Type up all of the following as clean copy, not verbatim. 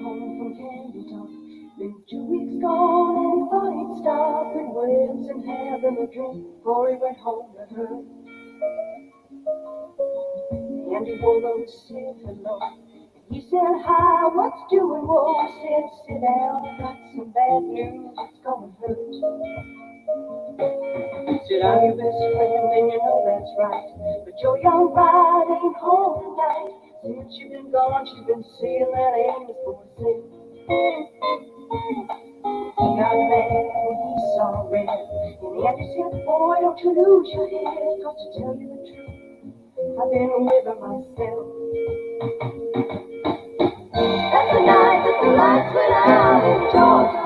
home from Candy Talk. Been 2 weeks gone and he thought he'd stop at Williams and having a drink before he went home to her. Andy Warlow said hello. He said, hi, what's doing? Whoa, said, sit down, got some bad news, it's gonna hurt. Said, I'm your best friend, and you know that's right. But your young bride ain't home tonight. Since you've been gone, she's been seeing that Amy's for sale. He got mad when he saw red. And Andy said, boy, don't you lose your head. Cause to tell you the truth, I've been with her myself. That's the night that the lights went out in Georgia.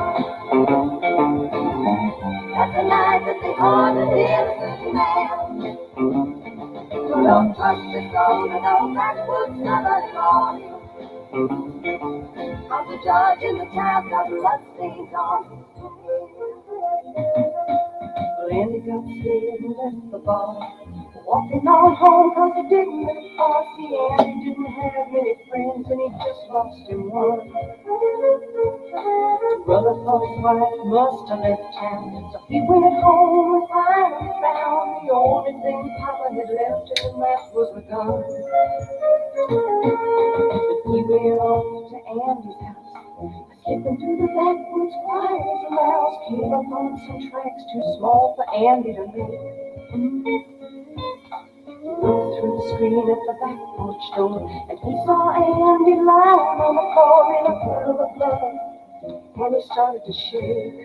That's the night that they ordered the innocent man. So don't trust your soul to no backwoods southern morning. Cause the judge in the town got bloodstains on his hands. Well, Andy got scared and left the bar. Walking on home cause he didn't live far. See, Andy didn't have many friends and he just lost him one. Brother thought his wife must have left town, so he went home and finally found the only thing Papa had left him, and that was a gun. But he went off to Andy's house, skipping through the backwoods quiet as a mouse. Came upon some tracks too small for Andy to make. Looked through the screen at the back porch door, and he saw Andy lying on the floor in a puddle of blood, and he started to shake.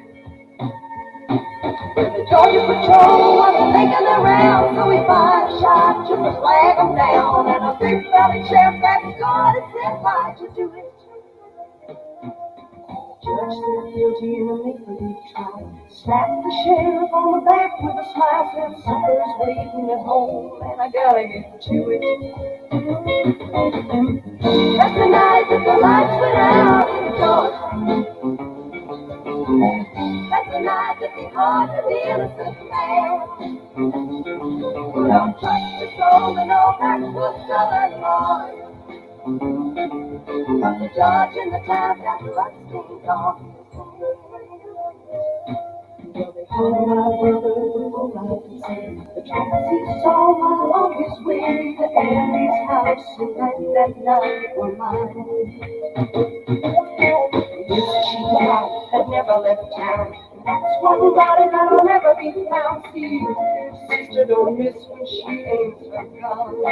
When the Georgia patrol was making their rounds, so he fired a shot just to flag them down, and a big belly sheriff got his guard and said, why'd you do it? Judge said guilty in a make-believe trial. Slapped the sheriff on the back with a smile. Said supper's waiting at home and I gotta get to it. That's the night that the lights went out in Georgia. That's the night that they ordered the innocent man. Well, don't trust your soul in no backwoods southern morning. Cause the judge in the town got bloodstains on his hands. Well, they hung my brother before I could say the tracks he saw while on his way to Andy's house, and that night were mine. This cheap house had never left town. That's one body that'll never be found. See, sister don't miss when she aims her gun.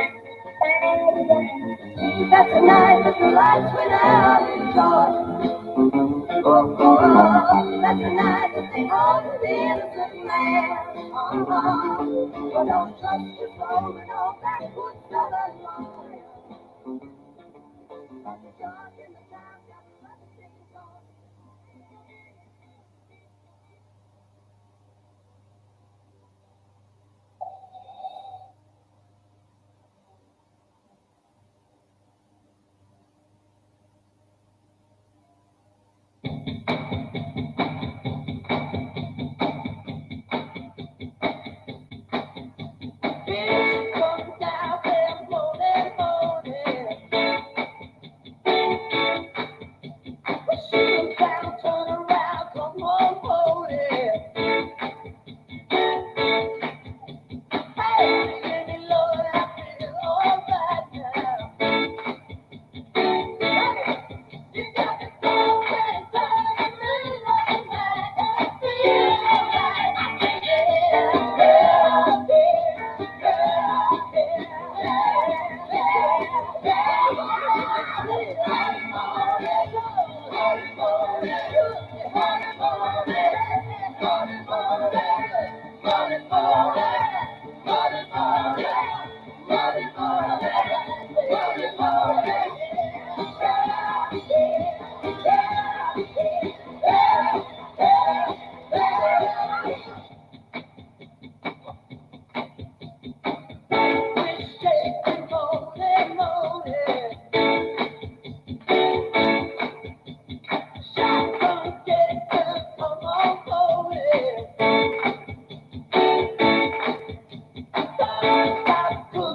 That's the night that the lights went out in Georgia. Oh, that's the night that they ordered the innocent man. But don't trust your soul in no backwoods southern morning. Cause the judge in the town got bloodstains on.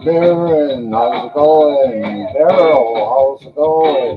Darren, how's it going? Daryl, how's it going?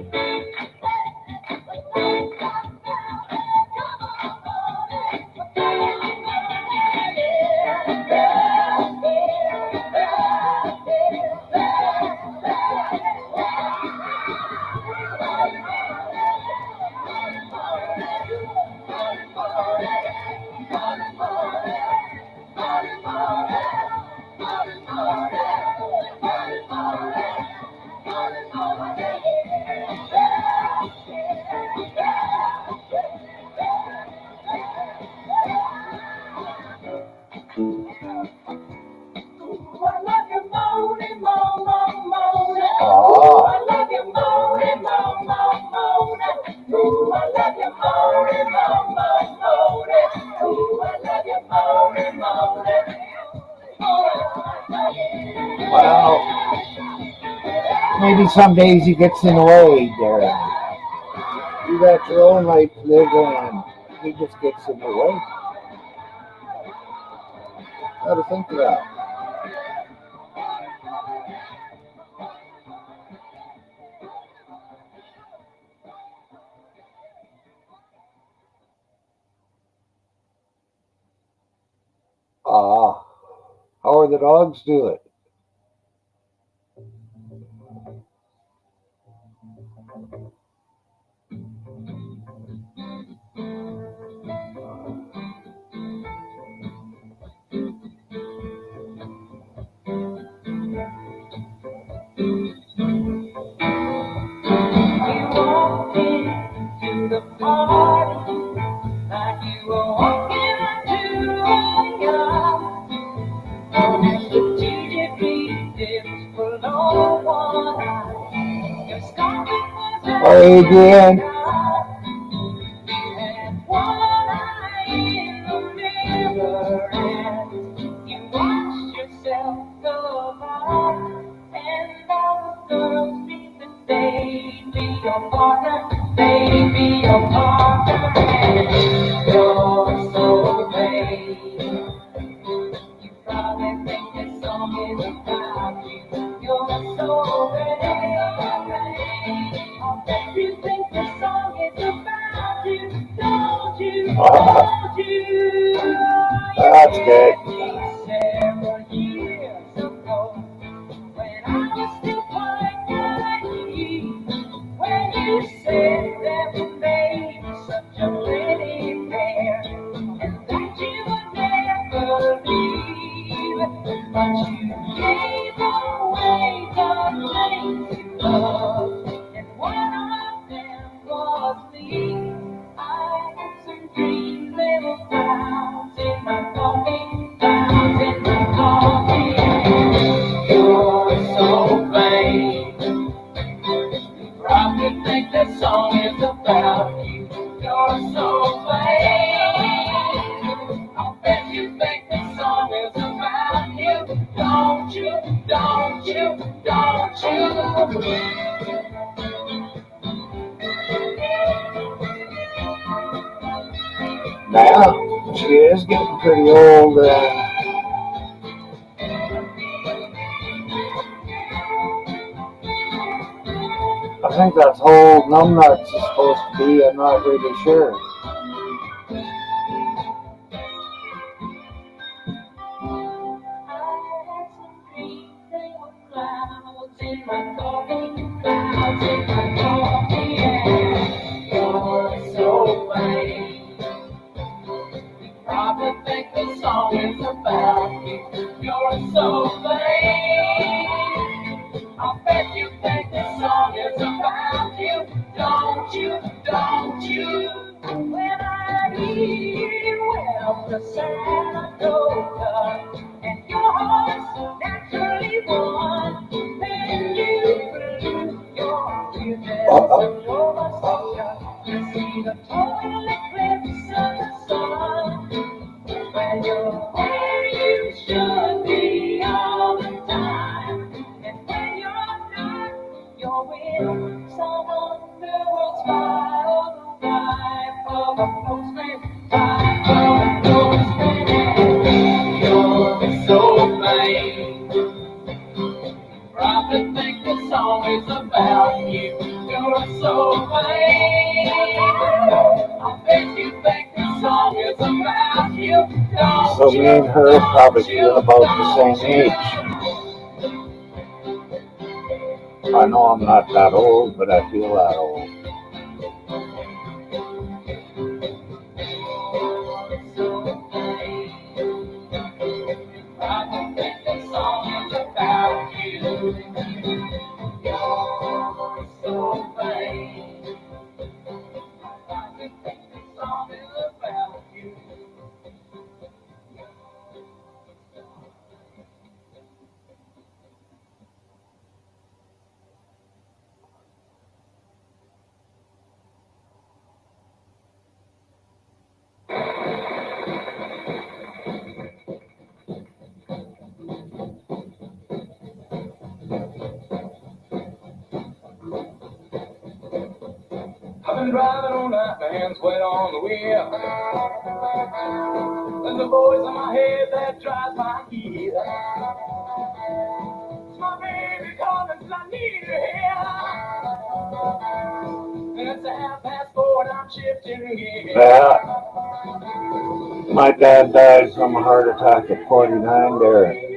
Ooh, I love you more and more, more, more. Ooh, I love you more and more and more. Well, maybe some days he gets in the way, Darren. You got your own life to live and he just gets in the way. Got to think of that. Ah, how are the dogs doing? You walked into the party like you were walking into a yard. And the DJ played for no one eye. Your stomach was Hi, Adrian. and one eye in the mirror, and you watched yourself go by. And all the girls think that they'd be your partner, they'd be your partner, and you're so vain. You probably think this song is about you. You're so vain. I bet you think this song is about you. Don't you? Don't you? That's good. Several years ago, when I was still quite naive, when you said that we made such a pretty pair, and that you would never leave, but you gave away the things you loved, and one of them was me. I had some green little clouds in my coffee, clouds in my coffee. You're so vain. You probably think that song is about you. You're so vain. I bet you think this song is about you. Don't you? Don't you? Don't you? Now, she is getting pretty old, and I think that's how old Numbnuts is supposed to be. I'm not really sure. Clouds in my coffee, clouds in my coffee, and you're so vain. You probably think the song is about you. You're so vain. I bet you think the song is about you. Don't you? Don't you? When I hear well the Saratoga and your horse naturally won, then you blew your business Nova Scotia. You see the total eclipse of the sun. When you're where you should be all the time, and when you're not, you're with some underworld spy or the wife of a postman, wife of a postman, and you're so vain. Probably think the song is about you. You're so vain. I bet you think the song is about you. So me and her probably feel about the same age. I know I'm not that old, but I feel that old. I think the song is about you. You're so vain. I think the song is about you. driving all night, my hands wet on the wheel. And the voice in my head that drives my heel. It's my baby calling 'cause I need her here. And it's 4:30 and I'm shifting gears. Yeah. My dad died from a heart attack at 49 there.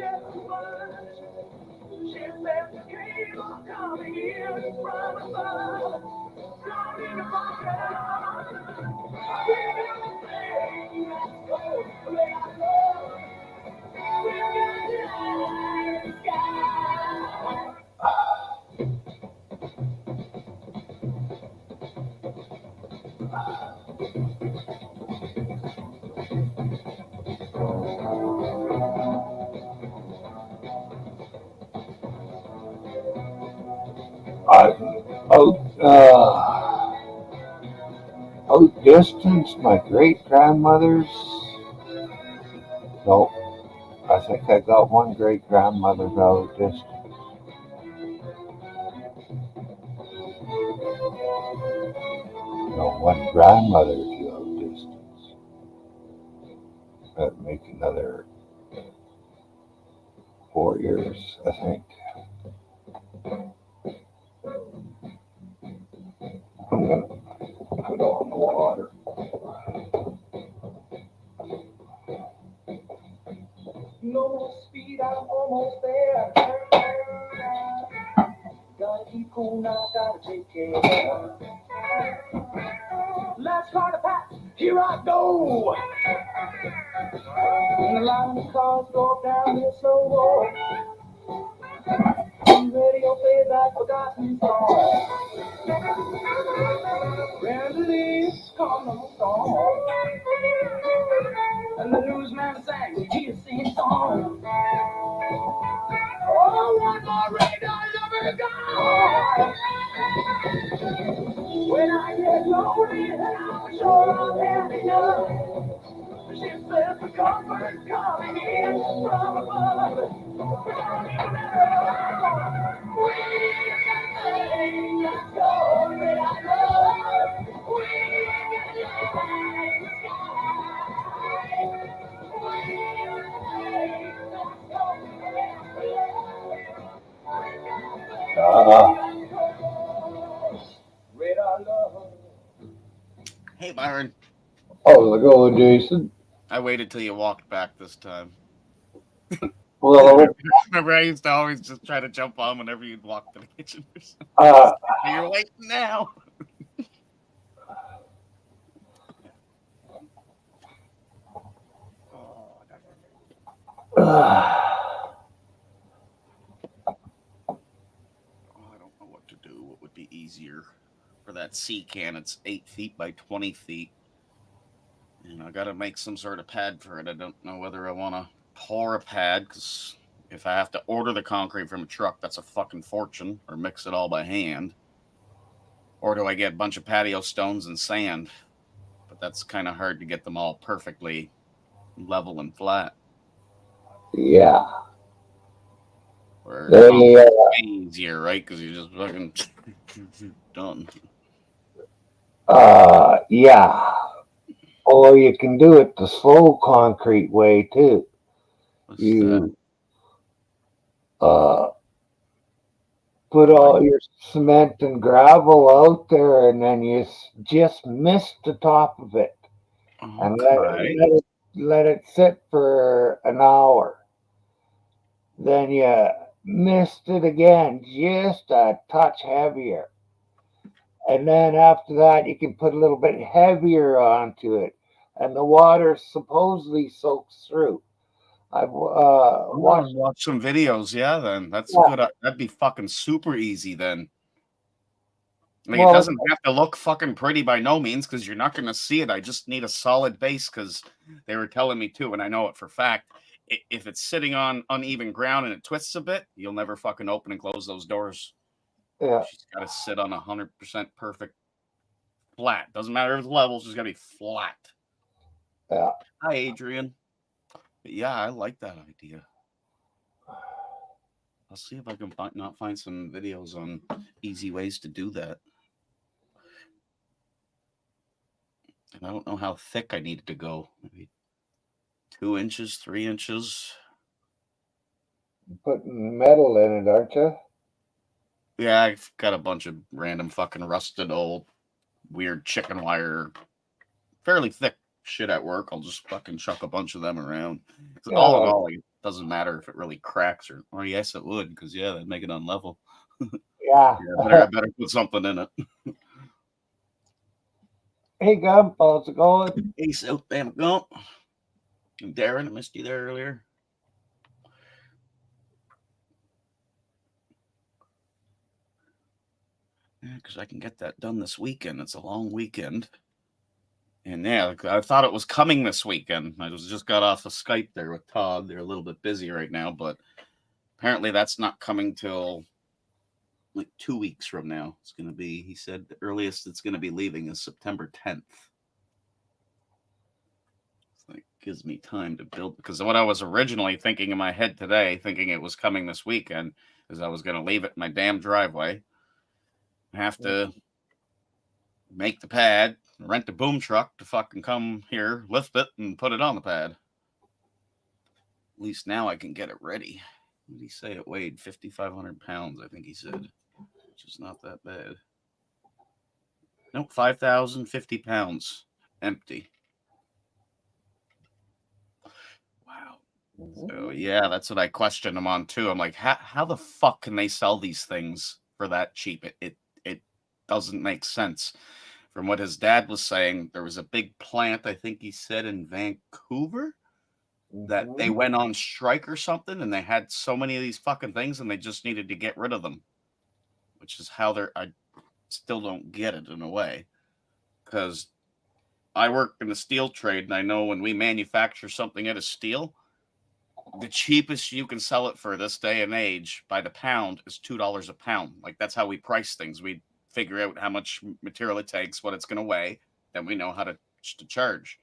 Out distance, my great grandmother's. No, I think I got one great grandmother out distance. No, one grandmother out distance. That'd make another 4 years, I think. I'm gonna put on the water. No more speed, I'm almost there. Gotta keep cool now, gotta take care. Last car to pass, here I go. And the line of cars go down this slow. Radio plays that forgotten song. Reminisce, come on, song. And the newsman sang his sing song. Oh, one more radar lover gone. When I get lonely, I'm sure I'm happy enough. She says the comfort's coming in from above. Let's go, that I love. We can Hey, Byron. How's it going, Jason? I waited till you walked back this time. Well, Remember, I used to always just try to jump on whenever you'd walk to the kitchen or something. You're waiting now. I don't know what to do. What would be easier for that sea can? It's 8 feet by 20 feet. And I got to make some sort of pad for it. I don't know whether I want to pour a pad, because if I have to order the concrete from a truck, that's a fucking fortune, or mix it all by hand. Or do I get a bunch of patio stones and sand? But that's kind of hard to get them all perfectly level and flat. yeah. Or They, easier, right? Because you just fucking done. yeah. Or you can do it the slow concrete way too. What's You put all your cement and gravel out there, and then you just mist the top of it, and let it sit for an hour. Then you mist it again, just a touch heavier. And then after that, you can put a little bit heavier onto it, and the water supposedly soaks through. I've watched watch some videos. Yeah, then that's good. That'd be fucking super easy then. Like, it doesn't have to look fucking pretty by no means, because you're not going to see it. I just need a solid base, because they were telling me too, and I know it for a fact. If it's sitting on uneven ground and it twists a bit, you'll never fucking open and close those doors. Yeah. She's got to sit on 100% perfect flat. Doesn't matter if it's level, she's got to be flat. Yeah. Hi, Adrian. But yeah, I like that idea. I'll see if I can find some videos on easy ways to do that. And I don't know how thick I needed to go. Maybe 2 inches, 3 inches. Putting metal in it, aren't you? Yeah, I've got a bunch of random fucking rusted old weird chicken wire, fairly thick shit at work. I'll just fucking chuck a bunch of them around. All in Yeah, all, it doesn't matter if it really cracks or yes, it would, because yeah, that'd make it unlevel. yeah. Yeah, I better put something in it. Hey, Gump, how's it going? Hey, South Bama Gump. Darren, I missed you there earlier. Yeah, because I can get that done this weekend. It's a long weekend. And yeah, I thought it was coming this weekend. I just got off of Skype there with Todd. They're a little bit busy right now, but apparently that's not coming till like 2 weeks from now. It's going to be, he said, the earliest it's going to be leaving is September 10th. It gives me time to build, because what I was originally thinking in my head today, thinking it was coming this weekend, is I was going to leave it in my damn driveway. I have to make the pad, rent a boom truck to fucking come here, lift it, and put it on the pad. At least now I can get it ready. What did he say it weighed? 5,500 pounds, I think he said, which is not that bad. Nope, 5,050 pounds empty. Wow. So yeah, that's what I questioned them on too. I'm like, how the fuck can they sell these things for that cheap? It doesn't make sense. From what his dad was saying, there was a big plant, I think he said, in Vancouver, that they went on strike or something, and they had so many of these fucking things, and they just needed to get rid of them. Which is how I still don't get it in a way, because I work in the steel trade, and I know when we manufacture something out of steel, the cheapest you can sell it for this day and age by the pound is $2 a pound. Like, that's how we price things. We figure out how much material it takes, what it's going to weigh, then we know how to charge.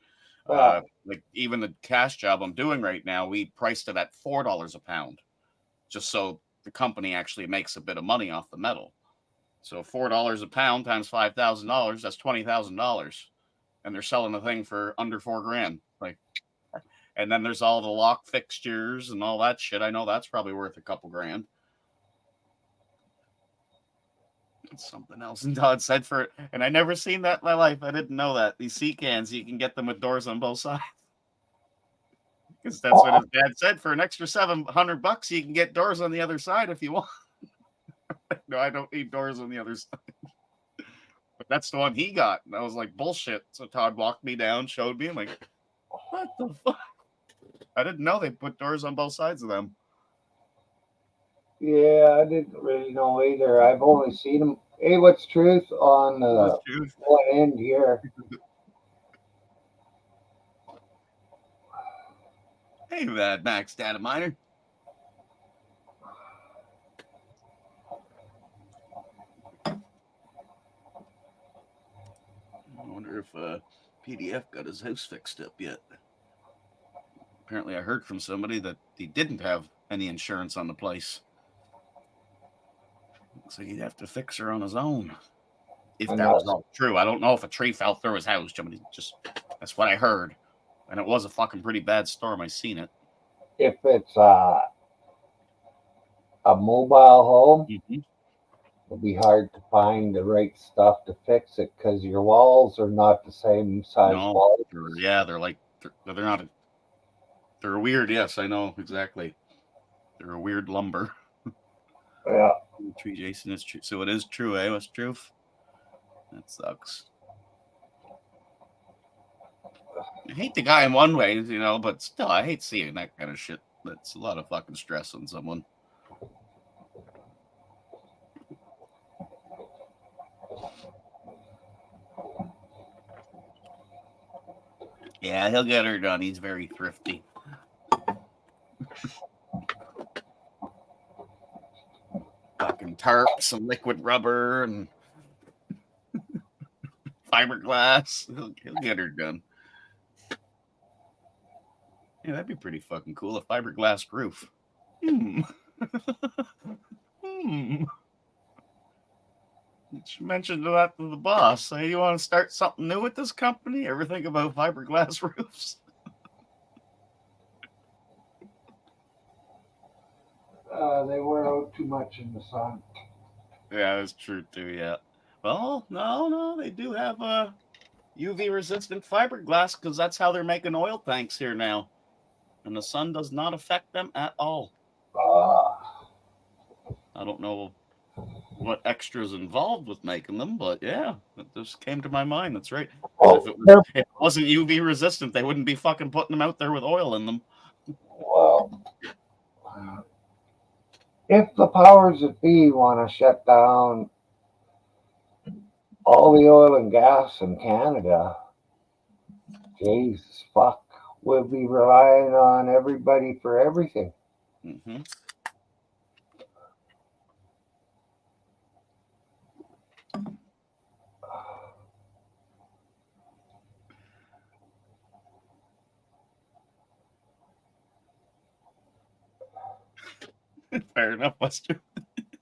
Like even the cash job I'm doing right now, we priced it at $4 a pound, just so the company actually makes a bit of money off the metal. So $4 a pound times $5,000, that's $20,000, and they're selling the thing for under $4,000. Like, and then there's all the lock fixtures and all that shit. I know that's probably worth a couple grand. It's something else. And Todd said for it, and I never seen that in my life. I didn't know that these sea cans, you can get them with doors on both sides. Because that's what his dad said. For an extra $700, you can get doors on the other side if you want. No, I don't need doors on the other side. But that's the one he got. And I was like, bullshit. So Todd walked me down, showed me. I'm like, what the fuck? I didn't know they put doors on both sides of them. Yeah, I didn't really know either. I've only seen them. Hey, what's truth on one end here? Hey, Mad Max Data Miner. I wonder if PDF got his house fixed up yet. Apparently, I heard from somebody that he didn't have any insurance on the place. Looks like he'd have to fix her on his own. If that was all true. I don't know if a tree fell through his house. That's what I heard. And it was a fucking pretty bad storm. I seen it. If it's a mobile home, it'll be hard to find the right stuff to fix it because your walls are not the same size walls. Yeah, they're like, they're not, they're weird. Yes, I know exactly. They're a weird lumber. Yeah. Tree Jason is true. So it is true, eh? What's truth? That sucks. I hate the guy in one way, but still, I hate seeing that kind of shit. That's a lot of fucking stress on someone. Yeah, he'll get her done. He's very thrifty. Fucking tarp, some liquid rubber, and fiberglass. He'll get her done. Yeah, that'd be pretty fucking cool. A fiberglass roof. You mentioned that to the boss. Hey, you want to start something new with this company? Ever think about fiberglass roofs? They wear out too much in the sun. Yeah, that's true too. Yeah. Well, no, they do have a UV resistant fiberglass because that's how they're making oil tanks here now, and the sun does not affect them at all. Ah, I don't know what extras involved with making them, but yeah, it just came to my mind. That's right. Because oh, they're if it wasn't UV resistant, they wouldn't be fucking putting them out there with oil in them. well. If the powers that be want to shut down all the oil and gas in Canada, Jesus fuck, we'll be relying on everybody for everything. Mm-hmm. Fair enough, Buster.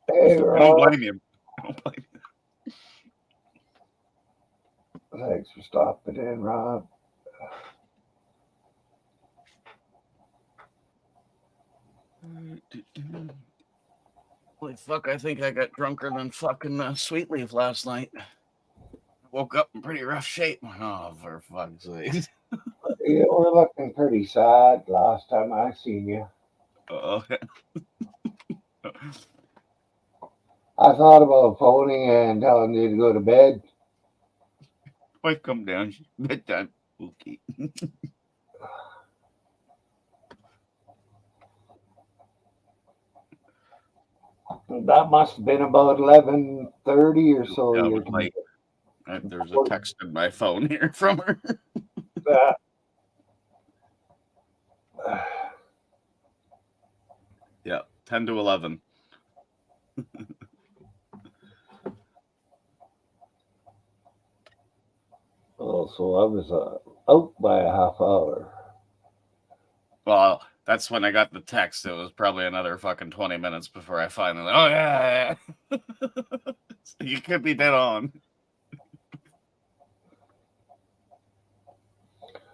Hey, I don't Rob, blame you. I don't blame thanks for stopping in, Rob. you. Holy fuck, I think I got drunker than fucking Sweetleaf last night. I woke up in pretty rough shape. Oh, for fuck's sake. You were looking pretty sad last time I seen you. Oh, I thought about phoning and telling you to go to bed. wife come down. Bedtime. Okay. That must have been about 11:30 or so. Yeah, it You're was late. There's a text in my phone here from her. that. Yeah, 10 to 11. Oh, so I was out by a half hour. Well, that's when I got the text. It was probably another fucking 20 minutes before I finally, oh, yeah. You could be dead on.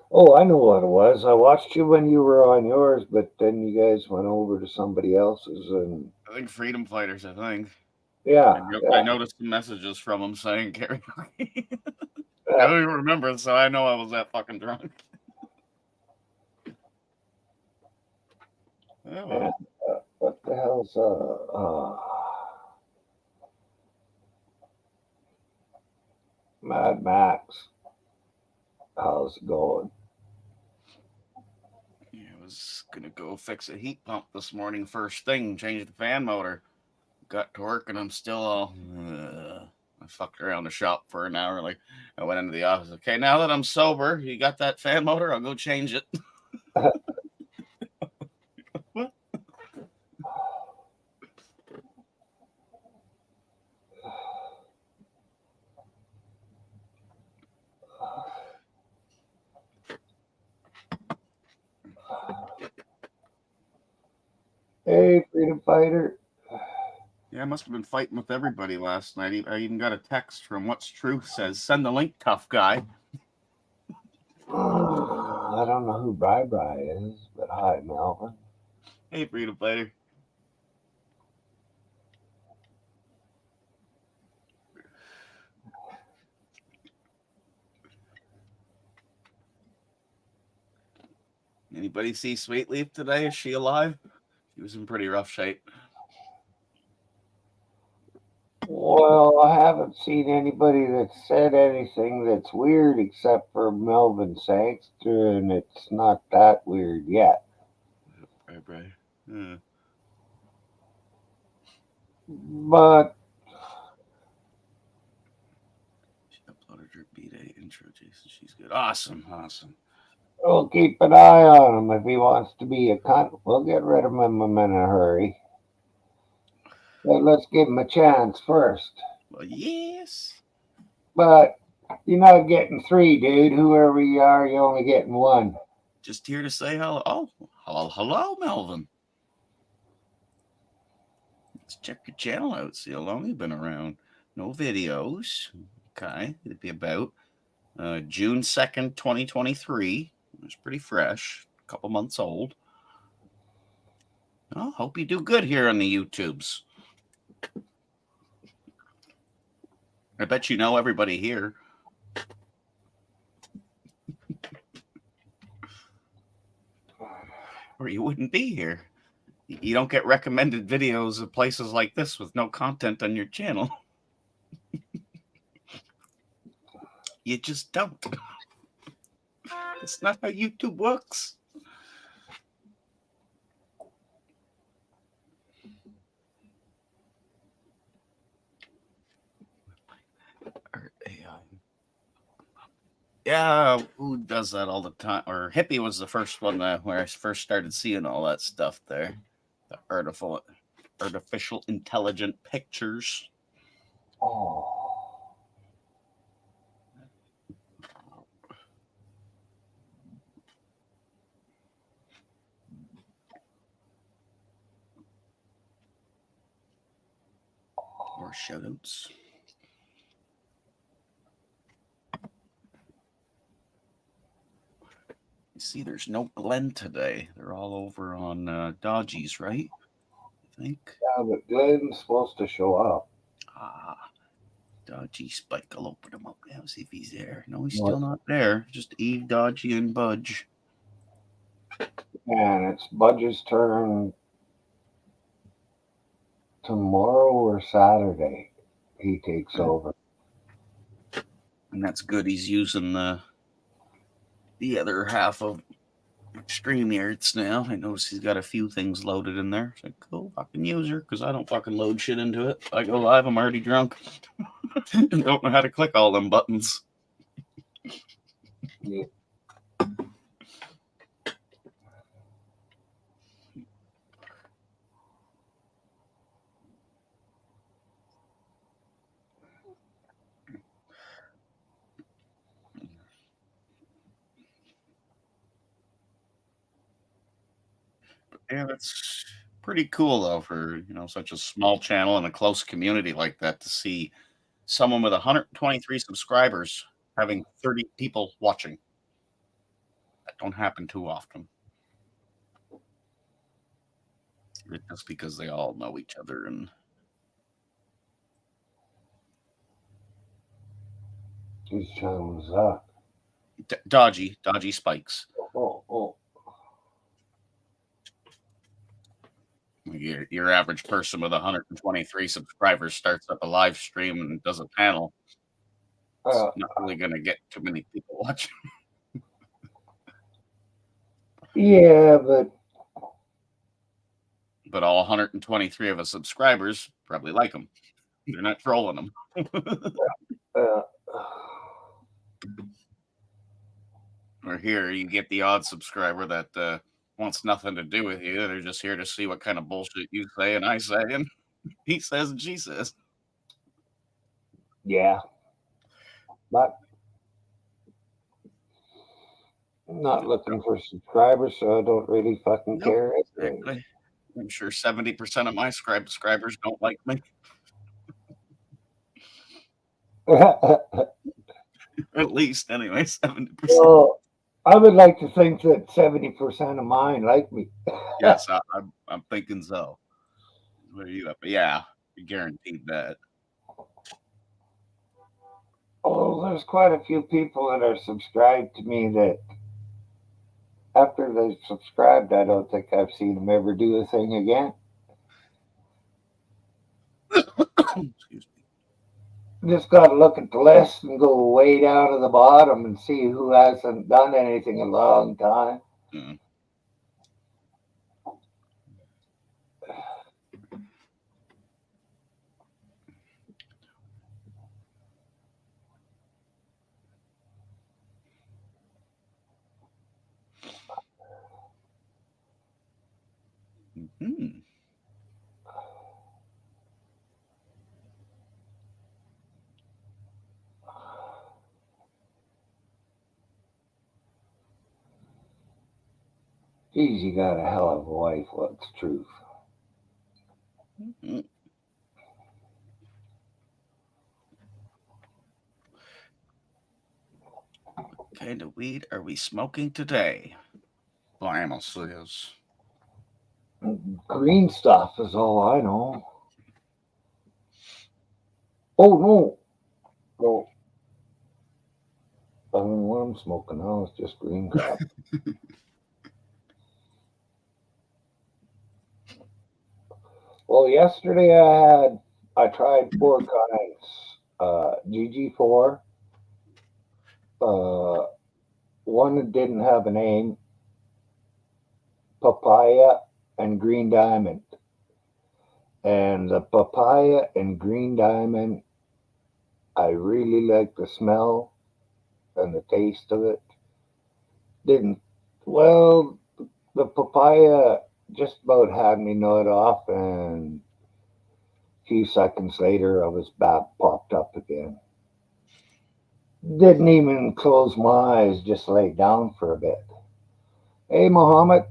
Oh, I know what it was. I watched you when you were on yours, but then you guys went over to somebody else's, and I think Freedom Fighters, I think. yeah, I yeah, noticed the messages from him saying karaoke. I yeah. don't even remember it, so I know I was that fucking drunk. Yeah, And, well, what the hell's Mad Max? How's it going? yeah, I was gonna go fix a heat pump this morning first thing, change the fan motor. Got to work and I'm still all. I fucked around the shop for an hour. Like I went into the office. Okay, now that I'm sober, you got that fan motor? I'll go change it. What? Hey, freedom fighter. Yeah, I must have been fighting with everybody last night. I even got a text from What's Truth says, send the link, tough guy. I don't know who Bri is, but hi, Melvin. Hey, freedom fighter. Anybody see Sweetleaf today? Is she alive? She was in pretty rough shape. Well, I haven't seen anybody that said anything that's weird except for Melvin Sangster, and it's not that weird yet. Right. But She uploaded her B-Day intro, Jason. She's good. Awesome. we'll keep an eye on him. If he wants to be a cunt, we'll get rid of him in a hurry. But let's give him a chance first. Well, yes. But you're not getting three, dude. Whoever you are, you're only getting one. Just here to say hello. Oh, hello, Melvin. Let's check your channel out. See how long you've been around. No videos. Okay. It'd be about June 2nd, 2023. It's pretty fresh. A couple months old. Oh, hope you do good here on the YouTubes. I bet you know everybody here. Or you wouldn't be here. You don't get recommended videos of places like this with no content on your channel. You just don't. It's not how YouTube works. Yeah, who does that all the time? Or Hippie was the first one where I first started seeing all that stuff there. The artificial intelligent pictures. Oh. More shoutouts. You see, there's no Glenn today. They're all over on Dodgy's, right? I think. Yeah, but Glenn's supposed to show up. Dodgy Spike. I'll open him up now, see if he's there. No, he's still not there. Just Eve, Dodgy, and Budge. And it's Budge's turn tomorrow or Saturday. He takes over. And that's good. He's using the other half of StreamYards now. I notice he's got a few things loaded in there. It's like, cool, fucking user, because I don't fucking load shit into it. If I go live, I'm already drunk. And don't know how to click all them buttons. Yeah. Yeah, that's pretty cool though for such a small channel and a close community like that to see someone with 123 subscribers having 30 people watching. That don't happen too often. Just because they all know each other and Whose channel was that? Dodgy Spikes. Oh. Your average person with 123 subscribers starts up a live stream and does a panel. It's not really going to get too many people watching. Yeah, but all 123 of his subscribers probably like him. They're not trolling him. Or here you get the odd subscriber that wants nothing to do with you. They're just here to see what kind of bullshit you say and I say, and he says and she says. Yeah. But I'm not looking for subscribers, so I don't really fucking care. Exactly. I'm sure 70% of my subscribers don't like me. At least, anyway, 70%. Well, I would like to think that 70% of mine like me. Yes, I'm thinking so. What are you up? Yeah, guaranteed that. Oh, there's quite a few people that are subscribed to me that after they've subscribed, I don't think I've seen them ever do a thing again. Excuse me. Just got to look at the list and go way down to the bottom and see who hasn't done anything in a long time. Mm. Mm-hmm. Geez, you got a hell of a wife. What's the truth? Mm-hmm. kind of weed are we smoking today? Lionel says. Green stuff is all I know. Oh, no. No. I don't know what I'm smoking now. It's just green crap. Well, yesterday I tried 4 kinds. GG4. One that didn't have a name. Papaya and green diamond. And the papaya and green diamond, I really like the smell and the taste of it. Didn't, well, the papaya just about had me nod off, and a few seconds later, I was back popped up again. Didn't even close my eyes, just lay down for a bit. Hey, Mohammed.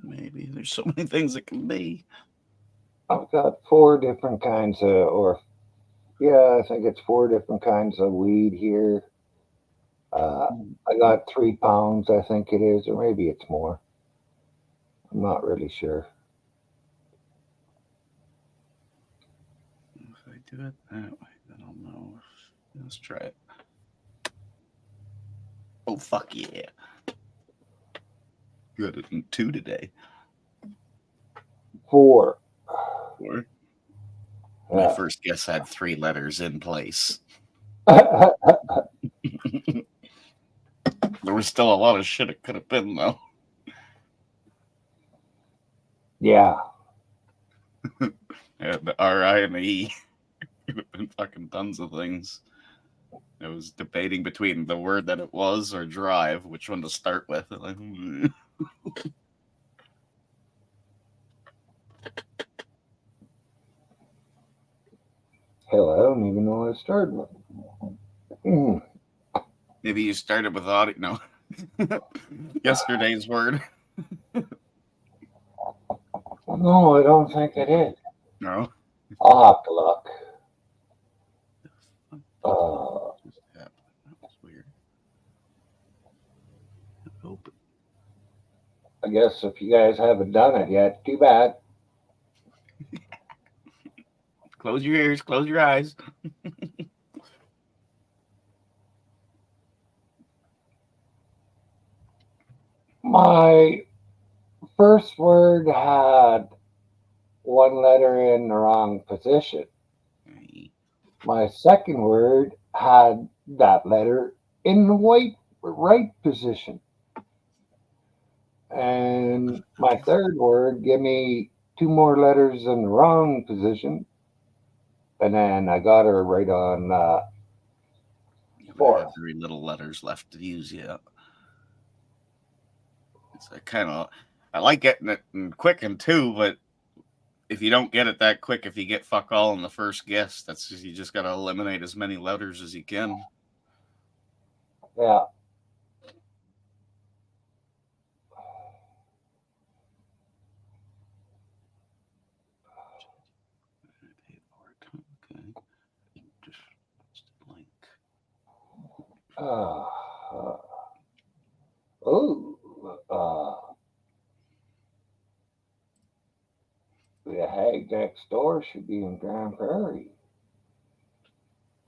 Maybe. There's so many things it can be. I've got 4 different kinds I think it's 4 different kinds of weed here. I got 3 pounds, I think it is, or maybe it's more. I'm not really sure. If I do it that way, then I'll know. Let's try it. Oh, fuck yeah. Good at 2 today. 4. 4? My first guess had 3 letters in place. There was still a lot of shit it could have been, though. Yeah. The R-I and the E. It would have been fucking tons of things. I was debating between the word that it was or drive, which one to start with. Like, Hell, I don't even know what I started with. Maybe you started with audio. No. Yesterday's word. No, I don't think I did. No. I'll have to look. That was weird. Open. I guess if you guys haven't done it yet, too bad. Close your ears, close your eyes. My first word had 1 letter in the wrong position. My second word had that letter in the right position. And my third word gave me 2 more letters in the wrong position. And then I got her right on 4. I have very little letters left to use yet. It's I like getting it quick and 2, but if you don't get it that quick, if you get fuck all in the first guess, you just got to eliminate as many letters as you can. Yeah. The hag next door should be in Grand Prairie.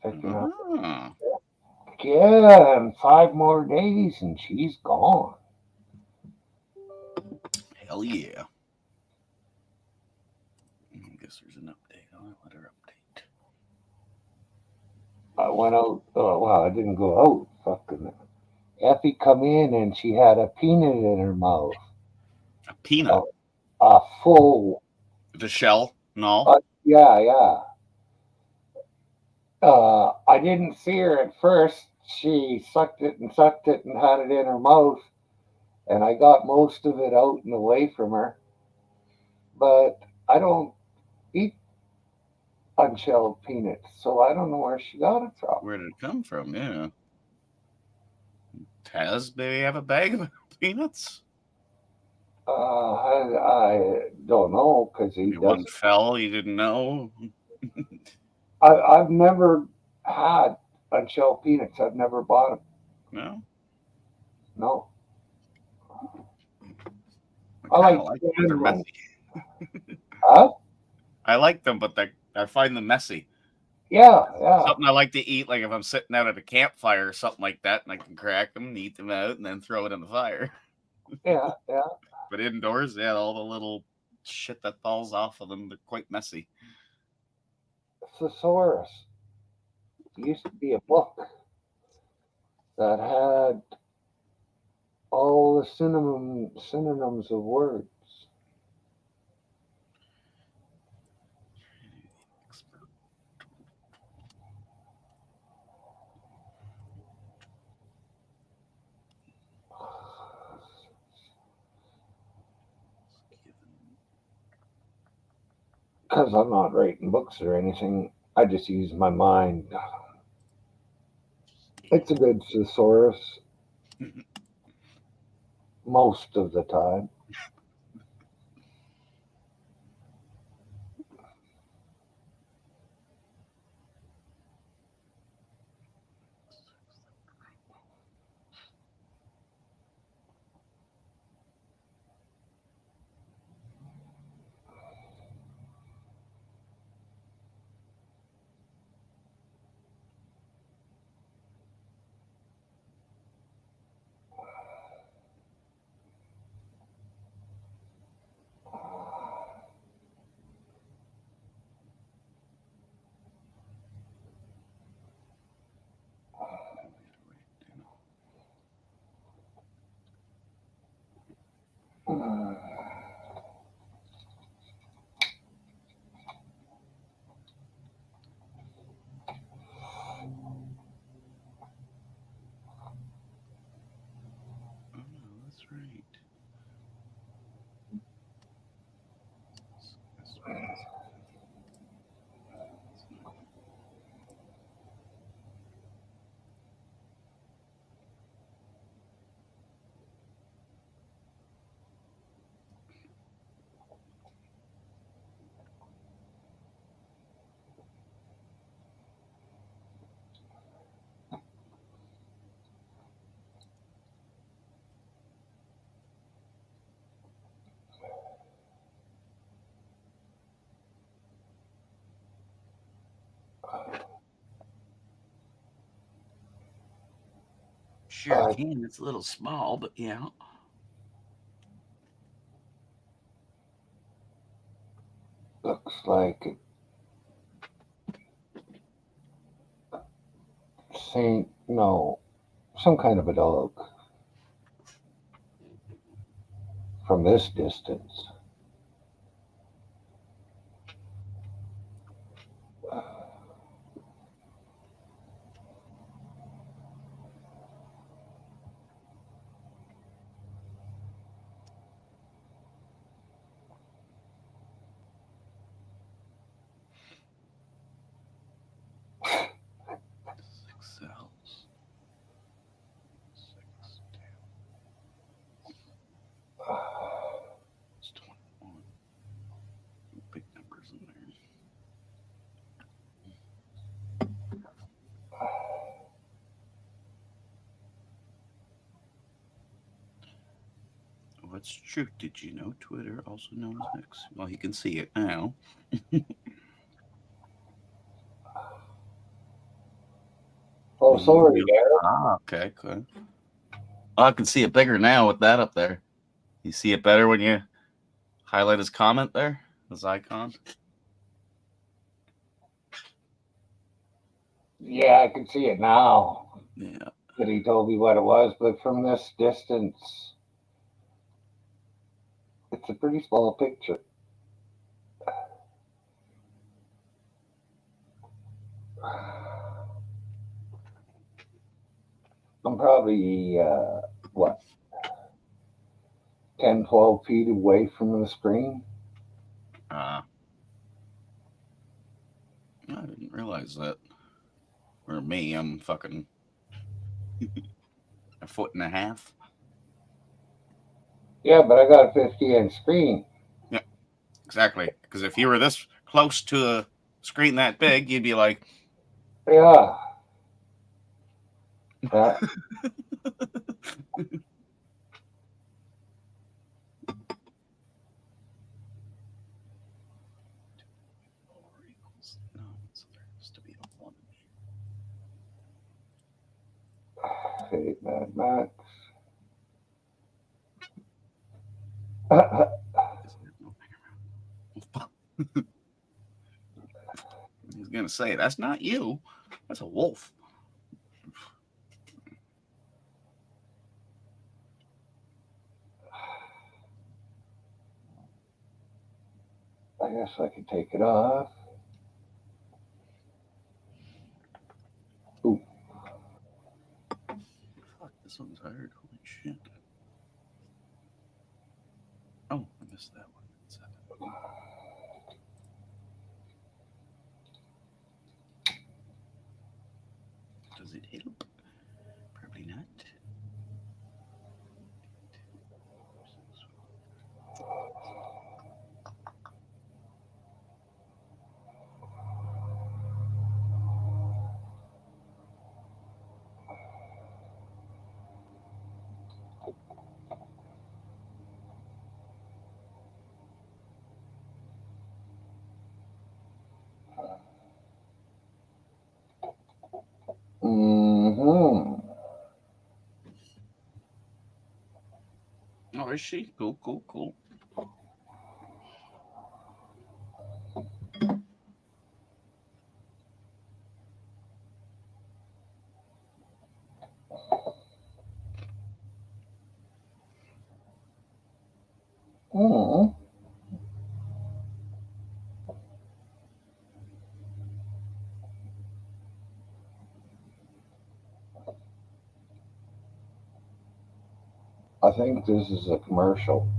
Picking up. Yeah, and 5 more days and she's gone. Hell yeah. I guess there's an update. I'll let her update. I went out. Oh, well, I didn't go out. Fucking Effie come in and she had a peanut in her mouth. A peanut? A full. The shell? No? Yeah. I didn't see her at first. She sucked it and had it in her mouth. And I got most of it out and away from her. But I don't eat unshelled peanuts, so I don't know where she got it from. Where did it come from? Yeah. Taz, maybe have a bag of peanuts? I don't know because he Maybe one doesn't. fell, you didn't know? I've never had unshelled peanuts. I've never bought them. No? No. I I kind like of like them, but they're canned ones. messy. Huh? I like them, but I find them messy. Yeah, yeah. Something I like to eat, like if I'm sitting out at a campfire or something like that, and I can crack them and eat them out and then throw it in the fire. Yeah, yeah. But indoors, yeah, all the little shit that falls off of them, they're quite messy. Thesaurus used to be a book that had all the synonyms of words. Because I'm not writing books or anything, I just use my mind. It's a good thesaurus most of the time. Oh, no, that's right. That's right. Sure Uh, can. It's a little small, but yeah. looks like Saint, no, some kind of a dog from this distance. Six cells. Six, 10. It's 21. Big numbers in there. What's true? Did you know Twitter, also known as X? Well, you can see it now. Oh, sorry, Derek. Ah, okay, good. Oh, I can see it bigger now with that up there. You see it better when you highlight his comment there, his icon. Yeah, I can see it now Yeah. that he told me what it was, but from this distance, it's a pretty small picture. I'm probably, what, 10, 12 feet away from the screen. I didn't realize that. For me, I'm fucking a foot and a half. Yeah, but I got a 50-inch screen. Yeah, exactly. Because if you were this close to a screen that big, you'd be like, yeah. Yeah. no, so there has to be a 1. Hey, Mad Max. He's gonna say that's not you. That's a wolf. I guess I can take it off. Ooh. Fuck, this one's hard. Holy shit. Oh, I missed that one. Does it help? Probably not. Mm-hmm. Oh, is she? Cool, cool, cool. Mm-hmm. I think this is a commercial.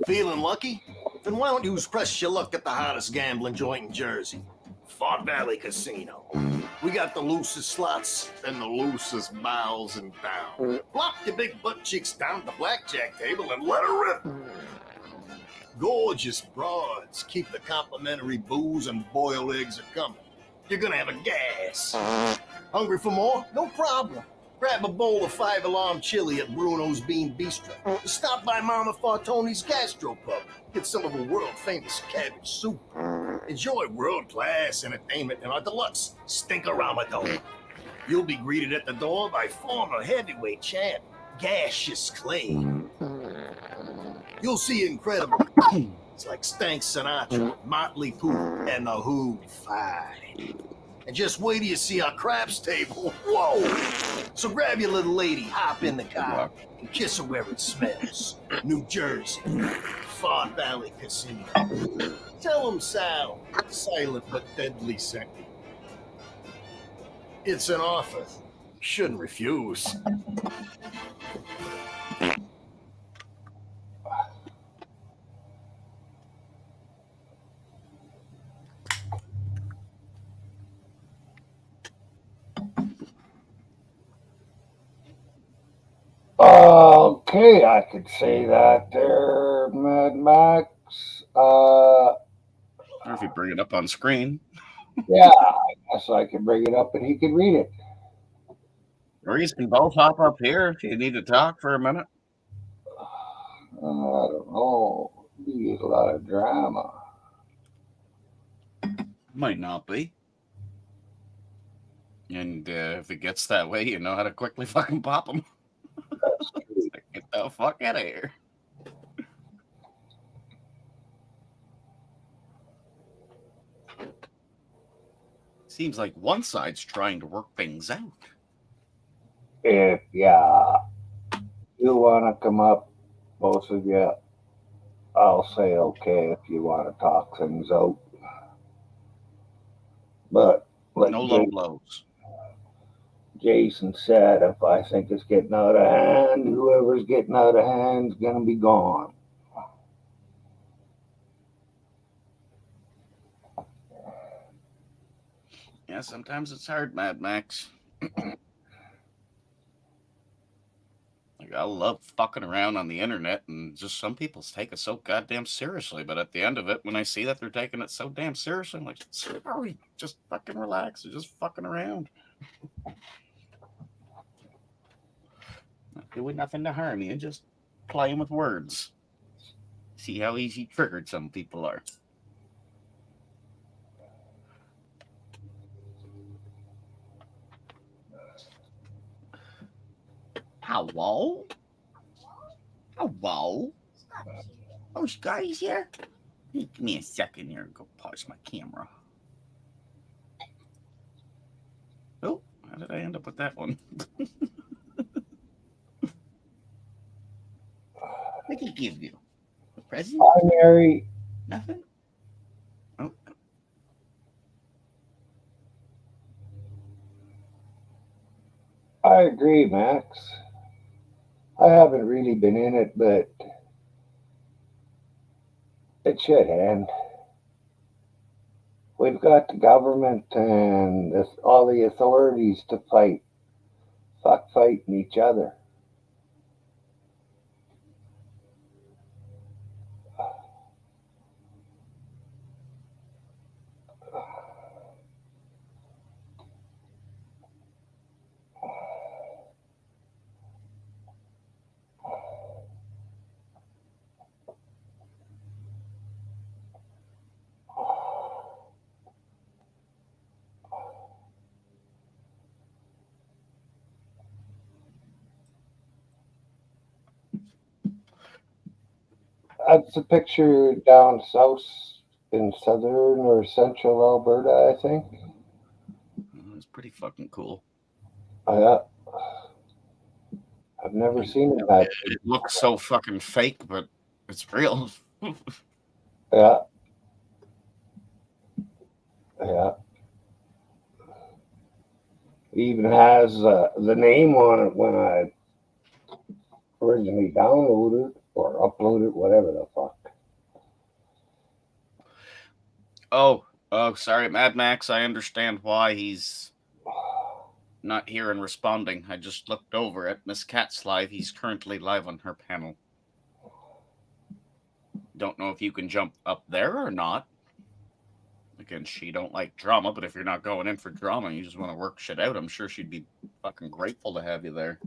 Feeling lucky? Then why don't you press your luck at the hottest gambling joint in Jersey? Font Valley Casino. We got the loosest slots and the loosest bowels in town. Plop your big butt cheeks down at the blackjack table and let her rip. Gorgeous broads keep the complimentary booze and boiled eggs a coming. You're gonna have a gas. Hungry for more? No problem. Grab a bowl of 5-alarm chili at Bruno's Bean Bistro. Stop by Mama Fartoni's Gastropub. Get some of a world-famous cabbage soup. Enjoy world-class entertainment in our deluxe Stinkerama. You'll be greeted at the door by former heavyweight champ Gaseous Clay. You'll see incredible it's like Stank Sinatra, Motley Crue, and the Who Five. And just wait till you see our craps table. Whoa! So grab your little lady, hop in the car, and kiss her where it smells. New Jersey, Font Valley Casino. Tell them Sal, silent but deadly sent you. It's an offer. Shouldn't refuse. Okay, I could say that there, Mad Max. Or if you bring it up on screen. Yeah, I guess I could bring it up and he could read it. Or you can both hop up here if you need to talk for a minute. I don't know. You get a lot of drama. Might not be. And if it gets that way, you know how to quickly fucking pop them. Get the fuck out of here. Seems like one side's trying to work things out. If you want to come up, both of you, I'll say okay if you want to talk things out. But Like No low blows. Jason said, if I think it's getting out of hand, whoever's getting out of hand is going to be gone. Yeah, sometimes it's hard, Mad Max. Like, I love fucking around on the internet, and just some people take it so goddamn seriously. But at the end of it, when I see that they're taking it so damn seriously, I'm like, sorry, just fucking relax. You're just fucking around. Not doing nothing to harm you, just playing with words. See how easy triggered some people are. Hello? Hello? Oh, Scotty's here? Hey, give me a second here and go pause my camera. Oh, how did I end up with that one? What did he give you? A present? Hi, Mary. Nothing? Oh. I agree, Max. I haven't really been in it, but it should end. We've got the government and all the authorities to fight. Fuck fighting each other. That's a picture down south in southern or central Alberta, I think. It's pretty fucking cool. I've never seen it that. It looks so fucking fake, but it's real. Yeah. Yeah. It even has the name on it when I originally downloaded or uploaded, whatever the fuck. Oh, sorry, Mad Max. I understand why he's not here and responding. I just looked over at Miss Cat's live. He's currently live on her panel. Don't know if you can jump up there or not. Again, she don't like drama, but if you're not going in for drama, you just want to work shit out, I'm sure she'd be fucking grateful to have you there.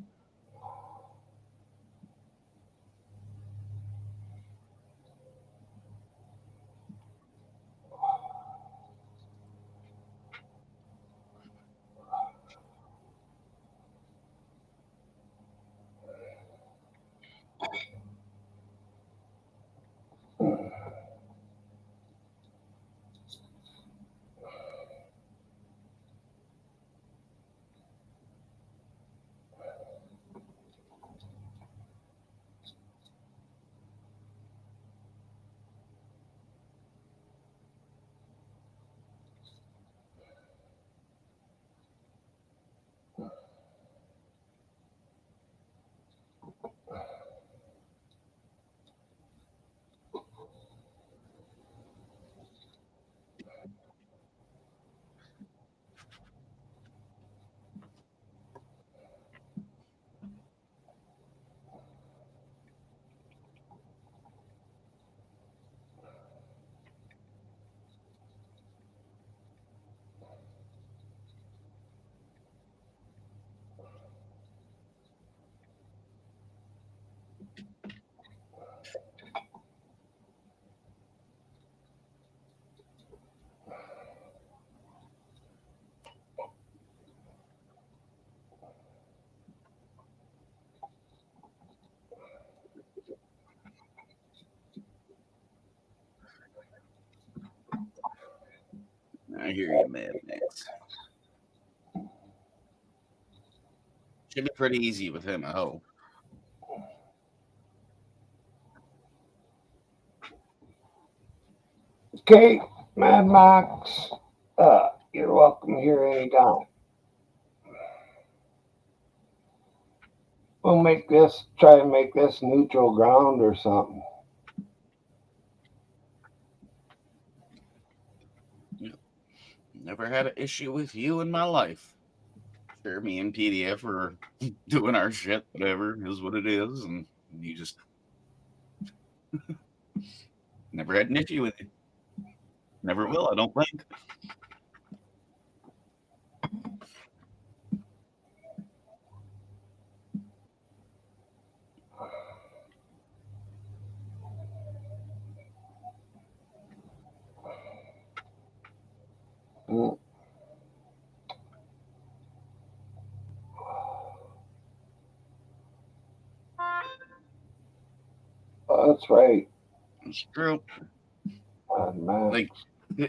I hear you, Mad Max. Should be pretty easy with him, I hope. Okay, Mad Max. You're welcome here anytime. We'll try and make this neutral ground or something. Never had an issue with you in my life. Sure, me and PDF are doing our shit, whatever is what it is, and you just never had an issue with you. Never will, I don't think. Mm. That's right. It's true. Man. Like,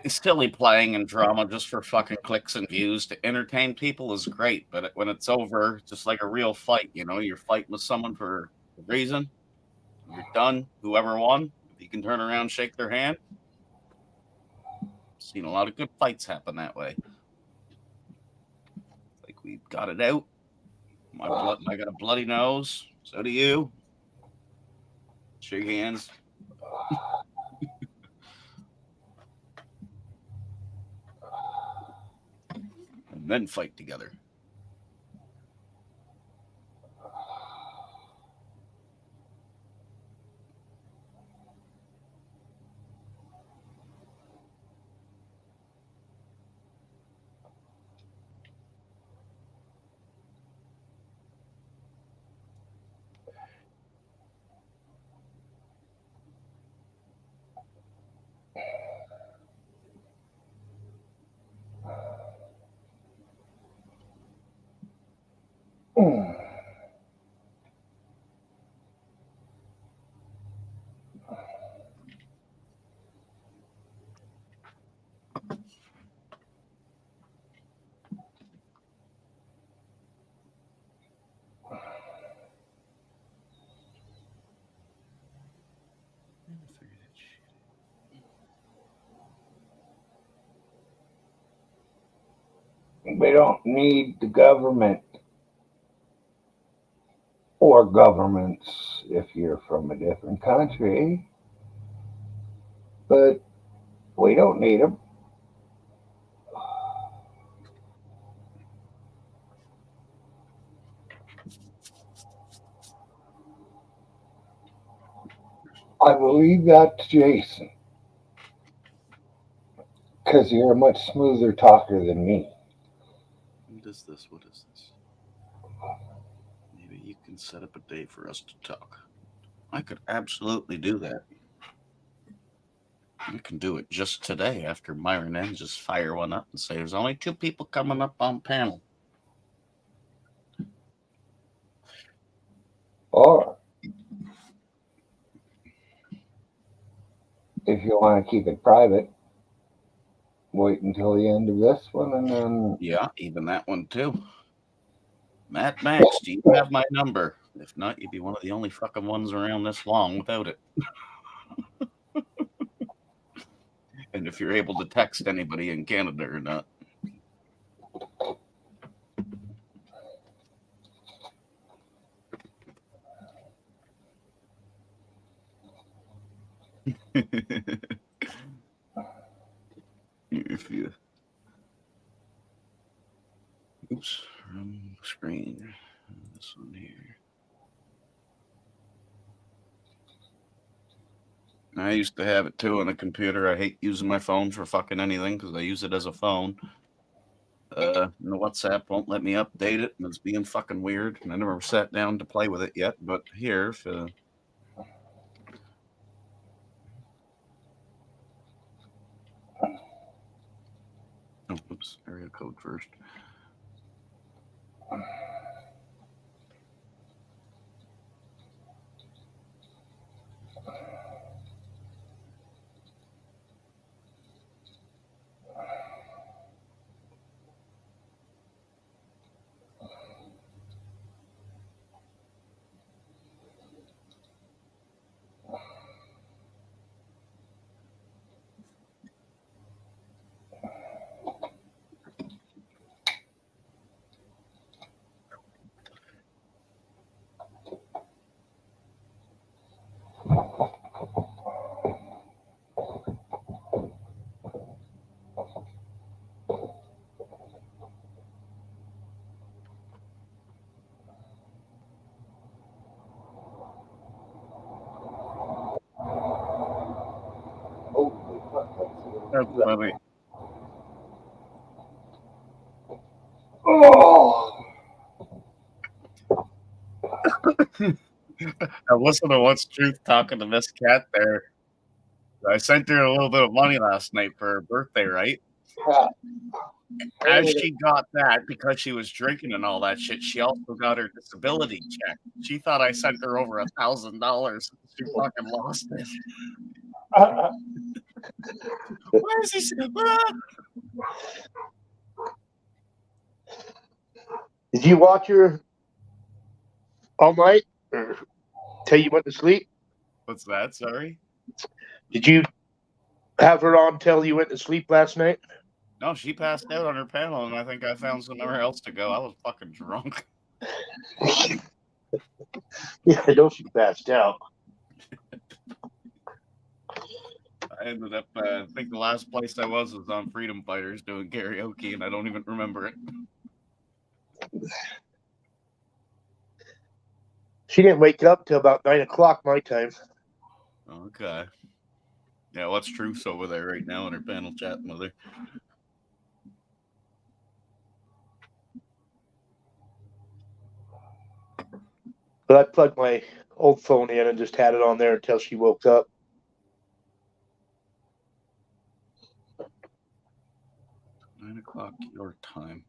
silly playing and drama just for fucking clicks and views to entertain people is great, but when it's over, just like a real fight, you're fighting with someone for a reason. You're done. Whoever won, if you can turn around, shake their hand. Seen a lot of good fights happen that way. Like we got it out. I got a bloody nose. So do you. Shake hands. And then fight together. Mm. We don't need the government or governments if you're from a different country, but we don't need them. I will leave that to Jason because you're a much smoother talker than me. What is this? What is this? Maybe you can set up a day for us to talk. I could absolutely do that. I can do it just today after Myron ends. Just fire one up and say there's only 2 people coming up on panel. Or if you want to keep it private, wait until the end of this one and then. Yeah, even that one too. Matt Max, do you have my number? If not, you'd be one of the only fucking ones around this long without it. And if you're able to text anybody in Canada or not. If you. Oops, wrong screen. This one here. I used to have it too on a computer. I hate using my phone for fucking anything because I use it as a phone. The WhatsApp won't let me update it, and it's being fucking weird. And I never sat down to play with it yet. But here, if, oh, oops, area code first. That's funny. Oh, I listened to What's Truth talking to Miss Cat there. I sent her a little bit of money last night for her birthday, right? yeah. As she got that, because she was drinking and all that shit, she also got her disability check. She thought I sent her over $1,000. She fucking lost it. Why is he? Did you watch her all night or till you went to sleep? What's that? Sorry. Did you have her on till you went to sleep last night? No, she passed out on her panel, and I think I found somewhere else to go. I was fucking drunk. Yeah, I know she passed out. I ended up, I think the last place I was on Freedom Fighters doing karaoke, and I don't even remember it. She didn't wake up till about 9 o'clock my time. Okay. Yeah, What's Truth's over there right now in her panel chatting with her. But I plugged my old phone in and just had it on there until she woke up. Nine o'clock your time.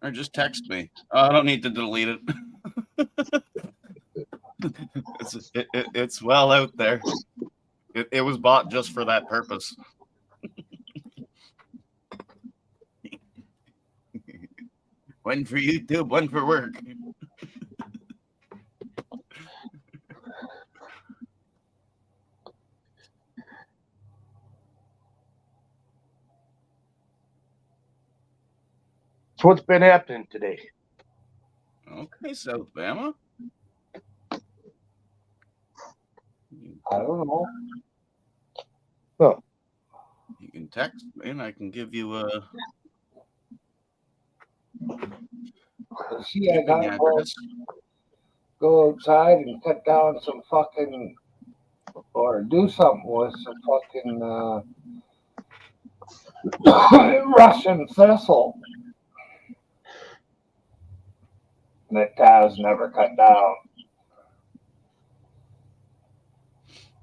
Or just text me. Oh, I don't need to delete it. It's well out there. It was bought just for that purpose. One for YouTube, one for work. So what's been happening today? Okay, South Bama. I don't know. Oh, You can text me and I can give you a See, I shipping gotta address. go outside and cut down some fucking, or do something with some fucking Russian thistle that Taz never cut down.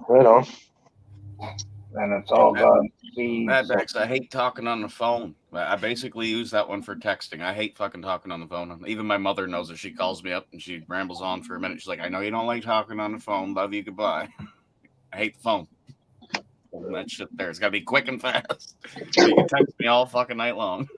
right on. And it's all gone seeds. Madbax, I hate talking on the phone. I basically use that one for texting. I hate fucking talking on the phone. Even my mother knows it. She calls me up and she rambles on for a minute. She's like, I know you don't like talking on the phone. Love you. Goodbye. I hate the phone. Holding that shit there. It's got to be quick and fast. So you can text me all fucking night long.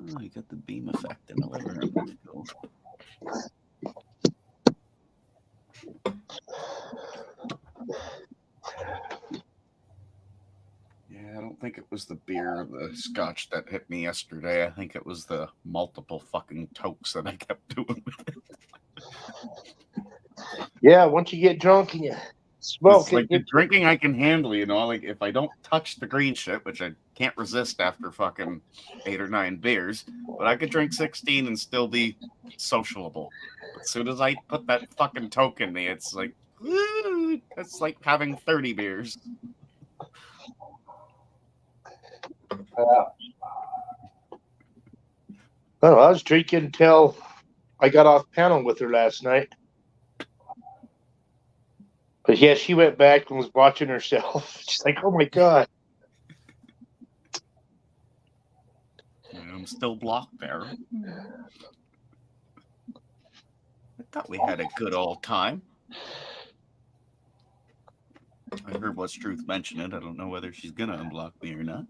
Oh, you got the beam effect in the living room. That's cool. Yeah, I don't think it was the beer or the scotch that hit me yesterday. I think it was the multiple fucking tokes that I kept doing with it. Yeah, once you get drunk and you smoke It's like it, the drinking I can handle, you know, like if I don't touch the green shit, which I can't resist after fucking 8 or 9 beers, but I could drink 16 and still be sociable. As soon as I put that fucking toke in me, it's like, woo, it's like having 30 beers. I was drinking until I got off panel with her last night. But yeah, she went back and was watching herself. She's like, oh my God. I'm still blocked there. I thought we had a good old time. I heard What's Truth mention it. I don't know whether she's going to unblock me or not.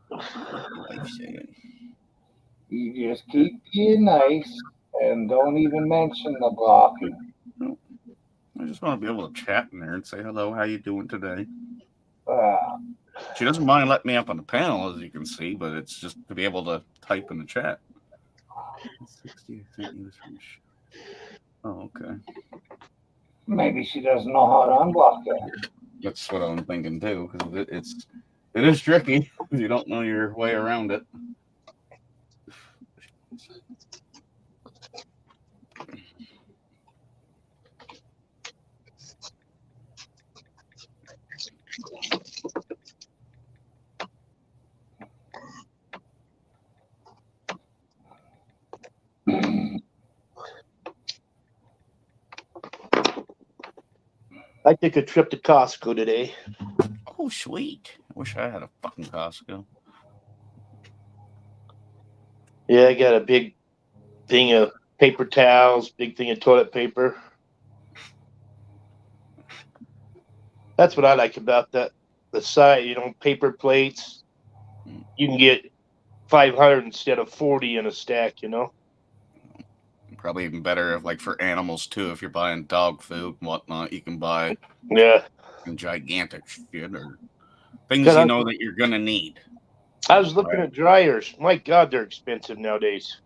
What's the wife saying? You just keep be nice and don't even mention the blocking. I just want to be able to chat in there and say hello. How you doing today? Uh, She doesn't mind letting me up on the panel, as you can see, but it's just to be able to type in the chat. 60, I think he was from. Oh, okay. maybe she doesn't know how to unblock it. That's what I'm thinking too, because it is tricky if you don't know your way around it. I took a trip to Costco today. Oh, sweet. I wish I had a fucking Costco. Yeah, I got a big thing of paper towels, big thing of toilet paper. That's what I like about the site, paper plates. You can get 500 instead of 40 in a stack, Probably even better if, like, for animals too. If you're buying dog food and whatnot, you can buy Yeah. gigantic shit or things Good, you know that you're gonna need. I was looking at dryers. My God, they're expensive nowadays.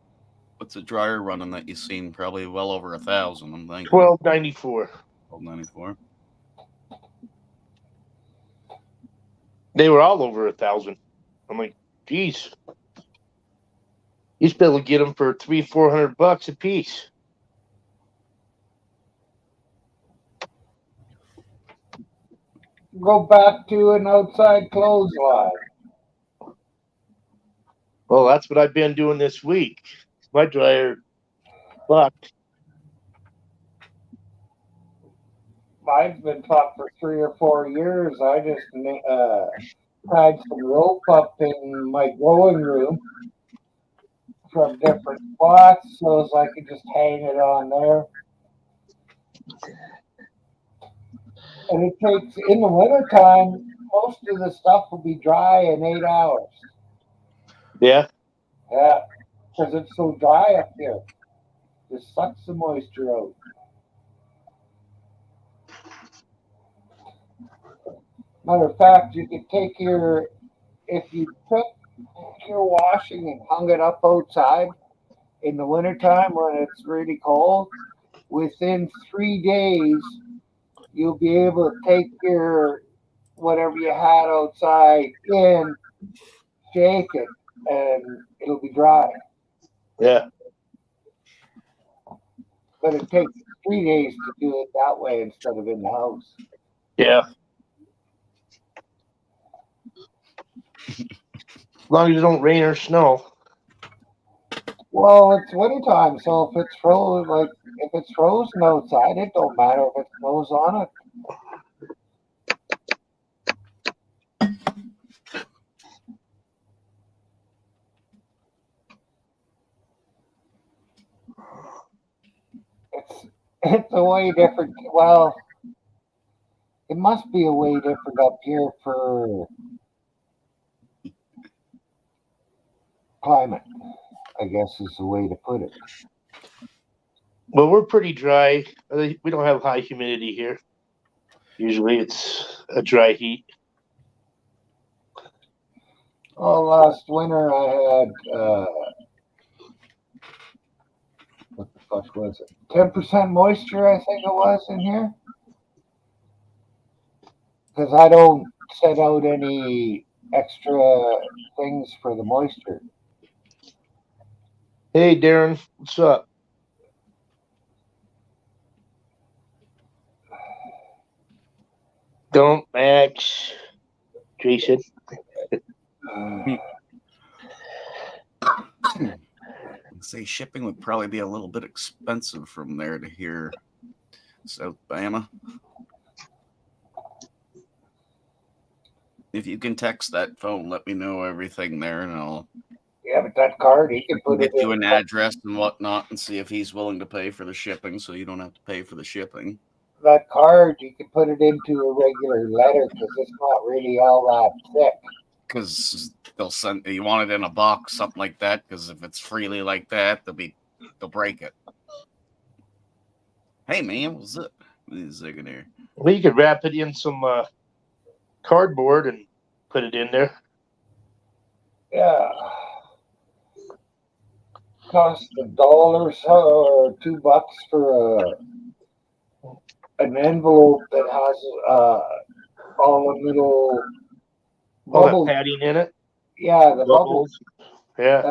What's a dryer running that you've seen? Probably well over 1,000. I'm thinking $12.94. $12.94. They were all over 1,000. I'm like, geez. You should be able to get them for $300-400 a piece. Go back to an outside clothesline. Well, that's what I've been doing this week. My dryer fucked. Mine's been fucked for 3 or 4 years. I just tied some rope up in my growing room from different spots so as I could just hang it on there. And it takes, in the wintertime, most of the stuff will be dry in 8 hours. Yeah. Yeah, because it's so dry up here. Just sucks the moisture out. Matter of fact, you could take if you took your washing and hung it up outside in the wintertime when it's really cold, within 3 days, you'll be able to take your whatever you had outside in, shake it, and it'll be dry. Yeah. But it takes 3 days to do it that way instead of in the house. Yeah. As long as it don't rain or snow. Well, it's wintertime, so if it's frozen outside, it don't matter if it snows on it. It's a way different. Well, it must be a way different up here for climate, I guess is the way to put it. Well, we're pretty dry. We don't have high humidity here. Usually it's a dry heat. Well, last winter I had, what the fuck was it? 10% moisture, I think it was in here. Because I don't set out any extra things for the moisture. Hey, Darren, what's up? Don't, Max. Jason. Say shipping would probably be a little bit expensive from there to here, South Bama. If you can text that phone, let me know everything there, and I'll but that card, he can put get it you in. an address and whatnot, and see if he's willing to pay for the shipping, so you don't have to pay for the shipping. That card, you can put it into a regular letter because it's not really all that thick. because they'll send you want it in a box, something like that. Because if it's freely like that, they'll break it. Hey man, what's up? Wait a second here. Well, you could wrap it in some cardboard and put it in there. Yeah. Cost $1 or $2 for an envelope that has all the little All that bubbles. padding in it. Yeah, the bubbles. Yeah.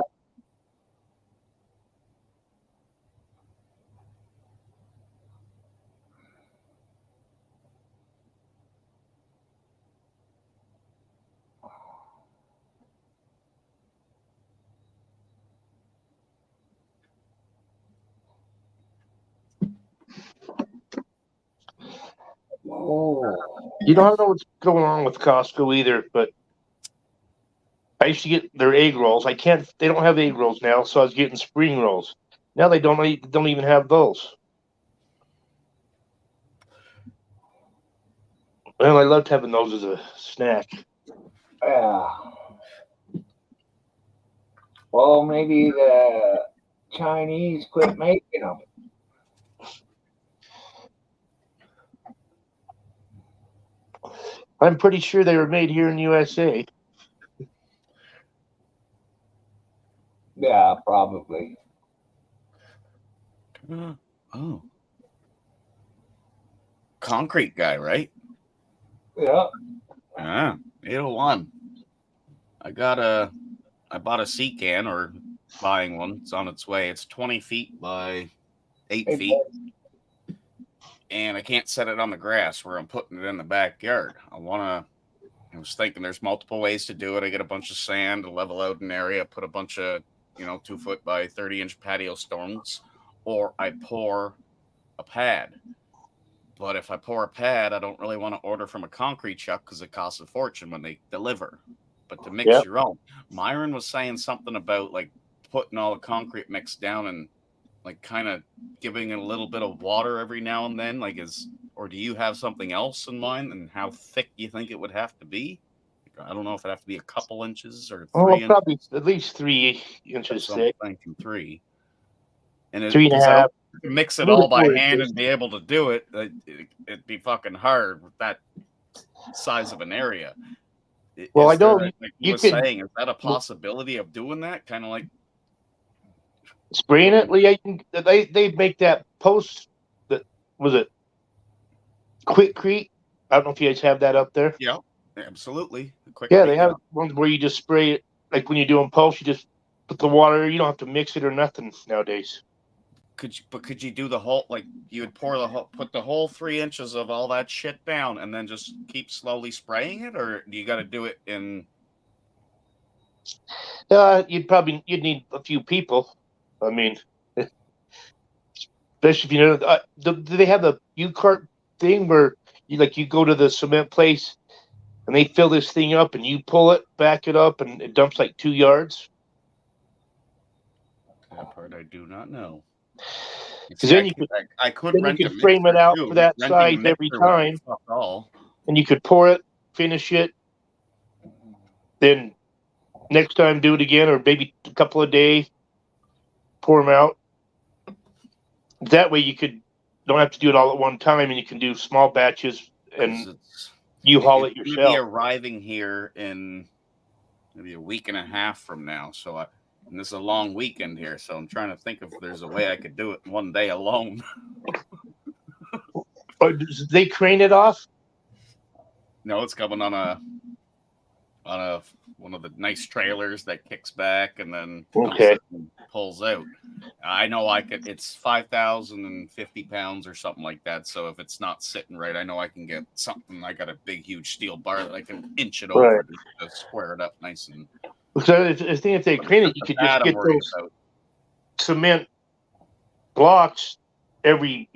Oh. You don't know what's going on with Costco either, but I used to get their egg rolls. I can't. They don't have egg rolls now, so I was getting spring rolls. Now they don't even have those. Well, I loved having those as a snack. Yeah. Well, maybe the Chinese quit making them. I'm pretty sure they were made here in the USA. Yeah, probably. Oh, concrete guy, right? Yeah. Ah, 801. I bought a sea can, or buying one. It's on its way. It's 20 feet by 8 Hey, feet. And I can't set it on the grass where I'm putting it in the backyard. I was thinking there's multiple ways to do it. I get a bunch of sand, level out an area, put a bunch of, 2 foot by 30-inch patio stones, or I pour a pad. But if I pour a pad, I don't really want to order from a concrete truck because it costs a fortune when they deliver. But to mix your own, Myron was saying something about like putting all the concrete mix down and like kind of giving it a little bit of water every now and then. Or do you have something else in mind, and how thick you think it would have to be? I don't know if it have to be a couple inches or 3 inches. Probably at least 3 inches thick. I'm thinking 3. And 3.5. Mix it all by 4 hand inches. and be able to do it. It'd be fucking hard with that size of an area. Well, I know like you were saying, is that a possibility of doing that? Kind of like spraying it. They make that post. That was it. Quikrete. I don't know if you guys have that up there. Yeah, absolutely. They have ones where you just spray it. Like when you're doing post, you just put the water. You don't have to mix it or nothing nowadays. Could you do the whole, like you would put the whole 3 inches of all that shit down and then just keep slowly spraying it, or do you got to do it in? You'd need a few people. I mean, especially if do they have the U-cart thing where you go to the cement place and they fill this thing up and you pull it, back it up, and it dumps like 2 yards? That part I do not know. Because then you could frame it out for that size every time, and you could pour it, finish it, then next time do it again, or maybe a couple of days, pour them out. That way you don't have to do it all at one time, and you can do small batches, and you haul it yourself. It'll be arriving here in maybe a week and a half from now, and this is a long weekend here, so I'm trying to think if there's a way I could do it in one day alone. Did they crane it off? No, it's coming on one of the nice trailers that kicks back and then pulls out. I know I could. It's 5,050 pounds or something like that. So if it's not sitting right, I know I can get something. I got a big, huge steel bar that I can inch it over to square it up nice and. So I think if they crane it, you could just get those cement blocks every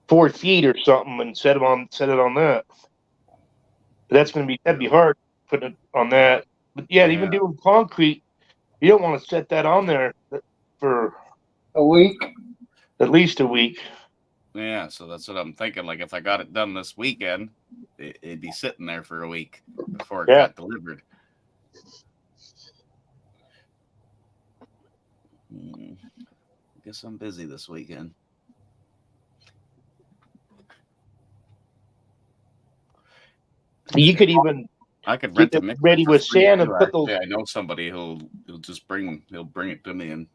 4 feet or something and set it on that. But that'd be hard putting it on that. But even doing concrete, you don't want to set that on there for a week, at least a week. Yeah, so that's what I'm thinking. Like if I got it done this weekend, it'd be sitting there for a week. before it Yeah. got delivered. I guess I'm busy this weekend. You could even I could get rent a it mixer ready for with free, sand and too, put those. actually. I know somebody he'll bring it to me, and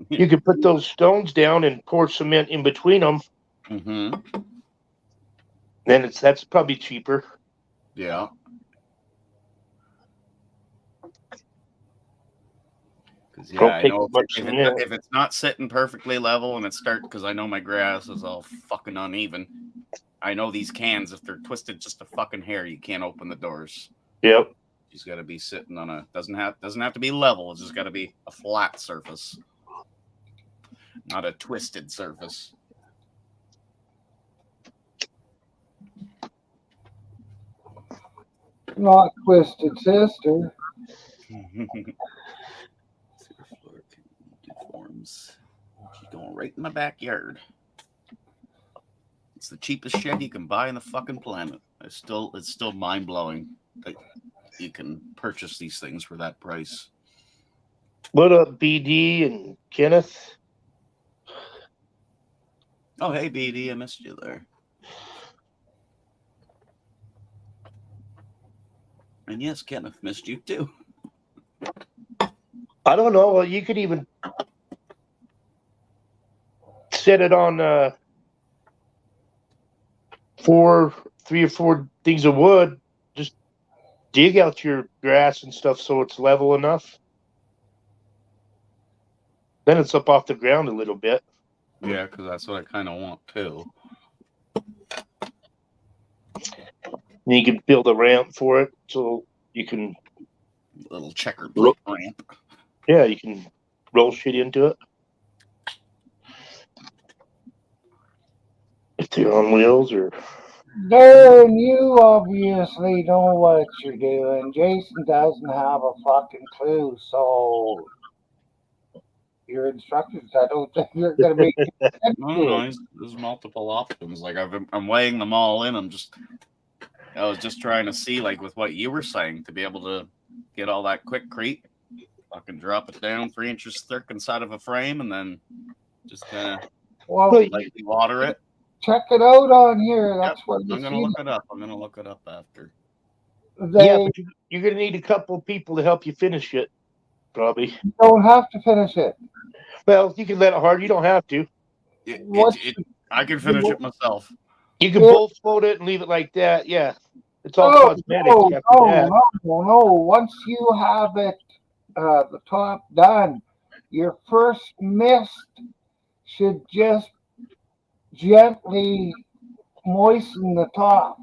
You could put those stones down and pour cement in between them. Then that's probably cheaper. Yeah. Because Don't I take know much cement. if it's not sitting perfectly level and because I know my grass is all fucking uneven. I know these cans, if they're twisted just a fucking hair, you can't open the doors. Yep. She's got to be sitting on a doesn't have to be level. It's just got to be a flat surface, not a twisted surface. Not Twisted Sister. Deforms. She's going right in my backyard. It's the cheapest shed you can buy in the fucking planet. It's still mind blowing that you can purchase these things for that price. What up, BD and Kenneth? Oh, hey, BD, I missed you there. And yes, Kenneth missed you too. I don't know. Well, you could even set it on 3 or 4 things of wood. Just dig out your grass and stuff so it's level enough. Then it's up off the ground a little bit. Yeah, because that's what I kind of want too. And you can build a ramp for it so you can. Little checkered plate ramp. Yeah, you can roll shit into it. If they're on wheels or. Darren, you obviously know what you're doing. Jason doesn't have a fucking clue, so your instructions, I don't think you're going to be. No, there's multiple options. Like I'm weighing them all in. I was just trying to see, like with what you were saying, to be able to get all that quickcrete. Fucking drop it down 3 inches thick inside of a frame, and then just kind of lightly water it. Check it out on here. That's what I'm gonna look it up. I'm gonna look it up after. Yeah, but you're gonna need a couple of people to help you finish it. Probably. You don't have to finish it. Well, you can let it hard. You don't have to. I can finish it myself. You can both float it and leave it like that. Yeah, it's all cosmetic. No. Once you have it, the top done, your first mist should just gently moisten the top.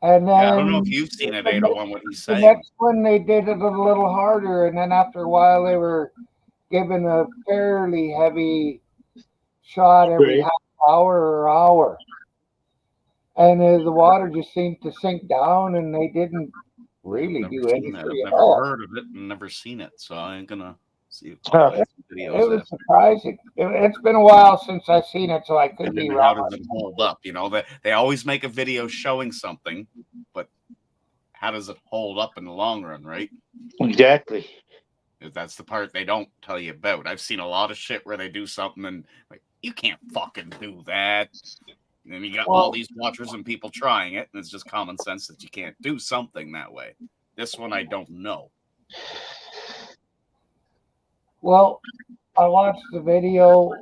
And then I don't know if you've seen it, Ada, on what he's saying. The next one, they did it a little harder, and then after a while, they were given a fairly heavy shot every half hour or hour. And the water just seemed to sink down, and they didn't really do anything. I've never heard of it and never seen it, so I ain't gonna see if it was surprising. It's been a while since I've seen it, so I could be wrong. How does it hold up? You know, they always make a video showing something, but how does it hold up in the long run, right? Exactly. That's the part they don't tell you about. I've seen a lot of shit where they do something and like, you can't fucking do that. And then you got all these watchers and people trying it, and it's just common sense that you can't do something that way. This one I don't know. Well, I watched the video.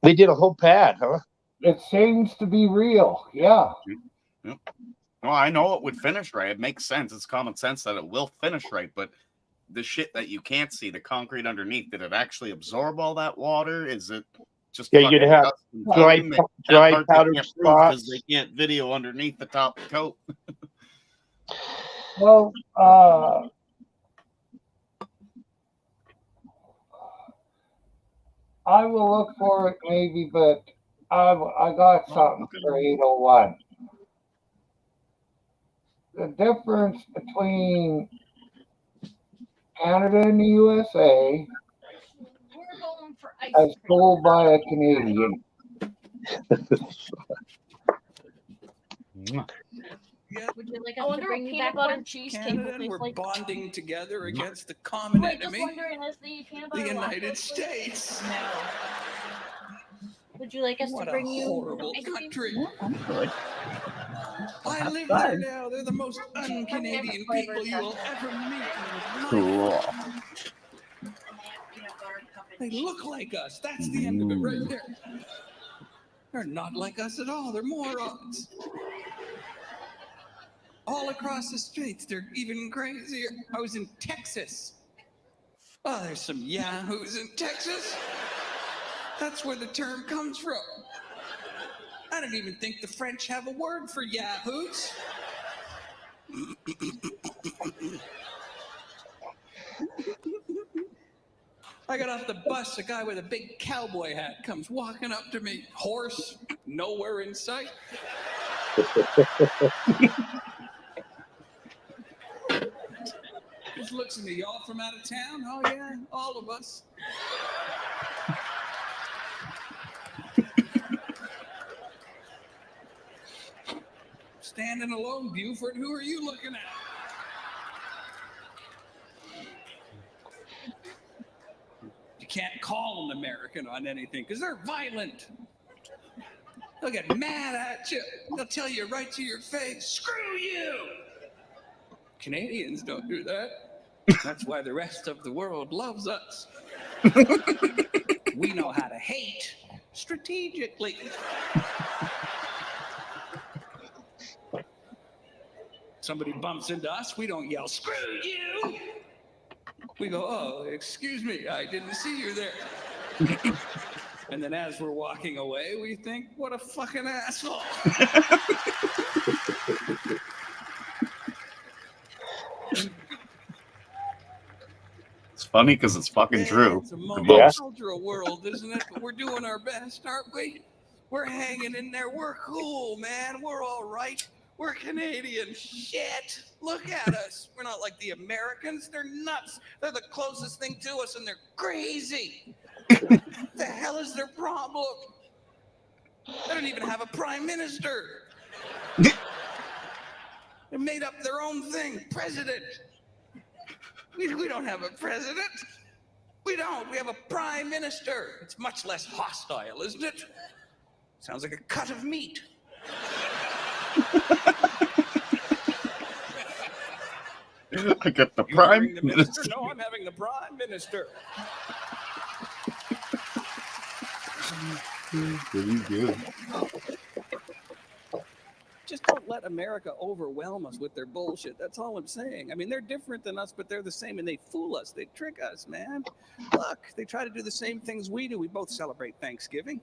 They did a whole pad, huh? It seems to be real, yeah. Yep. Well, I know it would finish right. It makes sense. It's common sense that it will finish right, but the shit that you can't see, the concrete underneath, did it actually absorb all that water? Is it just you're gonna have dry powdered spots because they can't video underneath the top coat? Well, I will look for it maybe, but I got something for 801. The difference between Canada and the USA as told by a Canadian. Yeah, Would you like I us to wonder bring if you peanut back butter one? cheesecake Canada, will and taste we're like bonding together against the common Wait, just enemy, wondering, is the peanut the butter United lactose free? States. No. Would you like us What to a bring you horrible ice cream? country. I'm good. I Have live fun. there now. They're the most un-Canadian people you will ever meet in your life. Cool. They look like us. That's the end of it right there. They're not like us at all. They're morons. All across the streets, they're even crazier. I was in Texas. Oh, there's some yahoos in Texas. That's where the term comes from. I don't even think the French have a word for yahoos. I got off the bus, a guy with a big cowboy hat comes walking up to me, horse, nowhere in sight. Just looks at me, y'all from out of town? Oh yeah, all of us. Standing alone, Buford, who are you looking at? You can't call an American on anything because they're violent. They'll get mad at you. They'll tell you right to your face, screw you. Canadians don't do that. That's why the rest of the world loves us. We know how to hate strategically. Somebody bumps into us, we don't yell, screw you. We go, oh, excuse me, I didn't see you there. And then as we're walking away, we think, what a fucking asshole. It's funny because it's fucking true. It's a Yeah. multicultural world, isn't it? But we're doing our best, aren't we? We're hanging in there. We're cool, man. We're all right. We're Canadian. Shit. Look at us. We're not like the Americans. They're nuts. They're the closest thing to us, and they're crazy. The hell is their problem? They don't even have a prime minister. They made up their own thing, president. We don't have a president. We don't. We have a prime minister. It's much less hostile, isn't it? Sounds like a cut of meat. I got the You prime bring the minister? No, I'm having the prime minister. Pretty good. Just don't let America overwhelm us with their bullshit. That's all I'm saying. I mean, they're different than us, but they're the same, and they fool us. They trick us, man. Look, they try to do the same things we do. We both celebrate Thanksgiving.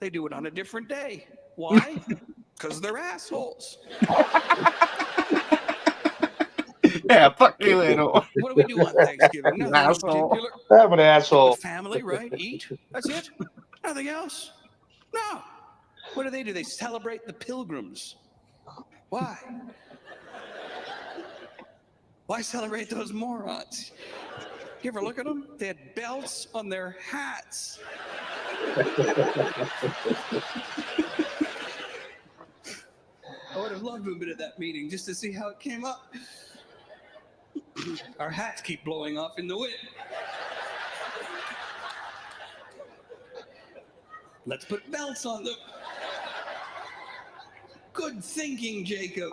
They do it on a different day. Why? Because they're assholes. Yeah, fuck you, Edo. What do we do on Thanksgiving? Nothing in Asshole. particular. I'm an asshole. Family, right? Eat. That's it. Nothing else. No. What do? They celebrate the Pilgrims. Why? Why celebrate those morons? You ever look at them? They had belts on their hats. I would have loved to have been at that meeting just to see how it came up. Our hats keep blowing off in the wind. Let's put belts on them. Good thinking, Jacob.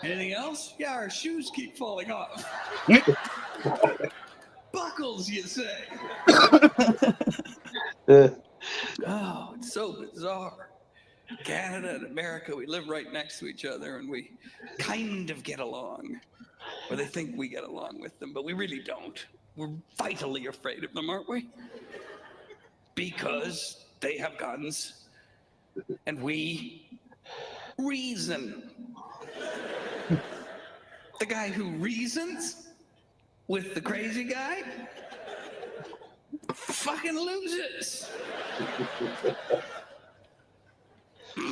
Anything else? Yeah, our shoes keep falling off. Buckles, you say? Oh, it's so bizarre. Canada and America, we live right next to each other and we kind of get along. Or they think we get along with them, but we really don't. We're vitally afraid of them, aren't we? Because they have guns and we reason. The guy who reasons with the crazy guy fucking loses.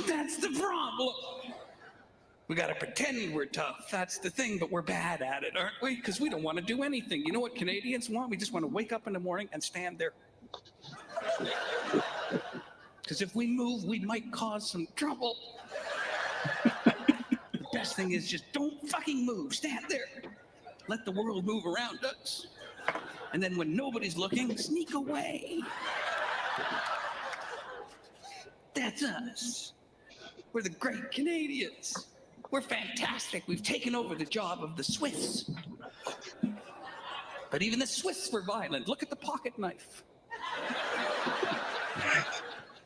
That's the problem. We gotta pretend we're tough. That's the thing, but we're bad at it, aren't we? Because we don't want to do anything. You know what Canadians want? We just want to wake up in the morning and stand there. Because if we move, we might cause some trouble. The best thing is just don't fucking move. Stand there. Let the world move around us. And then when nobody's looking, sneak away. That's us. We're the great Canadians. We're fantastic. We've taken over the job of the Swiss. But even the Swiss were violent. Look at the pocket knife.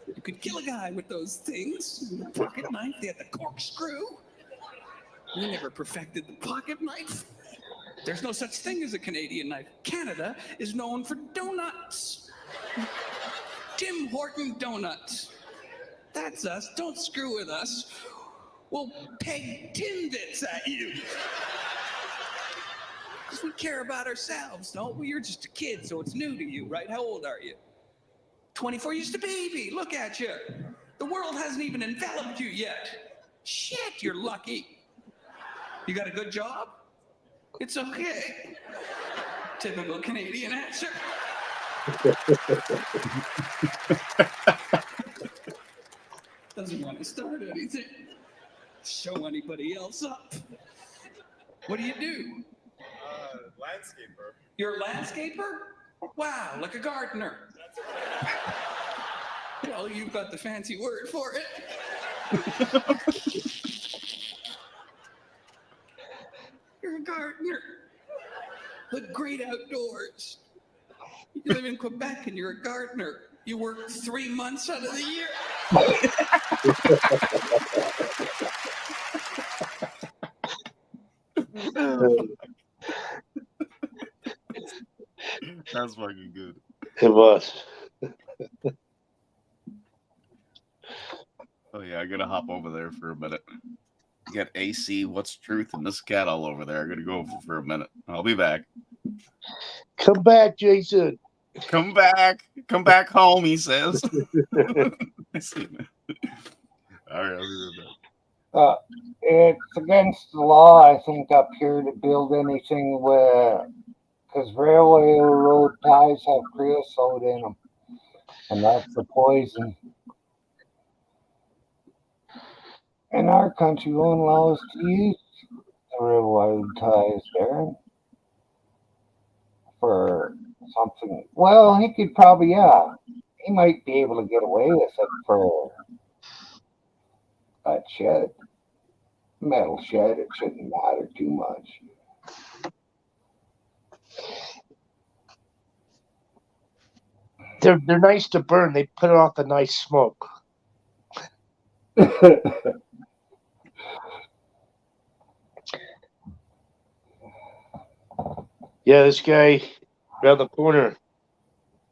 You could kill a guy with those things. The pocket knife, they had the corkscrew. We never perfected the pocket knife. There's no such thing as a Canadian knife. Canada is known for donuts. Tim Horton Donuts. That's us. Don't screw with us. We'll peg Timbits at you. Because we care about ourselves, don't we? You're just a kid, so it's new to you, right? How old are you? 24, you're just a baby. Look at you. The world hasn't even enveloped you yet. Shit, you're lucky. You got a good job? It's okay. Typical Canadian answer. Doesn't want to start anything. Show anybody else up. What do you do? Landscaper. You're a landscaper? Wow, like a gardener. Well, you've got the fancy word for it. You're a gardener. The great outdoors. You live in Quebec and you're a gardener. You work 3 months out of the year. That's fucking good. It was. Oh yeah, I gotta hop over there for a minute. You got AC, What's Truth, and this cat all over there. I gotta go for a minute. I'll be back. Come back, Jason. Come back home, he says. I see, man. All right, I'll be right back. It's against the law, I think, up here to build anything because railway road ties have creosote in them, and that's the poison. In our country, won't allow us to use the railway ties there for something. Well, he could probably, he might be able to get away with it for that shed. Metal shed, it shouldn't matter too much. They're nice to burn. They put off the nice smoke. Yeah, this guy around the corner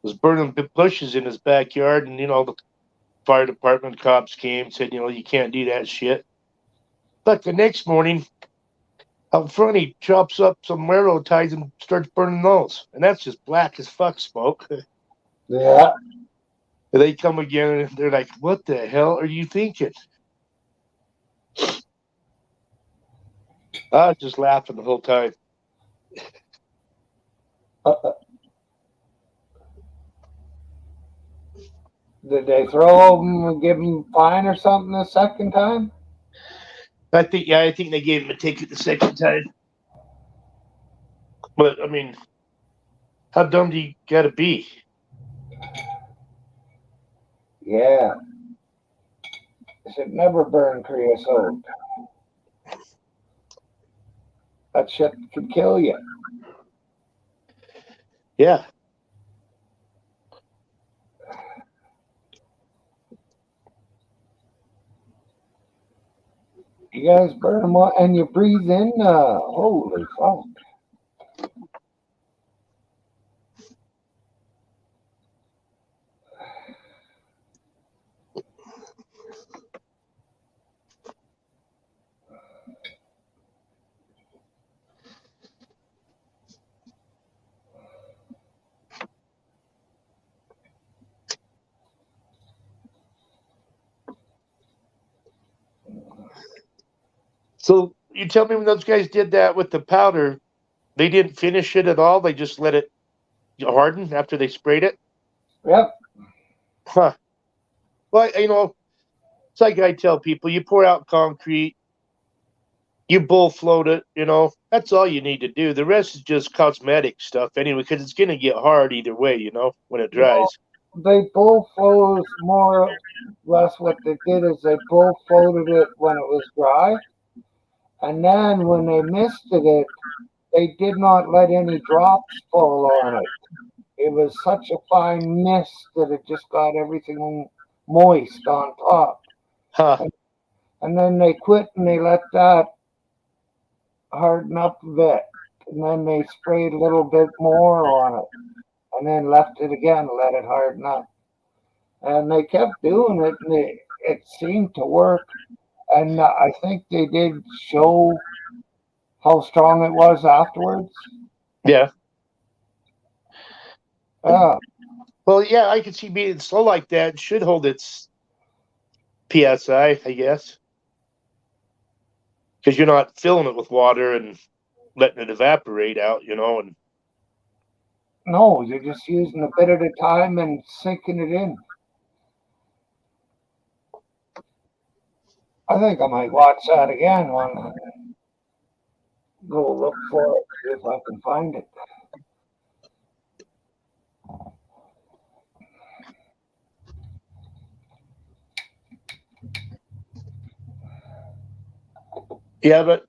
was burning bushes in his backyard, and the fire department cops came, said, you can't do that shit. But the next morning, out front, he chops up some railroad ties and starts burning those, and that's just black as fuck smoke. Yeah. And they come again, and they're like, "What the hell are you thinking?" I was just laughing the whole time. Did they throw him and give him a fine or something the second time? I think they gave him a ticket the second time. But I mean, how dumb do you gotta be? Yeah. They should never burn creosote. That shit could kill you. Yeah. You guys burn them all and you breathe in. Holy fuck. So you tell me when those guys did that with the powder, they didn't finish it at all? They just let it harden after they sprayed it? Yep. Huh. Well, it's like I tell people: you pour out concrete, you bull float it. That's all you need to do. The rest is just cosmetic stuff anyway, because it's going to get hard either way. When it Well, dries. they bull flows more or less what they did is they bull floated it when it was dry, and then when they misted it, they did not let any drops fall on it. It was such a fine mist that it just got everything moist on top. Huh. And then they quit and they let that harden up a bit. And then they sprayed a little bit more on it. And then left it again, let it harden up. And they kept doing it, and it seemed to work. And I think they did show how strong it was afterwards. Yeah. Yeah. Well, yeah, I could see being slow like that. It should hold its PSI, I guess, because you're not filling it with water and letting it evaporate out, and No, you're just using a bit at a time and sinking it in. I think I might watch that again when I go look for it, see if I can find it. yeah, but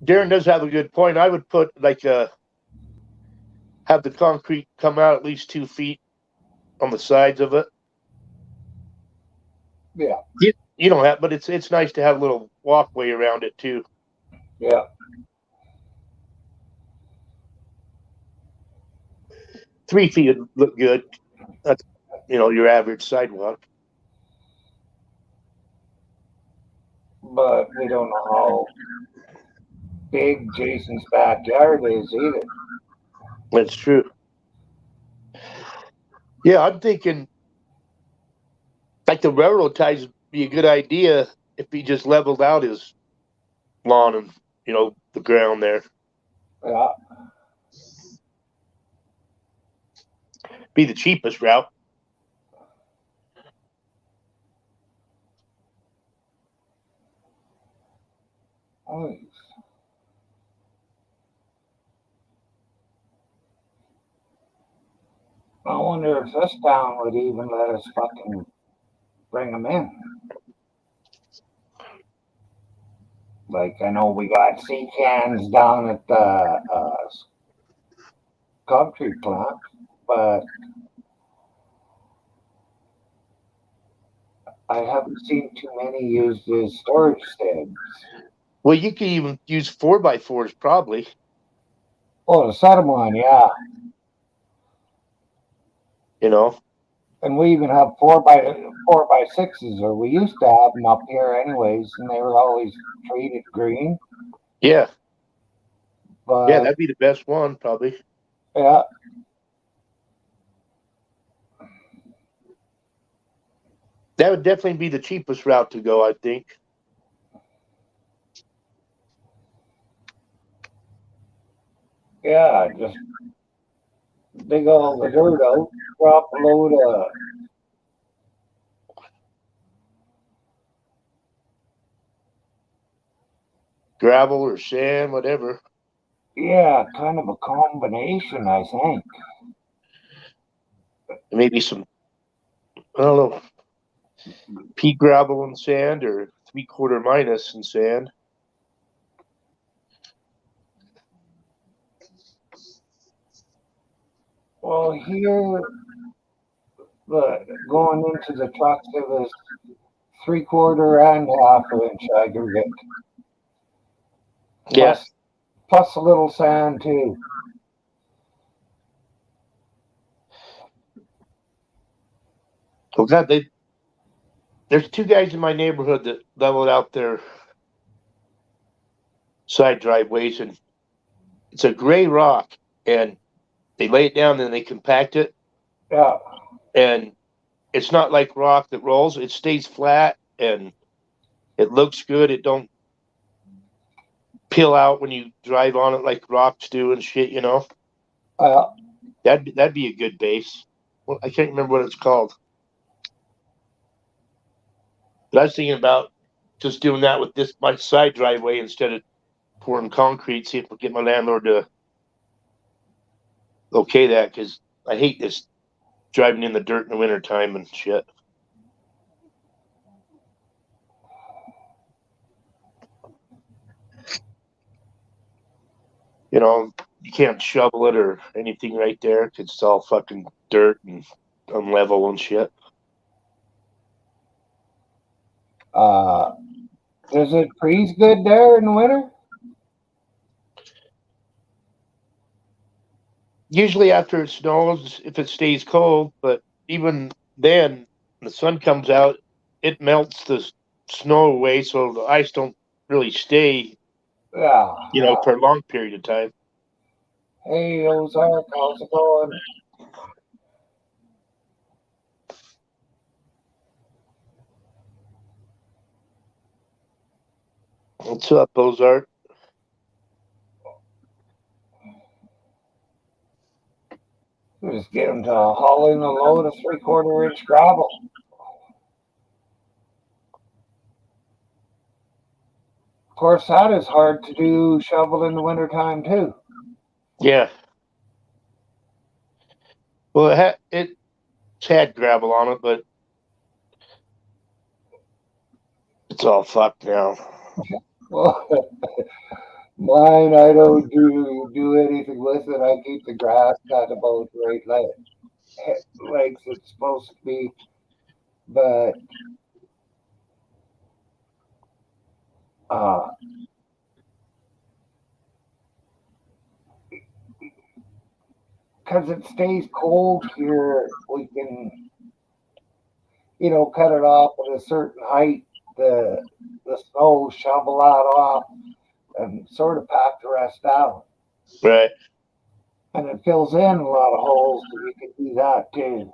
Darren does have a good point. I would put have the concrete come out at least 2 feet on the sides of it. Yeah. You don't have, but it's nice to have a little walkway around it too. Yeah. 3 feet would look good. That's your average sidewalk. But we don't know how big Jason's backyard is either. That's true. Yeah, I'm thinking like the railroad ties would be a good idea if he just leveled out his lawn and the ground there. Yeah. Be the cheapest route. Oh, I wonder if this town would even let us fucking bring them in. Like, I know we got sea cans down at the country plant, but I haven't seen too many used as storage sheds. Well, you could even use 4x4s probably. Oh, to set them on, yeah. And we even have 4x6s, or we used to have them up here anyways, and they were always treated green. Yeah. But yeah, that'd be the best one probably. Yeah. That would definitely be the cheapest route to go, I think. Yeah, just dig all the dirt out, drop a load of gravel or sand, whatever. Yeah, kind of a combination, I think. Maybe some, I don't know, pea gravel and sand, or 3/4 minus and sand. Well, here, going into the trucks, it was 3/4 and 1/2 inch aggregate. Yeah. Plus a little sand too. Oh God, there's 2 guys in my neighborhood that leveled out their side driveways, and it's a gray rock, and they lay it down and they compact it. Yeah. And it's not like rock that rolls; it stays flat and it looks good. It don't peel out when you drive on it like rocks do and shit. That'd be a good base. Well, I can't remember what it's called. But I was thinking about just doing that with this my side driveway instead of pouring concrete. See if we get my landlord to okay that, because I hate this driving in the dirt in the wintertime and shit. You know, you can't shovel it or anything right there because it's all fucking dirt and unlevel and shit. Does it freeze good there in the winter? Usually after it snows, if it stays cold, but even then, when the sun comes out, it melts the snow away, so the ice don't really stay, Yeah. for a long period of time. Hey, Ozark, how's it going? What's up, Ozark? Just get them to haul in a load of 3/4 inch gravel. Of course, that is hard to do shovel in the wintertime too. Yeah. Well, it's had gravel on it, but it's all fucked now. Well, mine, I don't do anything with it. I keep the grass cut about right like it's supposed to be, but because it stays cold here, we can, cut it off at a certain height, the snow, shovel that off, and sort of pack the rest down. Right. And it fills in a lot of holes, so you can do that too.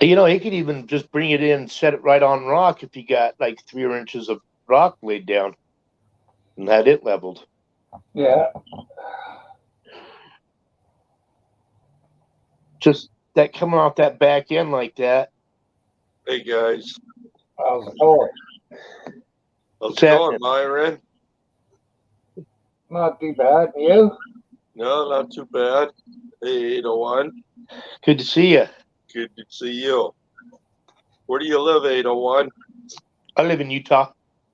You could even just bring it in, set it right on rock if you got like 3 inches of rock laid down and had it leveled. Yeah. Just that coming off that back end like that. Hey guys, How's it going? how's it going, Myron? Not too bad. You? No, not too bad. Hey, 801. Good to see you. Good to see you. Where do you live, 801? I live in Utah.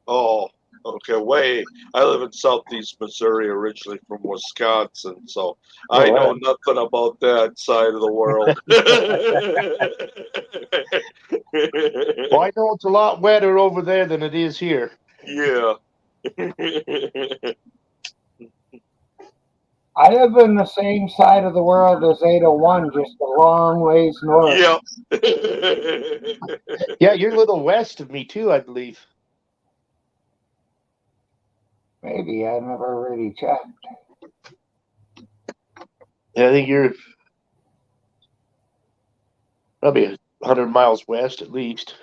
Oh, okay. I live in southeast Missouri, originally from Wisconsin, so I know nothing about that side of the world. Well, I know it's a lot wetter over there than it is here. Yeah. I live in the same side of the world as 801, just a long ways north. Yep. Yeah, you're a little west of me too, I believe. Maybe I never really checked. Yeah, I think you're probably 100 miles west at least.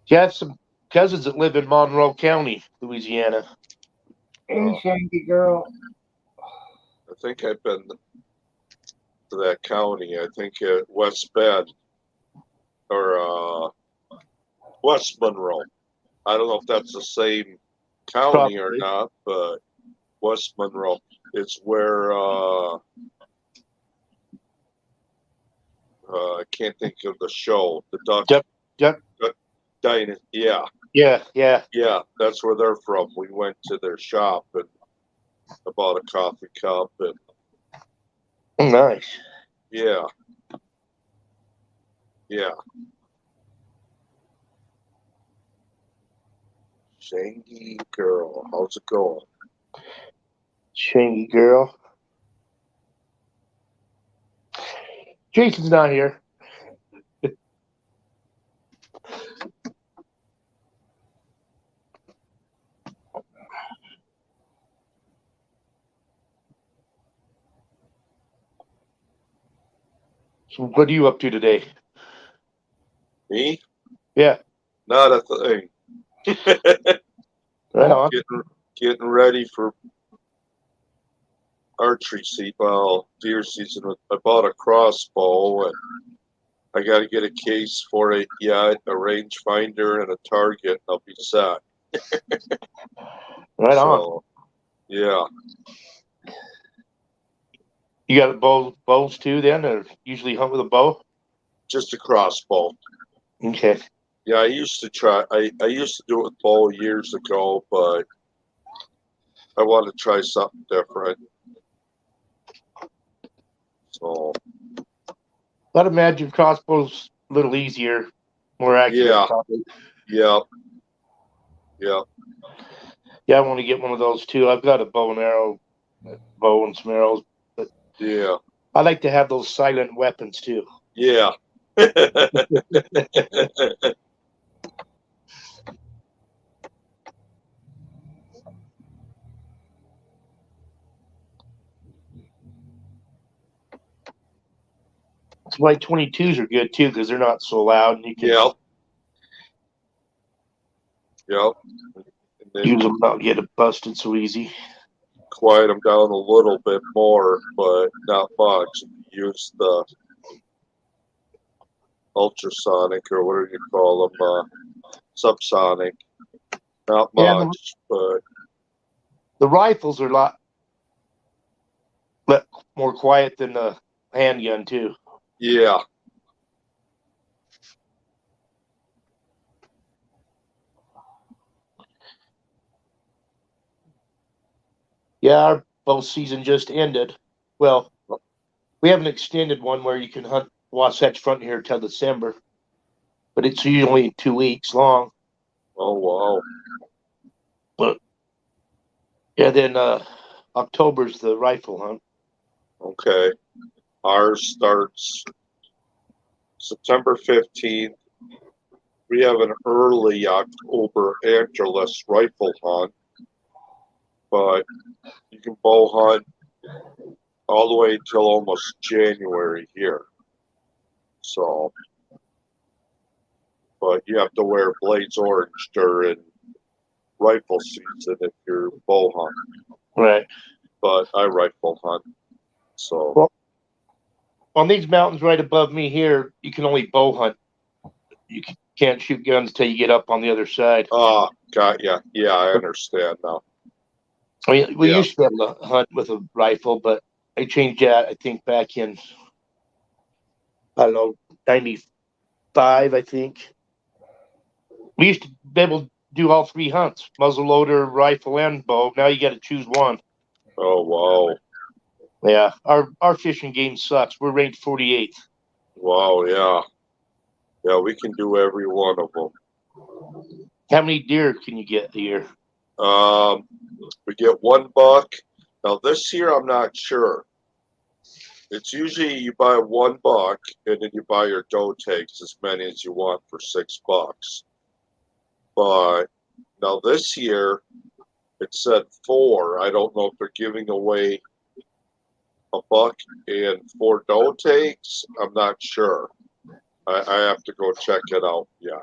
You have some cousins that live in Monroe County, Louisiana. Hey, Shanky girl. I think I've been to that county. I think West Bend or West Monroe. I don't know if that's the same county or not, but West Monroe. It's where I can't think of the show. The Duck. Yep. Yeah. Yeah. That's where they're from. We went to their shop and I bought a coffee cup and. Nice. Yeah. Shangy girl, how's it going? Shangy girl. Jason's not here. So what are you up to today? Me? Yeah. Not a thing. Right on. getting ready for archery season, well, deer season. I bought a crossbow, and I got to get a case for it yet, a rangefinder, and a target, and I'll be set. Right on. So, yeah. You got bows too then, or usually hunt with a bow? Just a crossbow. Okay. Yeah, I used to try. I used to do it with bow years ago, but I want to try something different. So I'd imagine crossbows a little easier, more accurate. yeah, Probably. yeah, yeah. Yeah, I want to get one of those too. I've got a bow and arrow, bow and some arrows, but Yeah, I like to have those silent weapons too. yeah. That's why 22s are good too, because they're not so loud and you can Yep. Yep. And then use them not get it busted so easy. quiet them down a little bit more, but not much. Use the ultrasonic, or whatever you call them, subsonic. Not Yeah, much, but the rifles are a lot more quiet than the handgun too. yeah. Yeah, our bow season just ended. Well, we have an extended one where you can hunt Wasatch Front here till December, but it's usually 2 weeks long. Oh wow. But yeah, then October's the rifle hunt. Okay. Ours starts September 15th. We have an early October antlerless rifle hunt, but you can bow hunt all the way until almost January here. So, but you have to wear Blades Orange during rifle season if you're bow hunting. Right. But I rifle hunt. So, Well, on these mountains right above me here, you can only bow hunt. You can't shoot guns until you get up on the other side. got ya. Yeah, I understand now. I mean, we Yeah. used to be able to hunt with a rifle, but I changed that, I think, back in, I don't know, 95, I think. We used to be able to do all three hunts, muzzleloader, rifle, and bow. Now you got to choose one. Oh, wow. Yeah, our fishing game sucks. We're ranked 48th. Wow, yeah. Yeah, we can do every one of them. How many deer can you get a year? We get one buck. Now this year, I'm not sure. It's usually you buy one buck and then you buy your doe tags, as many as you want, for $6. But now this year, it said 4. I don't know if they're giving away a buck and 4 doe tags. I'm not sure. I have to go check it out. Yeah.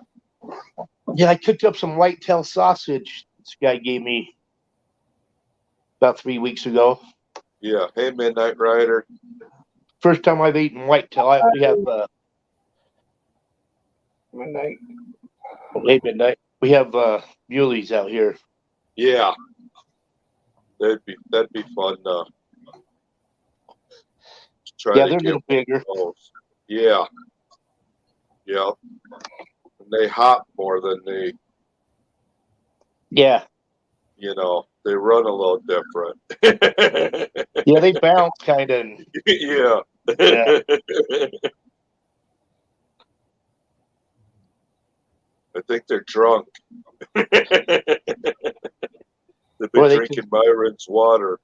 Yeah, I cooked up some whitetail sausage this guy gave me about 3 weeks ago. Yeah. Hey, Midnight Rider. First time I've eaten whitetail. We have Midnight. late midnight. We have muleys out here. Yeah. That'd be fun to try Yeah, to they're a get little bigger. those. Yeah. Yeah. And they hop more than they, Yeah. they run a little different. Yeah, they bounce kind of. Yeah. Yeah. I think they're drunk. They've been Or they drinking Myron's water.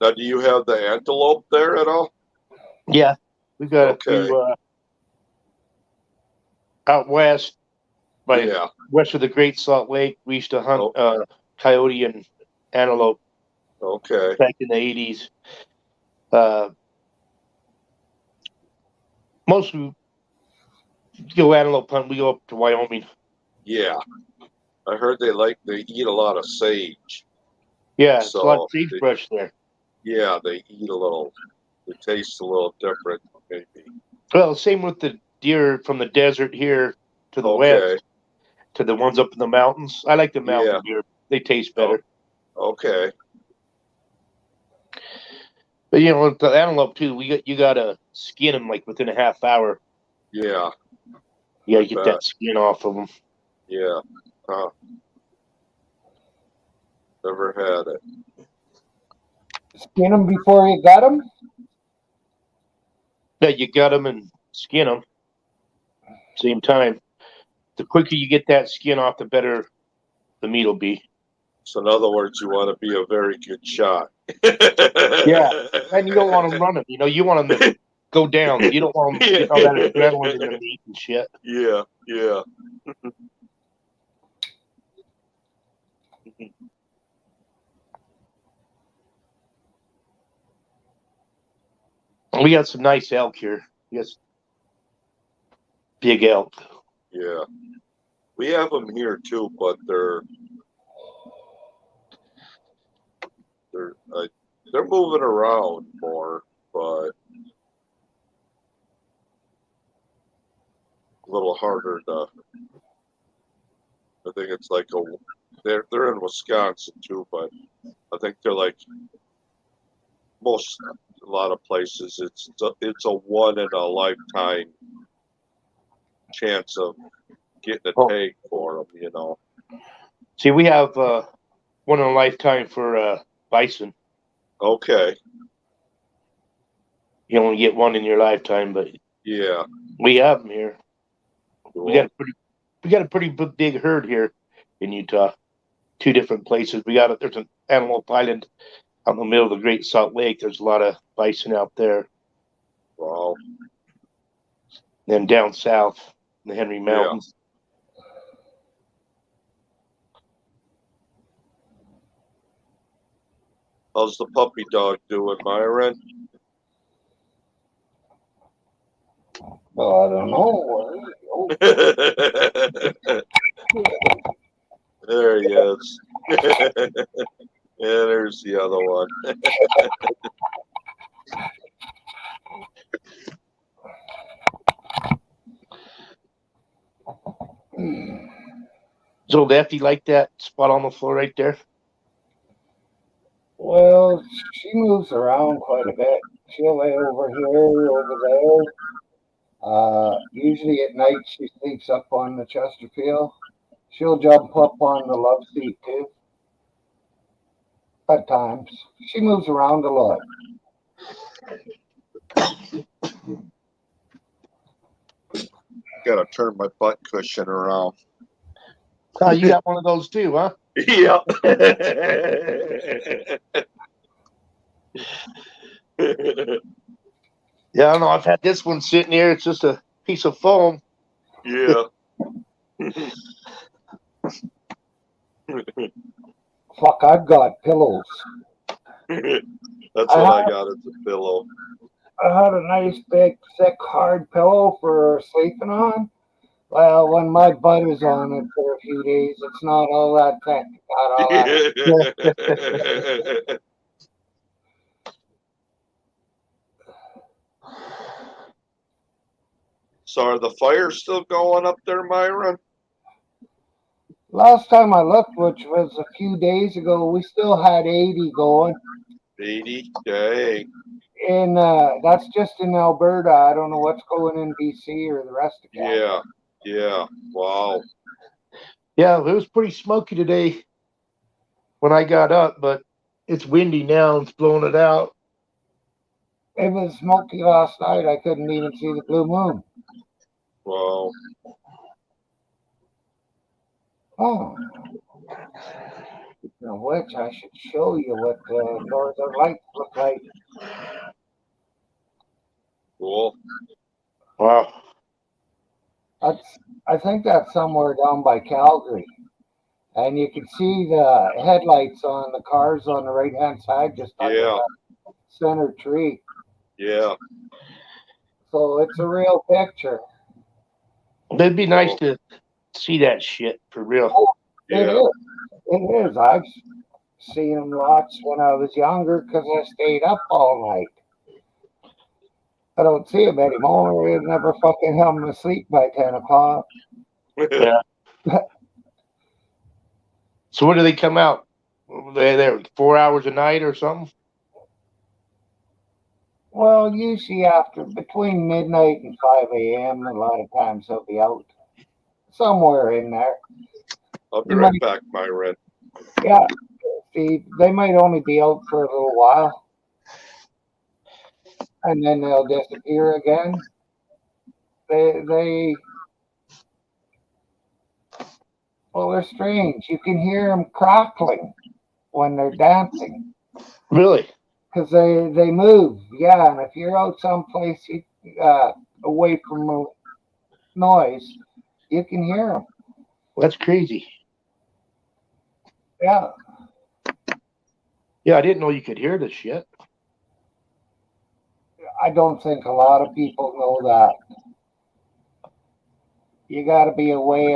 Now, do you have the antelope there at all? Yeah, we got Okay. a few out west, by Yeah. west of the Great Salt Lake. We used to hunt coyote and antelope Okay. back in the 80s. Most of go antelope hunt, we go up to Wyoming. Yeah. I heard they eat a lot of sage. Yeah, it's a lot of So sagebrush there. yeah, they eat a little. It tastes a little different, maybe. Well, same with the deer from the desert here to the Okay. west to the ones up in the mountains. I like the mountain Yeah. deer; they taste better. Okay. But you know, with the antelope too, you gotta skin them like within a half hour. Yeah. You gotta I get bet. that skin off of them. Yeah. Huh. Never had it. Skin them before you got them? Yeah, you gut them and skin them. Same time. The quicker you get that skin off, the better the meat will be. So in other words, you want to be a very good shot. Yeah, and you don't want them running. You know, you want them to go down. You don't want them getting all that adrenaline in the meat and shit. Yeah. Yeah. We got some nice elk here. Yes, big elk. Yeah. We have them here too, but they're moving around more, but a little harder to. I think it's like they're in Wisconsin too, but I think they're like a lot of places. It's a one in a lifetime chance of getting a tag for them. You know. See, we have one in a lifetime for bison. Okay. You only get one in your lifetime, but Yeah. we have them here. Cool. We got a pretty big herd here in Utah. 2 different places. There's an Antelope Island out in the middle of the Great Salt Lake. There's a lot of bison out there. Wow. Then down south in the Henry Mountains. How's the puppy dog doing, Myron? Well, I don't know. There he is. Yeah, there's the other one. So, Lefty, like that spot on the floor right there? Well, she moves around quite a bit. She'll lay over here, over there. Usually at night she sleeps up on the Chesterfield. She'll jump up on the love seat too. At times. She moves around a lot. Gotta turn my butt cushion around. Oh, you got one of those too, huh? Yep. Yeah, I don't know. I've had this one sitting here. It's just a piece of foam. Yeah. Fuck, I've got pillows. That's what I got as a pillow. I had a nice big thick hard pillow for sleeping on. Well, when my butt is on it for a few days, it's not all that thick. Not all that. So are the fires still going up there, Myron? Last time I looked, which was a few days ago, we still had 80 going. 80? Dang. And that's just in Alberta. I don't know what's going in BC or the rest of Canada. Yeah. Wow. Yeah, it was pretty smoky today when I got up, but it's windy now and it's blowing it out. It was smoky last night. I couldn't even see the blue moon. Wow. Oh. Speaking of which, I should show you what the northern lights look like. Cool. Wow. I think that's somewhere down by Calgary. and you can see the headlights on the cars on the right hand side, just under Yeah. that center tree. Yeah. So it's a real picture. It'd be nice to see that shit for real. It Yeah. is. It is. I've seen them lots when I was younger because I stayed up all night. I don't see them anymore. We never fucking have them asleep by 10 o'clock. Yeah. So when do they come out? They're 4 hours a night or something? Well, usually after between midnight and 5 a.m., a lot of times they'll be out somewhere in there. I'll be right back, Myron. Yeah, Steve, they might only be out for a little while and then they'll disappear again. Well, they're strange. You can hear them crackling when they're dancing Really? because they move. Yeah, and if you're out someplace away from noise, you can hear them. That's crazy. Yeah. Yeah, I didn't know you could hear this shit. I don't think a lot of people know that. You got to be away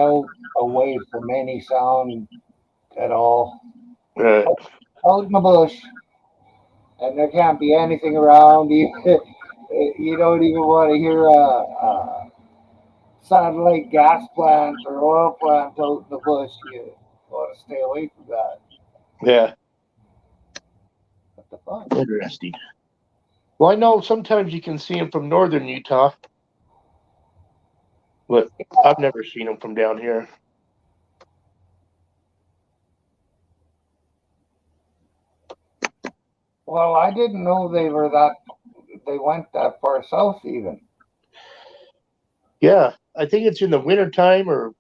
from any sound at all. Right. Out in the bush, and there can't be anything around you. You don't even want to hear a satellite gas plant or oil plant out in the bush. You want to stay away from that. Yeah. What the fuck? Interesting. Well, I know sometimes you can see them from northern Utah, but I've never seen them from down here. Well, I didn't know they went that far south even. Yeah, I think it's in the wintertime or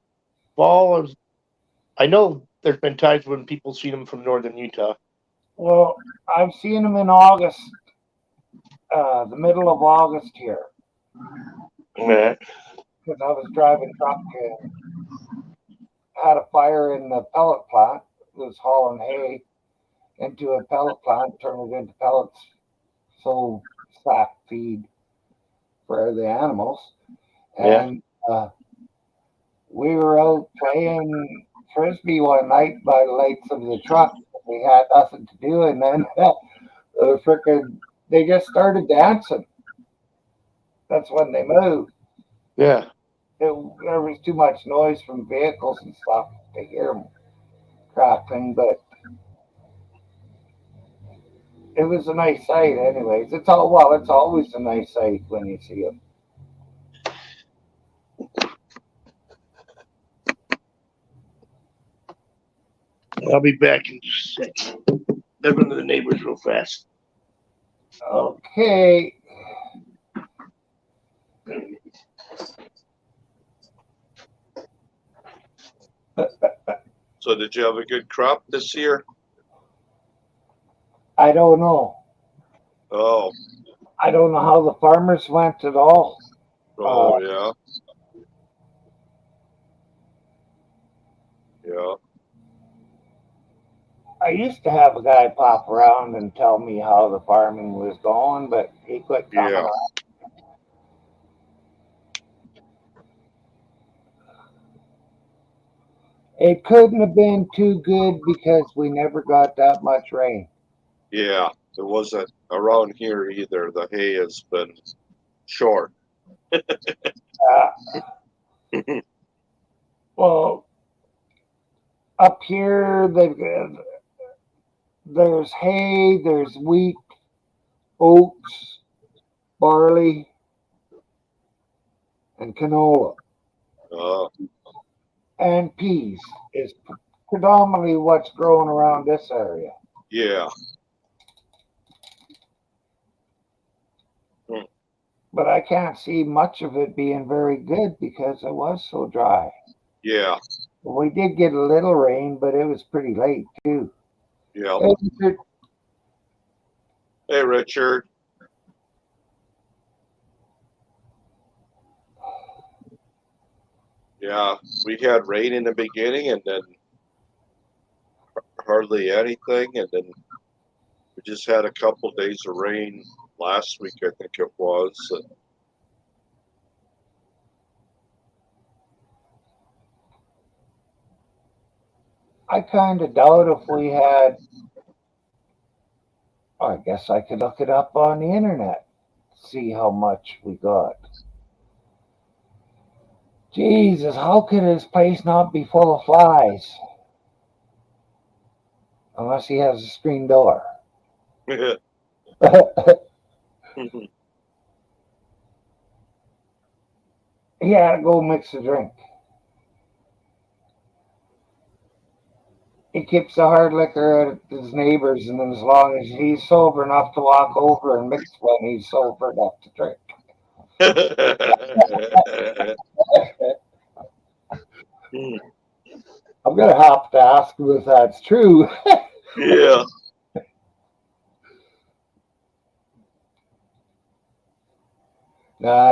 fall. I know there's been times when people see them from northern Utah. Well, I've seen them in August, the middle of August here, Yeah. because I was driving truck and had a fire in the pellet plant. It was hauling hay into a pellet plant, turning it into pellets, so sack feed for the animals. And we were out playing frisbee one night by the lights of the truck. We had nothing to do, and then they just started dancing. That's when they moved. Yeah. There was too much noise from vehicles and stuff to hear them crackling, but it was a nice sight anyways. It's always a nice sight when you see them. I'll be back in just a second. They're running to the neighbors real fast. Okay. So did you have a good crop this year? I don't know. Oh. I don't know how the farmers went at all. Oh, yeah. Yeah. I used to have a guy pop around and tell me how the farming was going, but he quit coming Yeah. on. It couldn't have been too good because we never got that much rain. Yeah. It wasn't around here either. The hay has been short. Well, up here there's hay, there's wheat, oats, barley, and canola. And peas is predominantly what's growing around this area. Yeah. But I can't see much of it being very good because it was so dry. Yeah. We did get a little rain, but it was pretty late too. Yeah. Hey, Richard. Hey, Richard. Yeah, we had rain in the beginning, and then hardly anything, and then we just had a couple days of rain last week, I think it was. And I kind of doubt if we had. I guess I could look it up on the internet, see how much we got. Jesus, how could his place not be full of flies? Unless he has a screen door. He had to go mix a drink. He keeps the hard liquor at his neighbors, and then as long as he's sober enough to walk over and mix one, he's sober enough to drink. I'm gonna have to ask him if that's true. Yeah.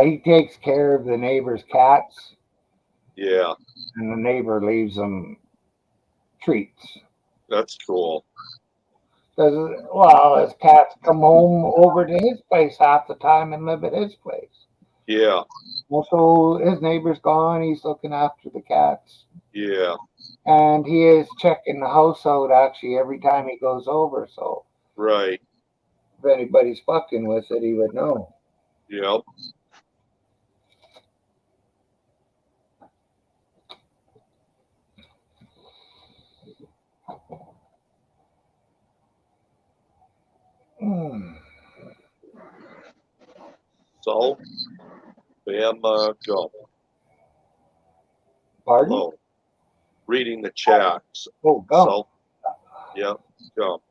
He takes care of the neighbor's cats, Yeah. and the neighbor leaves them treats. That's cool. Because, well, his cats come home over to his place half the time and live at his place. Yeah. Also, his neighbor's gone. He's looking after the cats. Yeah. And he is checking the house out, actually, every time he goes over. So Right. if anybody's fucking with it, he would know. Yep. So, Bama, go. Pardon? Hello. Reading the chats. Oh, go. So, yep, go.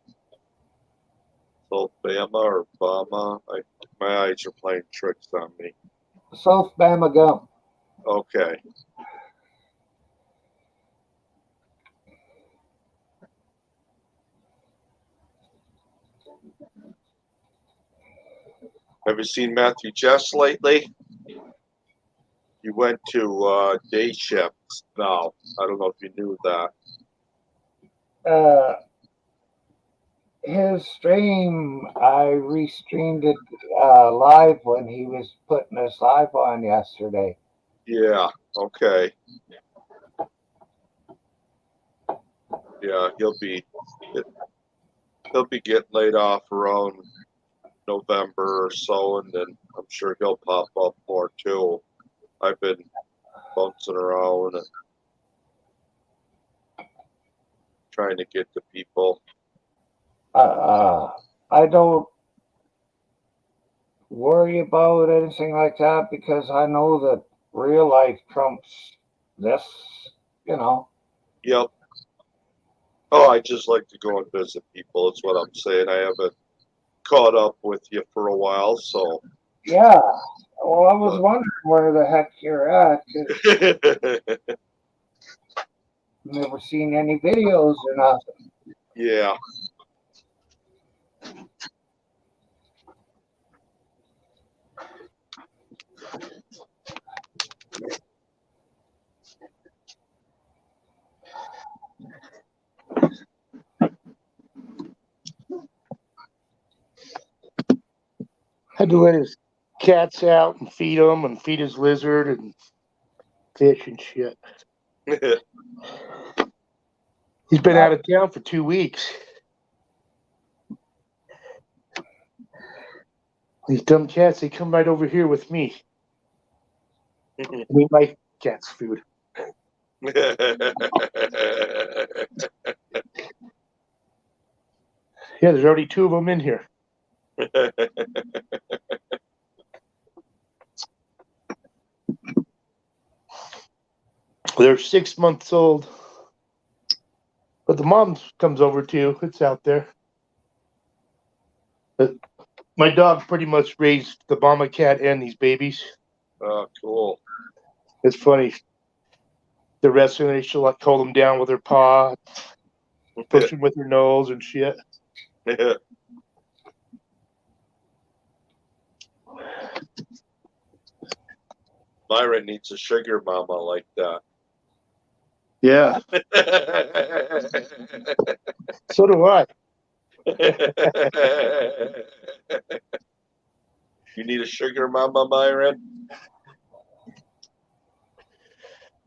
So, Bama or Bama? My eyes are playing tricks on me. South Bama gum. Okay. Have you seen Matthew Jess lately? He went to day shifts now. I don't know if you knew that. His stream, I restreamed it live when he was putting us live on yesterday. Yeah, okay. Yeah, he'll be getting laid off around November or so, and then I'm sure he'll pop up more too. I've been bouncing around and trying to get to people. I don't worry about anything like that because I know that real life trumps this, you know. Yep. Oh, I just like to go and visit people. That's what I'm saying. I haven't caught up with you for a while, so. Yeah. Well, I was wondering where the heck you're at. 'Cause never seen any videos or nothing. Yeah. Had to let his cats out and feed them and feed his lizard and fish and shit. He's been out of town for 2 weeks. These dumb cats, they come right over here with me. I eat my cat's food. Yeah, there's already 2 of them in here. They're 6 months old. But the mom comes over too. It's out there. But my dog pretty much raised the Bama cat and these babies. Oh, cool. It's funny. The rest of them, she'll like hold them down with her paw, push them with her nose and shit. Myra needs a sugar mama like that. Yeah. So do I. You need a sugar mama, Myron?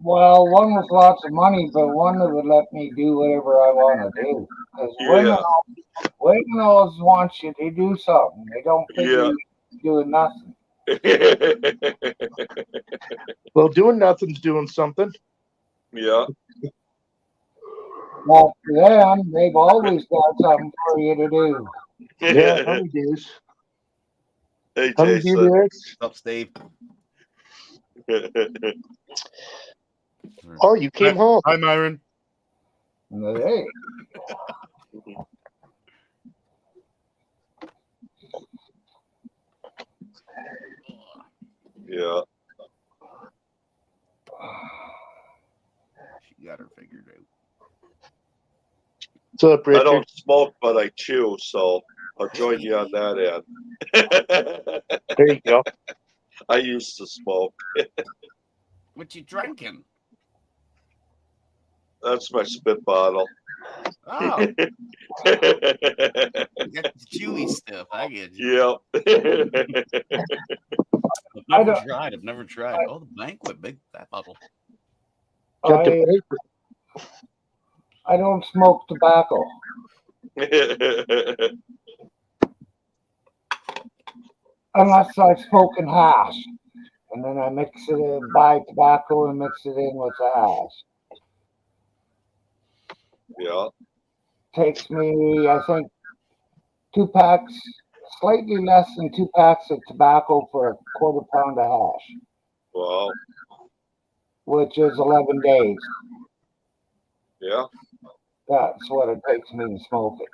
Well, one with lots of money, but one that would let me do whatever I want to do. Because women always want you to do something. They don't figure you doing nothing. Well, doing nothing's doing something. Yeah. Well, for them, they've always got something for you to do. Yeah, honeydews. Hey, Honeydew Jason. Derek's. What's up, Steve? Oh, you came home. Hi, Myron. Hey. Yeah. She got her figured out. What's up, I Richard? don't smoke, but I chew, so I'll join you on that end. There you go. I used to smoke. What you drinking? That's my spit bottle. Oh, you got the chewy stuff. I get you. Yep. I've never tried. Oh, the Banquet big fat bottle. Got the paper. I don't smoke tobacco. Unless I smoke in hash. And then I mix it in, buy tobacco and mix it in with the hash. Yeah. Takes me, I think, 2 packs, slightly less than 2 packs of tobacco for a quarter pound of hash. Wow. Which is 11 days. Yeah. That's what it takes me to smoke it.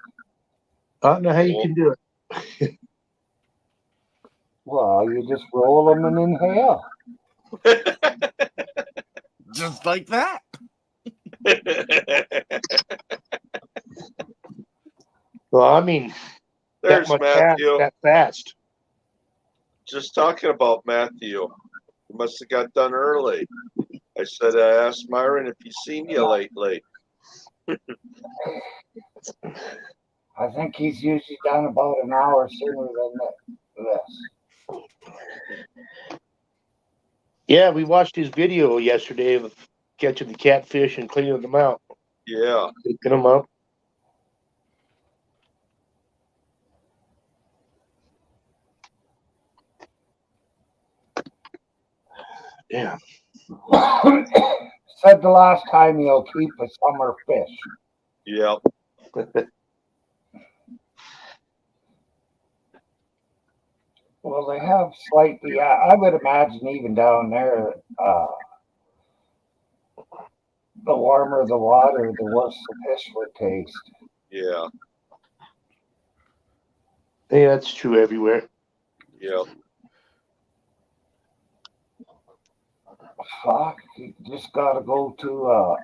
I don't know how you can do it. Well, you just roll them and inhale. Just like that. Well, I mean, There's that much Matthew. that fast. Just talking about Matthew. You must have got done early. I said I asked Myron if he's seen you lately. I think he's usually done about an hour sooner than this. Yeah, we watched his video yesterday of catching the catfish and cleaning them out. Yeah. Picking them up. Yeah. Said the last time he'll keep a summer fish. Yep. Well, they have slightly, I would imagine even down there, the warmer the water, the worse the fish would taste. Yeah. Yeah, that's true everywhere. Yep. Fuck, you just gotta go to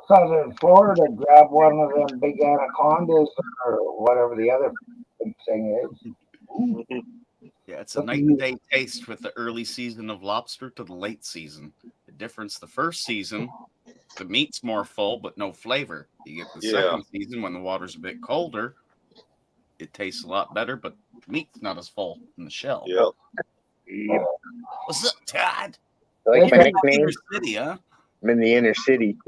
southern Florida, grab one of them big anacondas or whatever the other big thing is. Yeah, it's a night and day taste with the early season of lobster to the late season. The difference, the first season, the meat's more full but no flavor. You get the second season when the water's a bit colder, it tastes a lot better, but the meat's not as full in the shell. Yep. What's up, Todd? I like my You're in nickname. Inner City, huh? I'm in the inner city.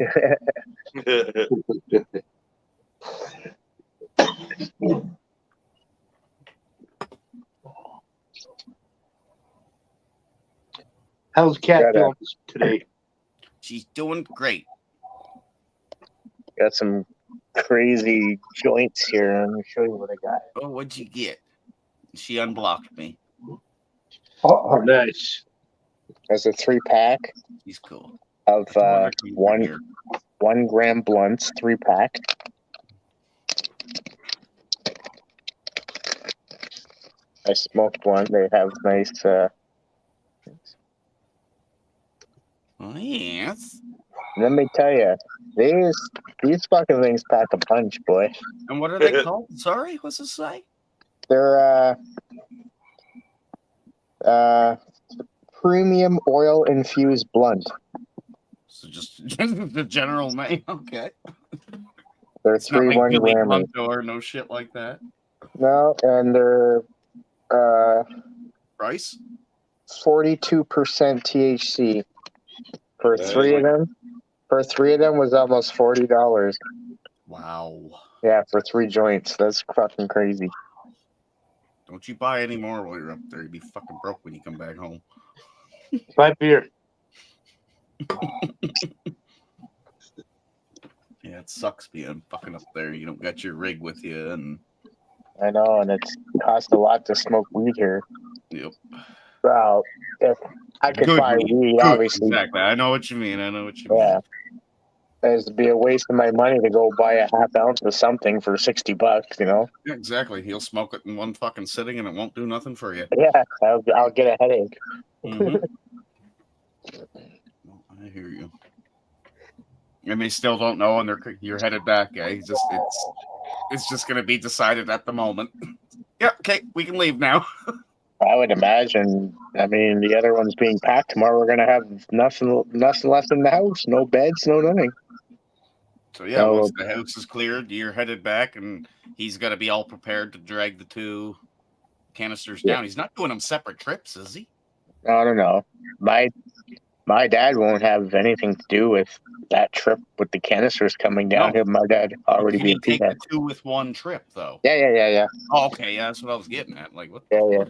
How's Kat doing today? She's doing great. Got some crazy joints here. Let me show you what I got. Oh, what'd you get? She unblocked me. Oh, nice. That's a 3-pack. She's cool. Of 1 gram blunts, 3-pack. I smoked one. They have nice. Oh, yes. Let me tell you, these fucking things pack a punch, boy. And what are they called? Sorry, what's it say? They're premium oil infused blunt. So just the general name. Okay. They're It's not like 3-1 Billy Grammys. Punto or no shit like that. No, and they're Price? 42% THC. For Dang. 3 of them, was almost $40. Wow. Yeah, for 3 joints. That's fucking crazy. Don't you buy any more while you're up there. You'd be fucking broke when you come back home. Buy beer. Yeah, it sucks being fucking up there. You don't got your rig with you, and I know, and it costs a lot to smoke weed here. yep. Well, if I could Good buy weed. weed, Good. obviously, Exactly. I know what you mean. yeah. It'd be a waste of my money to go buy a half ounce of something for $60, you know? Yeah, exactly. He'll smoke it in one fucking sitting, and it won't do nothing for you. Yeah, I'll get a headache. Mm-hmm. I hear you. And they still don't know, and you're headed back. Eh? It's just going to be decided at the moment. Yeah, okay, we can leave now. I would imagine. I mean, the other one's being packed tomorrow. We're gonna have nothing left in the house. No beds, no nothing. So yeah, once the house is cleared, you're headed back, and he's got to be all prepared to drag the 2 canisters down. He's not doing them separate trips, is he? I don't know. My dad won't have anything to do with that trip with the canisters coming down. No. My dad already Can he be take the 2 with one trip though? Yeah. Oh, okay, yeah, that's what I was getting at. Like, what? Yeah.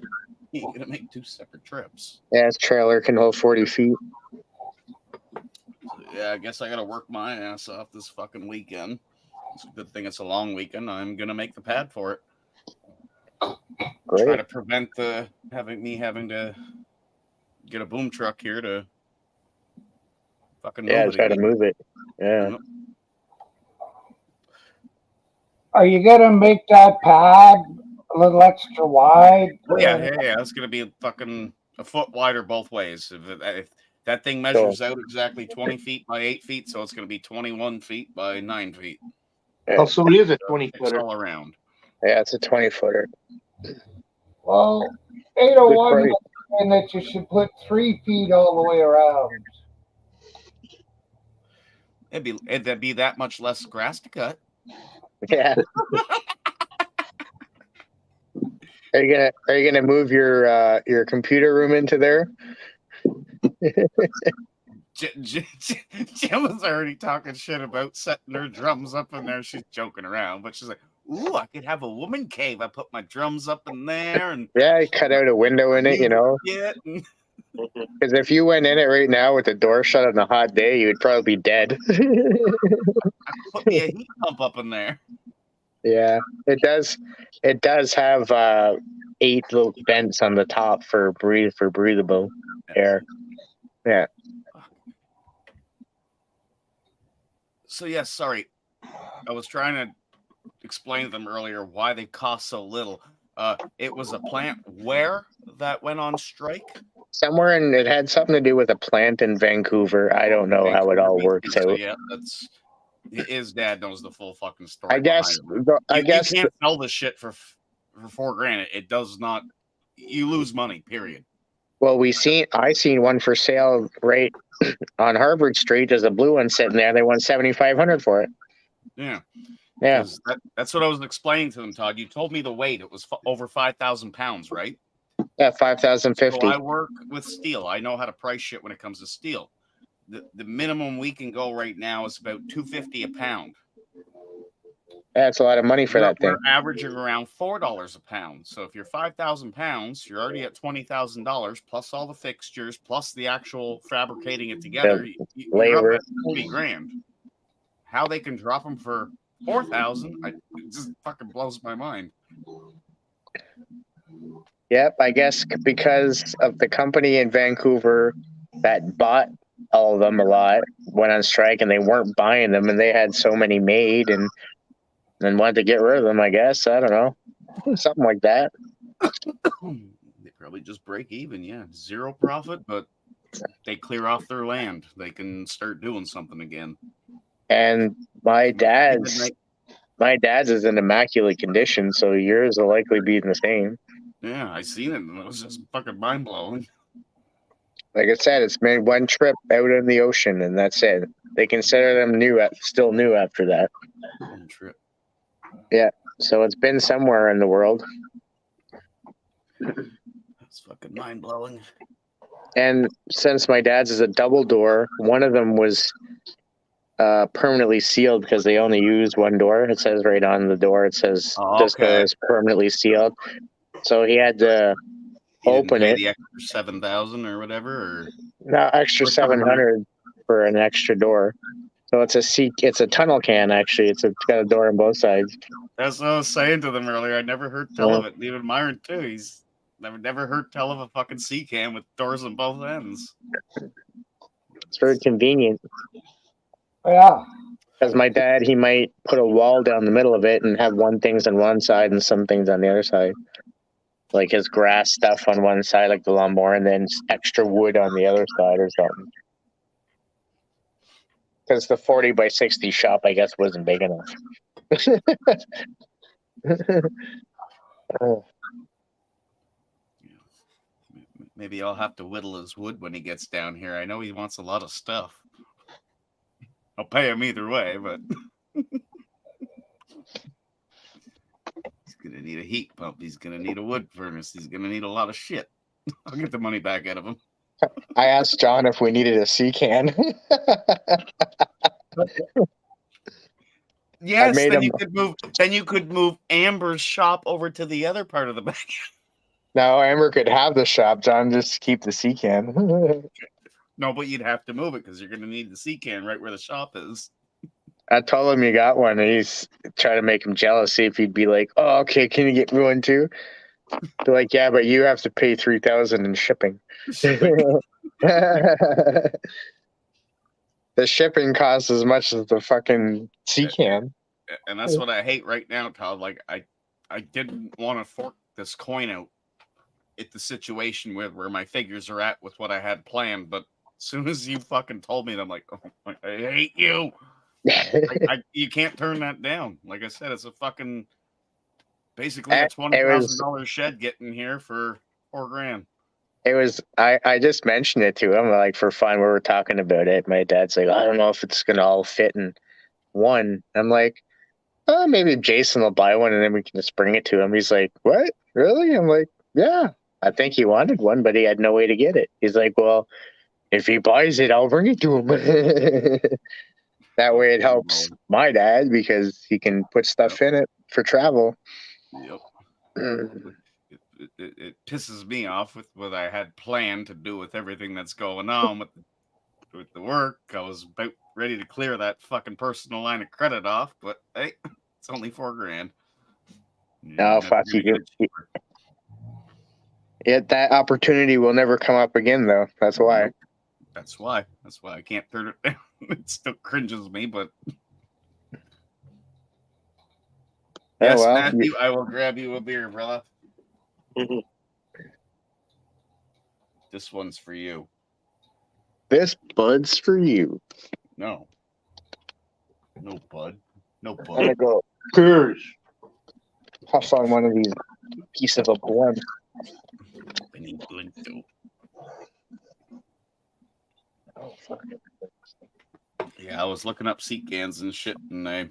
You're gonna make 2 separate trips. Yeah, his trailer can hold 40 feet. Yeah, I guess I gotta work my ass off this fucking weekend. It's a good thing it's a long weekend. I'm gonna make the pad for it. Great. Try to prevent having to get a boom truck here to fucking move it. Try to move it. Yeah. Are you gonna make that pad a little extra wide? Oh, yeah. It's gonna be fucking a foot wider both ways. If that thing measures out exactly 20 feet by 8 feet, so it's gonna be 21 feet by 9 feet. Oh, so it is a 20-footer. all around. Yeah, it's a 20-footer. Well, 801 and that you should put 3 feet all the way around. It'd be that much less grass to cut. Yeah. Are you gonna move your computer room into there? Jim was already talking shit about setting her drums up in there. She's joking around, but she's like, "Ooh, I could have a woman cave. I put my drums up in there, and yeah, you cut out a window in it, you know. Yeah. Because if you went in it right now with the door shut on a hot day, you would probably be dead. Put me a heat pump up in there." Yeah, it does. It does have 8 little vents on the top for breathable air. Yeah. So yes, sorry, I was trying to explain to them earlier why they cost so little. It was a plant where that went on strike. Somewhere, and it had something to do with a plant in Vancouver. I don't know how it all works So out. yeah, his dad knows the full fucking story. I guess. You can't sell this shit for $4,000. It does not. You lose money. Period. Well, I seen one for sale right on Harvard Street. There's a blue one sitting there. They want $7,500 for it. Yeah. Yeah. That's what I was explaining to them, Todd. You told me the weight. It was over 5,000 pounds, right? Yeah, 5,050. So I work with steel. I know how to price shit when it comes to steel. The minimum we can go right now is about $250 a pound. That's a lot of money for that thing. We're averaging around $4 a pound. So if you're 5,000 pounds, you're already at $20,000 plus all the fixtures, plus the actual fabricating it together. You're up at $40,000. How they can drop them for 4,000? It just fucking blows my mind. Yep, I guess because of the company in Vancouver that bought all of them a lot went on strike, and they weren't buying them, and they had so many made, and then wanted to get rid of them. I guess, I don't know, something like that. They probably just break even. Yeah, zero profit, but they clear off their land. They can start doing something again. And my dad's is in immaculate condition, so yours will likely be the same. Yeah, I seen it, and it was just fucking mind blowing. Like I said, it's been one trip out in the ocean, and that's it. They consider them still new after that. One trip. Yeah, so it's been somewhere in the world. That's fucking mind blowing. And since my dad's is a double door, one of them was permanently sealed because they only use one door. It says right on the door, it says this door is permanently sealed. So he had to open it. The extra 7,000 or whatever, or no extra 700 for an extra door. So it's a tunnel can actually. It's got a door on both sides. That's what I was saying to them earlier. I never heard tell of it. Even Myron too. He's never heard tell of a fucking sea can with doors on both ends. It's very convenient. Yeah. Because my dad, he might put a wall down the middle of it and have one things on one side and some things on the other side. Like his grass stuff on one side, like the lawnmower, and then extra wood on the other side or something. Because the 40 by 60 shop, I guess, wasn't big enough. Maybe I'll have to whittle his wood when he gets down here. I know he wants a lot of stuff. I'll pay him either way, but he's gonna need a heat pump. He's gonna need a wood furnace. He's gonna need a lot of shit. I'll get the money back out of him. I asked John if we needed a sea can. Yes, then you could move Amber's shop over to the other part of the back. No, Amber could have the shop. John just keep the sea can. No, but you'd have to move it because you're going to need the sea can right where the shop is. I told him you got one, and he's trying to make him jealous. See if he'd be like, "Oh, okay, can you get me one too?" They're like, "Yeah, but you have to pay $3,000 in shipping." The shipping costs as much as the fucking sea can. And that's what I hate right now, Todd. Like I didn't want to fork this coin out at the situation where my figures are at with what I had planned, but as soon as you fucking told me, I'm like, oh, I hate you. You can't turn that down. Like I said, it's a fucking basically a $20,000 shed getting here for $4,000. It was I just mentioned it to him like for fun. We were talking about it. My dad's like, I don't know if it's gonna all fit in one. I'm like, oh, maybe Jason will buy one and then we can just bring it to him. He's like, what? Really? I'm like, yeah. I think he wanted one, but he had no way to get it. He's like, well, if he buys it, I'll bring it to him. That way it helps my dad because he can put stuff in it for travel. Yep. It pisses me off with what I had planned to do with everything that's going on with the work. I was about ready to clear that fucking personal line of credit off, but hey, it's only $4,000. No, fuck you. That opportunity will never come up again, though. That's why. That's why I can't turn it down. It still cringes me, but yes, well, Matthew, I will grab you a beer, brother. This one's for you. This bud's for you. No bud. I'm gonna go. Huff on one of these piece of a blunt. Oh, fuck. Yeah, I was looking up seat cans and shit, and I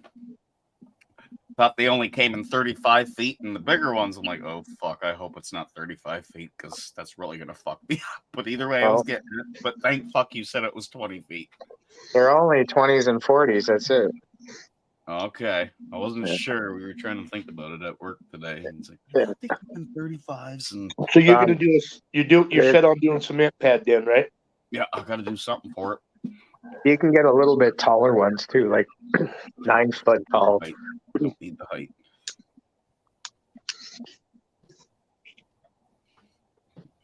thought they only came in 35 feet, and the bigger ones, I'm like, oh, fuck, I hope it's not 35 feet, because that's really going to fuck me up. But either way, I was getting it. But thank fuck you said it was 20 feet. They're only 20s and 40s, that's it. Okay. I wasn't sure. We were trying to think about it at work today. And it's like, I think I'm 35s. And so you're going to do you're set on doing cement pad then, right? Yeah, I got to do something for it. You can get a little bit taller ones too, like 9 foot tall. I don't need the height.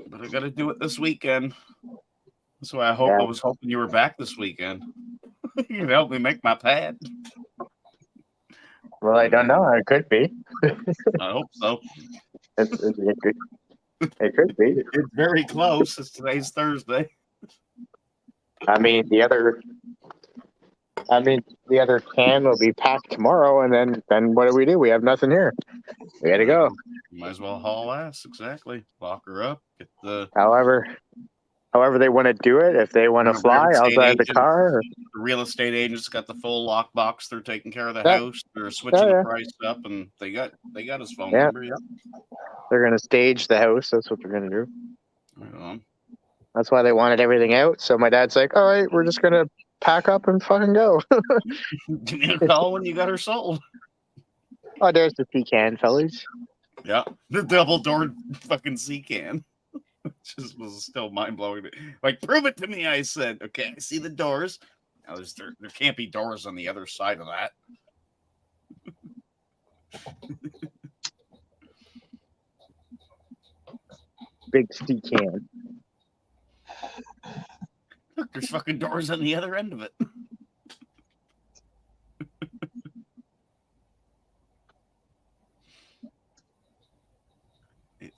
But I got to do it this weekend. That's why I was hoping you were back this weekend. You can help me make my pad. Well, I don't know. It could be. I hope so. It could be. It's very close. Today's Thursday. I mean, the other can will be packed tomorrow, and then what do? We have nothing here. We got to go. Might as well haul ass. Exactly. Lock her up. Get the. However, however they want to do it. If they want to fly, I'll drive the car. Or... The real estate agents got the full lockbox. They're taking care of the Yeah. house. They're switching the price up, and they got his phone number. Yeah. They're gonna stage the house. That's what they're gonna do. Right on. That's why they wanted everything out. So my dad's like, "All right, we're just gonna pack up and fucking go." Give me a call when you got her sold. Oh, there's the pecan, fellas. Yeah, the double door fucking Seacan. Just was still mind blowing. Like, prove it to me, I said. Okay, I see the doors. Now there can't be doors on the other side of that. Big Seacan. Look, there's fucking doors on the other end of it.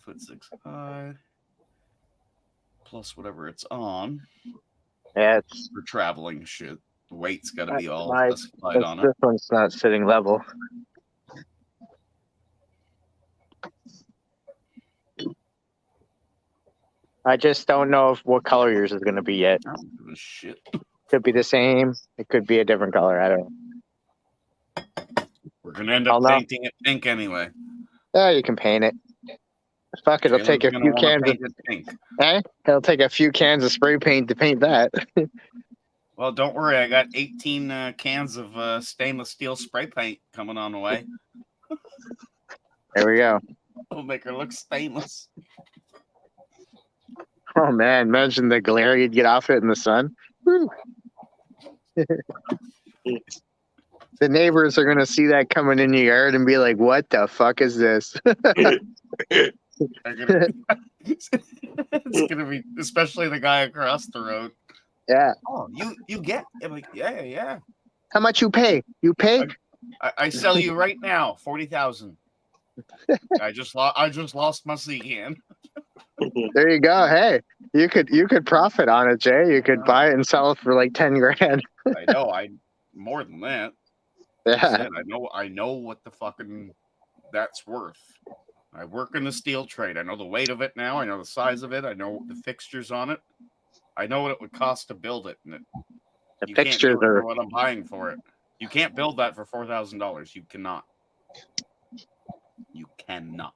8'6" high, plus whatever it's on. Yeah, it's for traveling shit. The weight's got to be all specified on it. This one's not sitting level. I just don't know what color yours is going to be yet. I don't give a shit. Could be the same. It could be a different color. I don't know. We're going to end up painting it pink anyway. Yeah, you can paint it. Fuck it, it'll take a few cans of pink. It'll take a few cans of spray paint to paint that. Well, don't worry. I got 18 cans of stainless steel spray paint coming on the way. There we go. It'll make her look stainless. Oh man, imagine the glare you'd get off it in the sun. The neighbors are gonna see that coming in your yard and be like, "What the fuck is this?" It's gonna be, especially the guy across the road. Yeah. Oh, you get? I'm like, yeah. How much you pay? You pay? I sell you right now 40,000. I just lost my Seacan. There you go. Hey, you could profit on it, Jay. You could buy it and sell it for like 10 grand. I know. More than that. Yeah. I know what the fucking that's worth. I work in the steel trade. I know the weight of it now. I know the size of it. I know the fixtures on it. I know what it would cost to build it. And the fixtures are what I'm buying for it. You can't build that for $4,000. You cannot. You cannot.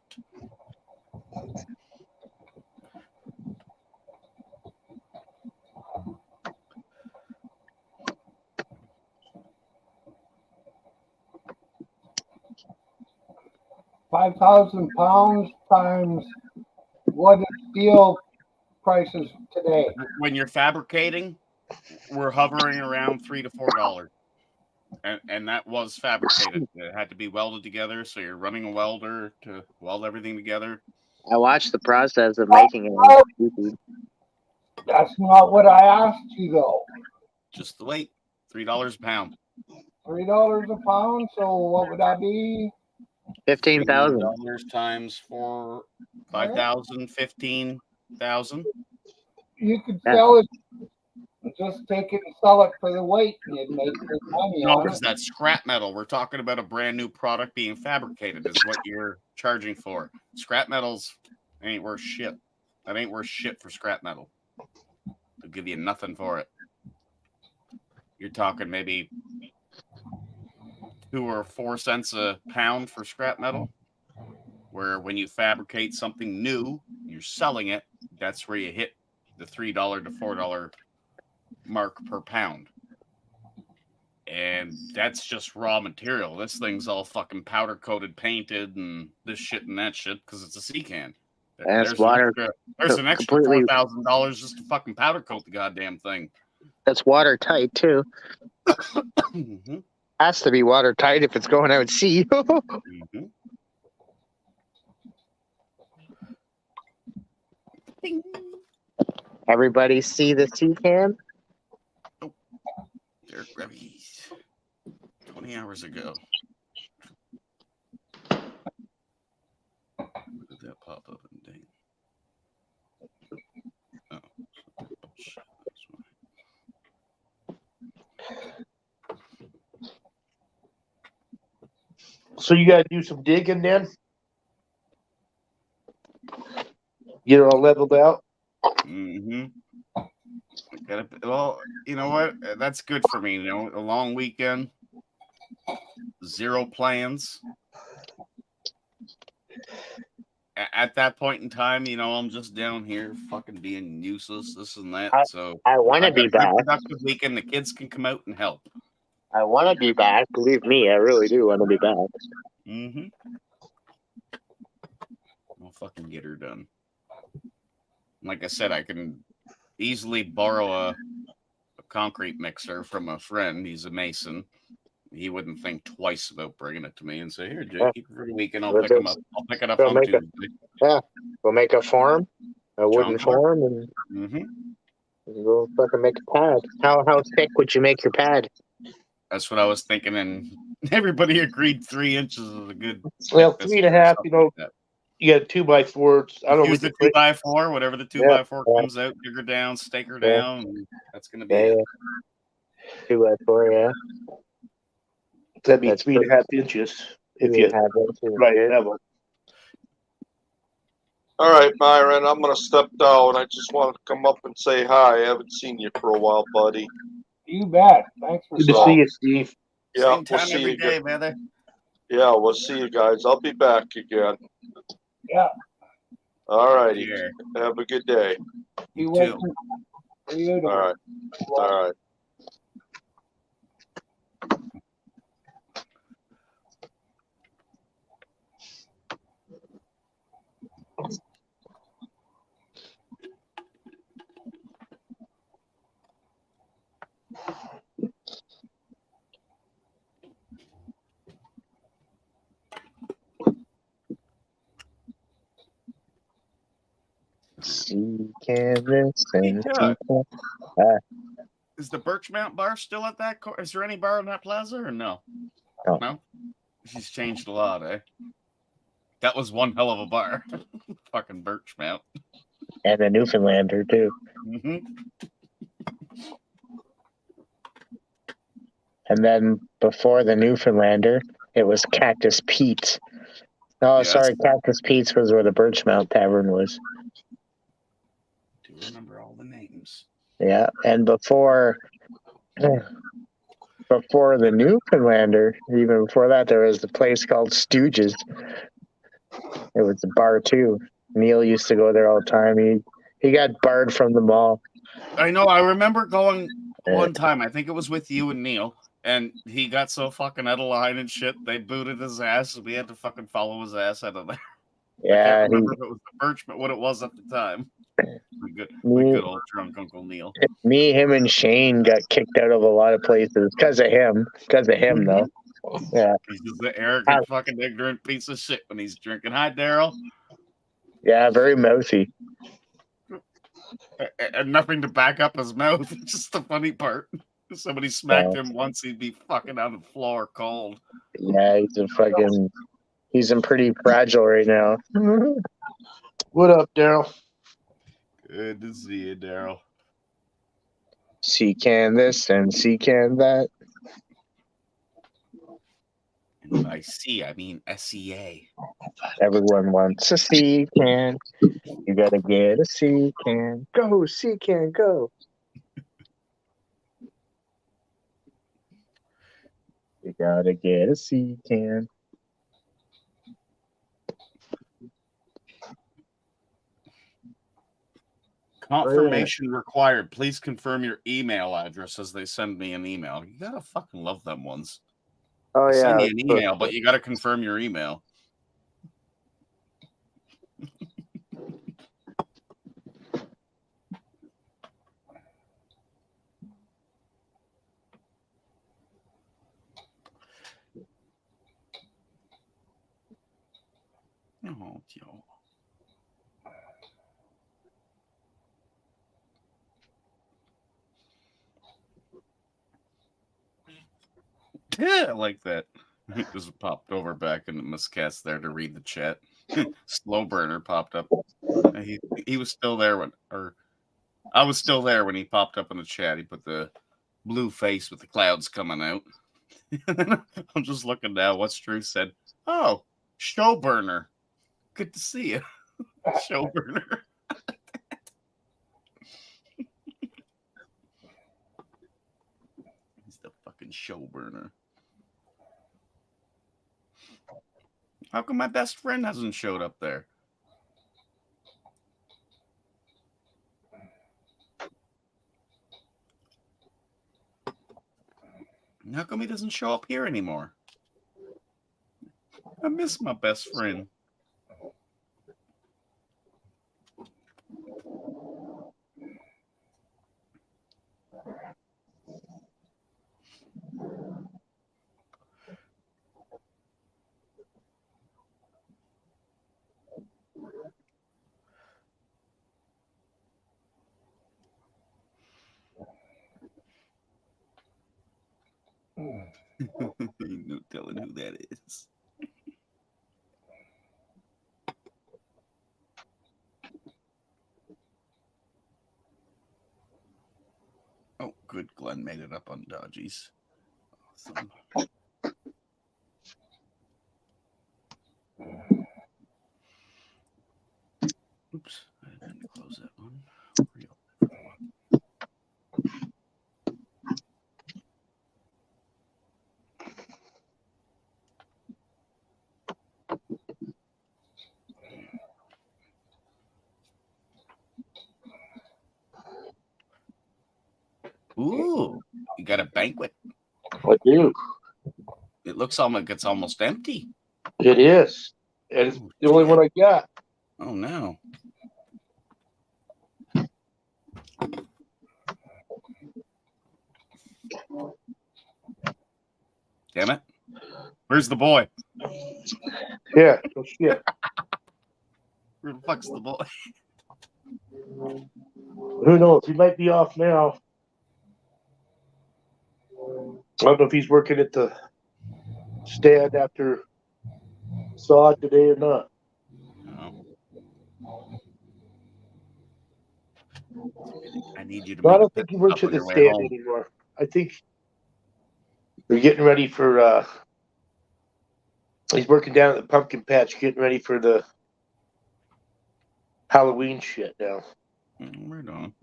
£5,000 times what is steel prices today? When you're fabricating, we're hovering around $3 to $4. And that was fabricated. It had to be welded together, so you're running a welder to weld everything together. I watched the process of making it. That's not what I asked you, though. Just the weight, $3 a pound. $3 a pound. So what would that be? 15,000 times 5,000, 15,000. You could sell it. Just take it and sell it for the weight, and you'd make good money No, on because it. that's scrap metal. We're talking about a brand new product being fabricated. Is what you're charging for. Scrap metals ain't worth shit. That ain't worth shit for scrap metal. They'll give you nothing for it. You're talking maybe 2 or 4 cents a pound for scrap metal. Where when you fabricate something new, you're selling it. That's where you hit the $3 to $4 mark per pound. And that's just raw material. This thing's all fucking powder coated, painted, and this shit and that shit because it's a Seacan. There's an extra $4,000 just to fucking powder coat the goddamn thing. That's watertight too. Mm-hmm. Has to be watertight if it's going out at sea. Mm-hmm. Ding. Everybody see the Seacan? Derek Revies. 20 hours ago. Where did that pop up and ding? Oh, bullshit. So you gotta do some digging then? Get it all leveled out? Mm-hmm. Well, you know what? That's good for me. You know, a long weekend, 0 plans. At that point in time, you know, I'm just down here fucking being useless, this and that. So I want to I got be a good back. productive weekend. The kids can come out and help. I want to be back. Believe me, I really do want to be back. Mm-hmm. I'll fucking get her done. Like I said, I can easily borrow a concrete mixer from a friend. He's a mason. He wouldn't think twice about bringing it to me and say, "Here, Jake, keep it for the weekend. I'll pick him up. I'll pick it up We'll on make Tuesday." we'll make a farm, a wooden John farm, and Mm-hmm. we'll fucking make a pad. How thick would you make your pad? That's what I was thinking, and everybody agreed 3 inches is a good. Well, thickness 3.5. for You something know, like that. you got a 2x4. I don't know. Use the 2x4, whatever the 2x4 comes out, dig her down, stake her down. And that's gonna be it. 2x4, yeah. That'd be That's 3.5 inches if you right level. All right, Myron, I'm going to step down. I just wanted to come up and say hi. I haven't seen you for a while, buddy. You bet. Thanks for Good to see you, Steve. Yeah, Same we'll time see every you day, again. brother. Yeah, we'll see you guys. I'll be back again. Yeah. All righty. Yeah. Have a good day. You too. wait for you to. All right. All right. See canvas and Yeah. see Is the Birchmount bar still at that? Is there any bar on that plaza or no? No. No. She's changed a lot, eh? That was one hell of a bar. Fucking Birchmount. and a Newfoundlander too. Mm-hmm. And then before the Newfoundlander, it was Cactus Pete's. Oh, Yes. sorry, Cactus Pete's was where the Birchmount Tavern was. Do you remember all the names? Yeah, and before the Newfoundlander, even before that, there was the place called Stooges. It was a bar too. Neil used to go there all the time. He got barred from the mall. I know. I remember going one time. I think it was with you and Neil, and he got so fucking out of line and shit. They booted his ass, and we had to fucking follow his ass out of there. I Yeah, can't remember if it was the Birchmount, what it was at the time. My good old drunk Uncle Neil. Me, him, and Shane got kicked out of a lot of places because of him. Because of him, though. Yeah. He's just an arrogant, fucking ignorant piece of shit when he's drinking. Hi, Daryl. Yeah, very mouthy. And nothing to back up his mouth. It's just the funny part. If somebody smacked him once, he'd be fucking on the floor cold. Yeah, he's in pretty fragile right now. What up, Daryl? Good to see you, Daryl. C can this and C can that. And by C, I mean SEA. Everyone wants a C can. You gotta get a C can. Go, C can, go. You gotta get a C can. Confirmation required. Please confirm your email address as they send me an email. You gotta fucking love them ones. Oh, They yeah. send you an email, but you gotta confirm your email. Oh, yo. Yeah, I like that. It just popped over back into Miss Cass there to read the chat. Slow burner popped up. He was still there I was still there when he popped up in the chat. He put the blue face with the clouds coming out. I'm just looking now. What's Drew said? Oh, show burner. Good to see you. Show burner. Fucking show burner. How come my best friend hasn't showed up there? How come he doesn't show up here anymore? I miss my best friend. No telling who that is. Oh, good. Glenn made it up on Dodgies. Awesome. Oops, I didn't mean to close that one. Ooh, you got a banquet. I do. It looks like it's almost empty. It is. And it's the only one I got. Oh, no. Damn it. Where's the boy? Yeah, no shit. Where the fuck's the boy? Who knows? He might be off now. I don't know if he's working at the stand after Sod today or not. No. I need you to No, I make don't a think pit he works stop at on the your way stand home. anymore. I think they're getting ready for he's working down at the pumpkin patch getting ready for the Halloween shit now. Right on.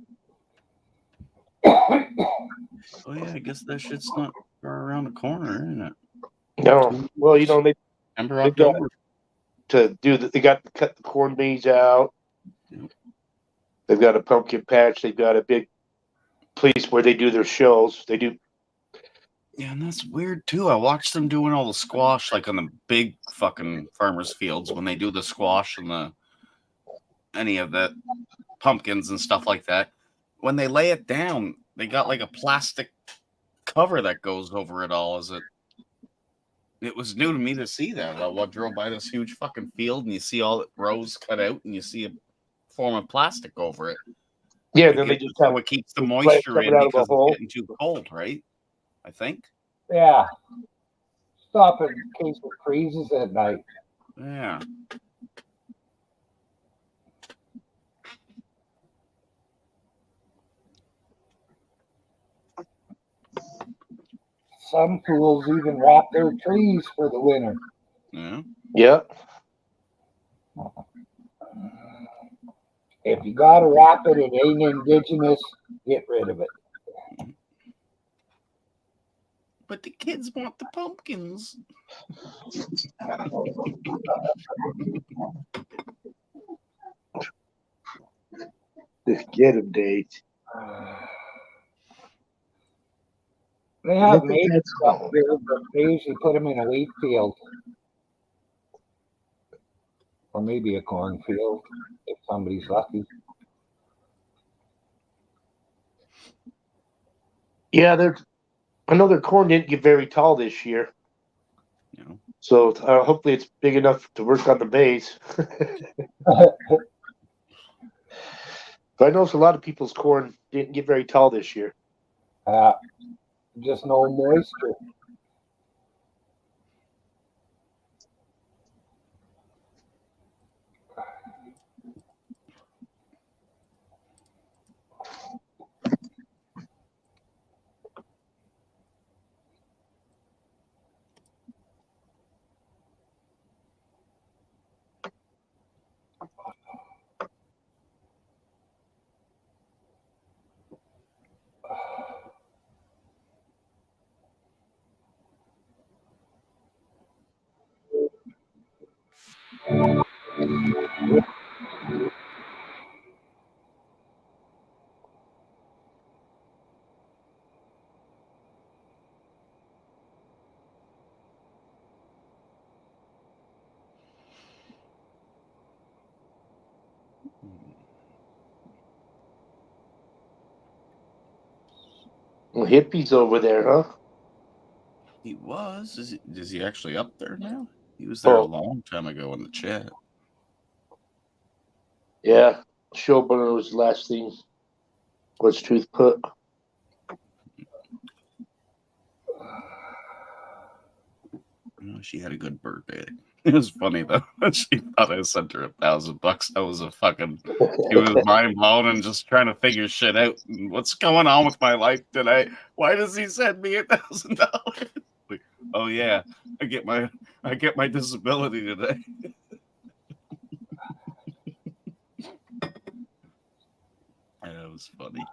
Oh yeah, I guess that shit's not far around the corner, isn't it? No. Well, you know, September, they got October. to do that. They got to cut the corn maze out. Yep. They've got a pumpkin patch. They've got a big place where they do their shows. They do. Yeah, and that's weird too. I watched them doing all the squash like on the big fucking farmers' fields when they do the squash and the any of the pumpkins and stuff like that. When they lay it down, they got like a plastic cover that goes over it all. It was new to me to see that. I drove by this huge fucking field and you see all the rows cut out and you see a form of plastic over it. Yeah, Like then they just so it keeps the moisture in coming out of because a hole. it's getting too cold, right? I think. Yeah. Stop it in case it freezes at night. Yeah. Some fools even wrap their trees for the winter. Yeah. Yep. If you gotta wrap it, it ain't indigenous, get rid of it. But the kids want the pumpkins. Get him, Dave. They have made stuff there, but they usually put them in a wheat field. Or maybe a cornfield, if somebody's lucky. Yeah, I know their corn didn't get very tall this year. No. So hopefully it's big enough to work on the base. But I noticed a lot of people's corn didn't get very tall this year. Just no moisture. Well, Hippie's over there, huh? He was. Is he actually up there now? He was there a long time ago in the chat. Yeah, Showburner was the last thing. Was Truth put? She had a good birthday. It was funny though. She thought I sent her $1,000. I was he was mind blown and just trying to figure shit out. What's going on with my life today? Why does he send me $1,000? Like, oh yeah, I get my disability today. That was funny.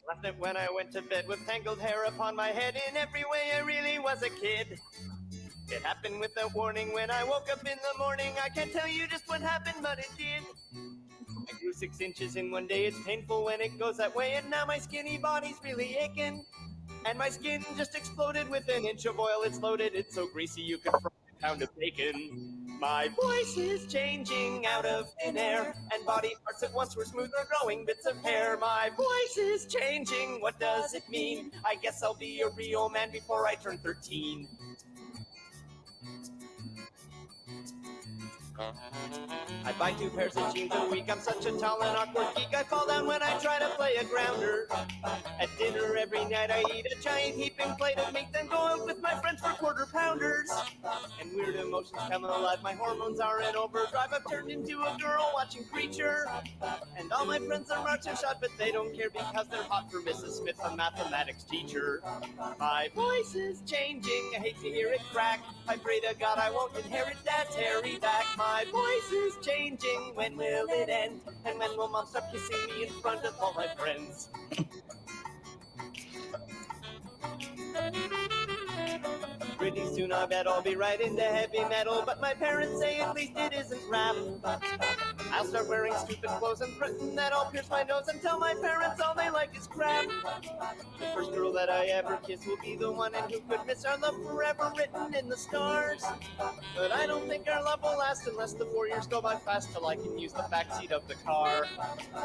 Last night when I went to bed with tangled hair upon my head, in every way I really was a kid. It happened without warning when I woke up in the morning. I can't tell you just what happened, but it did. I grew 6 inches in one day. It's painful when it goes that way, and now my skinny body's really aching. And my skin just exploded with an inch of oil. It's loaded, it's so greasy you could fry a pound of bacon. My voice is changing out of thin air, and body parts that once were smooth are growing bits of hair. My voice is changing, what does it mean? I guess I'll be a real man before I turn 13. I buy 2 pairs of jeans a week. I'm such a tall and awkward geek. I fall down when I try to play a grounder. At dinner every night I eat a giant heaping plate of meat, then go out with my friends for quarter pounders. And weird emotions come alive. My hormones are in overdrive. I've turned into a girl watching Preacher. And all my friends are marching shot, but they don't care because they're hot for Mrs. Smith, a mathematics teacher. My voice is changing. I hate to hear it crack. I pray to God I won't inherit Dad's hairy back. My voice is changing. When will it end? And when will Mom stop kissing me in front of all my friends? Pretty soon I bet I'll be right into heavy metal, but my parents say at least it isn't rap. I'll start wearing stupid clothes and threaten that I'll pierce my nose and tell my parents all they like is crap. The first girl that I ever kiss will be the one, and who could miss our love forever written in the stars. But I don't think our love will last unless the 4 years go by fast till I can use the backseat of the car.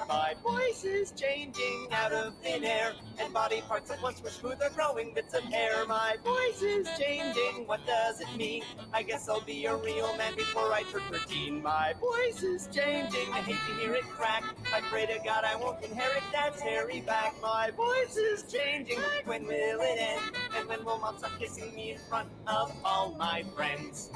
My voice is changing out of thin air, and body parts that once were smooth are growing bits of hair. My voice is changing, what does it mean? I guess I'll be a real man before I turn 13. My voice is changing, I hate to hear it crack. I pray to God I won't inherit Dad's hairy back. My voice is changing, when will it end? And when will Mom stop kissing me in front of all my friends?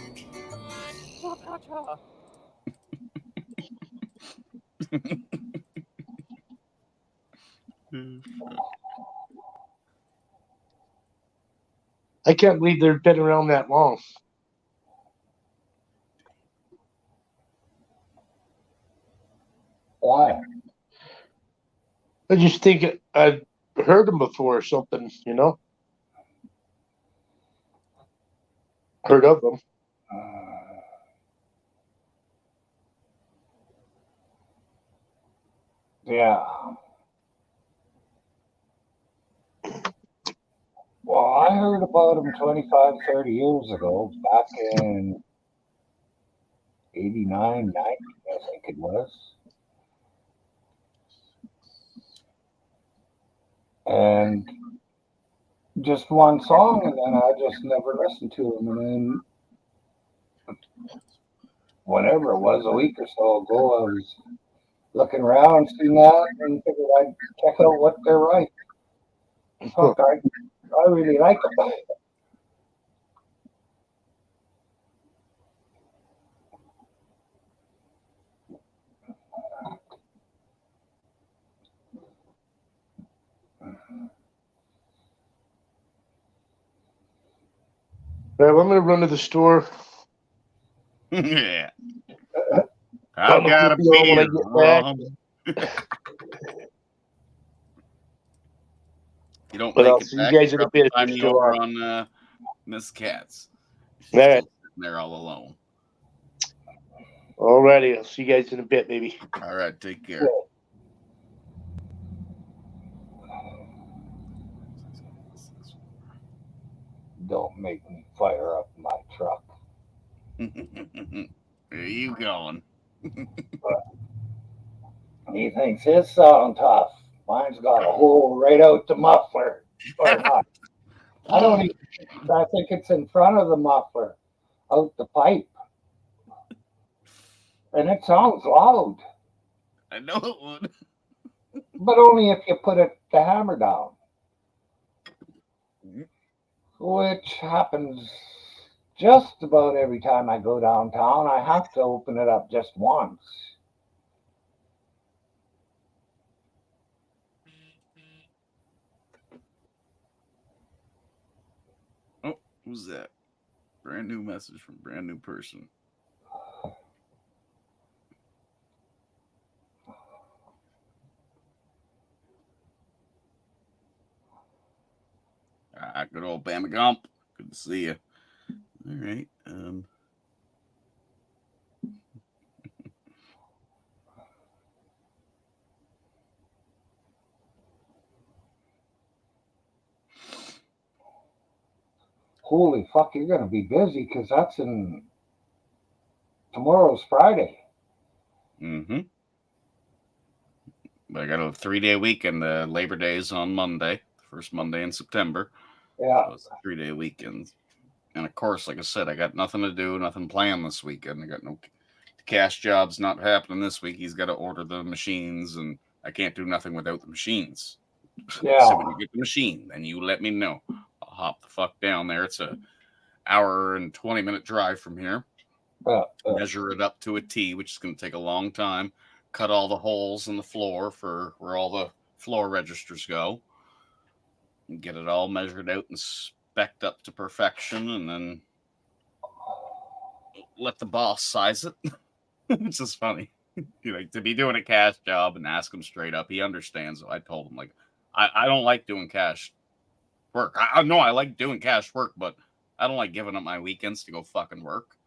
I can't believe they've been around that long. Why? I just think I've heard them before or something, you know? Heard of them. Yeah. Well, I heard about them 25, 30 years ago, back in 89, 90, I think it was. And just one song, and then I just never listened to them. And then, whatever it was, a week or so ago, I was looking around, seeing that, and figured I'd check out what they're like. Fuck, I really like them. Well, I'm going to run to the store. Yeah. I've got a beer. You don't But make I'll it see back. you guys in a bit. I'm over on Miss Katz. She's All right. still sitting there all alone. Alrighty, I'll see you guys in a bit, baby. All right, take care. Don't make me fire up my truck. Where are you going? He thinks his sound tough. Mine's got a hole right out the muffler. Or not. I don't even, I think it's in front of the muffler, out the pipe. And it sounds loud. I know it would. But only if you put the hammer down. Which happens just about every time I go downtown. I have to open it up just once. Oh, who's that? Brand new message from brand new person. Good old Bama Gump. Good to see you. All right. Holy fuck, you're going to be busy because that's in tomorrow's Friday. Mm-hmm. But I got a 3-day weekend. Labor Day is on Monday, the first Monday in September. Yeah. So it's a 3-day weekend. And of course, like I said, I got nothing to do, nothing planned this weekend. I got no cash jobs not happening this week. He's got to order the machines, and I can't do nothing without the machines. Yeah. So when you get the machine, then you let me know. I'll hop the fuck down there. It's a hour and 20-minute drive from here. Measure it up to a T, which is going to take a long time. Cut all the holes in the floor for where all the floor registers go. And get it all measured out and spec'd up to perfection, and then let the boss size it. Which is funny. To be doing a cash job and ask him straight up. He understands. So I told him, like, I don't like doing cash work. I know I like doing cash work, but I don't like giving up my weekends to go fucking work.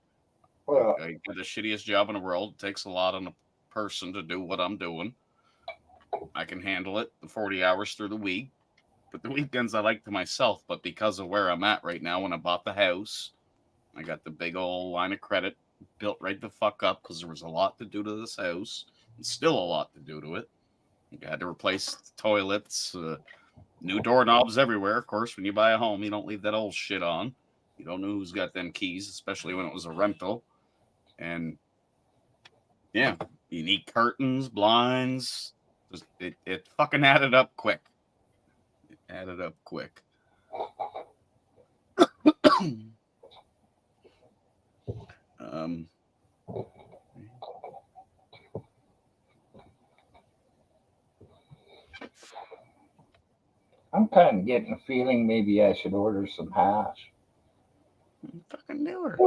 Well, I get the shittiest job in the world. It takes a lot on a person to do what I'm doing. I can handle it the 40 hours through the week. But the weekends I like to myself. But because of where I'm at right now, when I bought the house, I got the big old line of credit built right the fuck up because there was a lot to do to this house. And still a lot to do to it. I had to replace the toilets, new doorknobs everywhere. Of course, when you buy a home, you don't leave that old shit on. You don't know who's got them keys, especially when it was a rental. And yeah, you need curtains, blinds. It fucking added up quick. It added up quick. I'm kind of getting a feeling maybe I should order some hash. Fucking do her.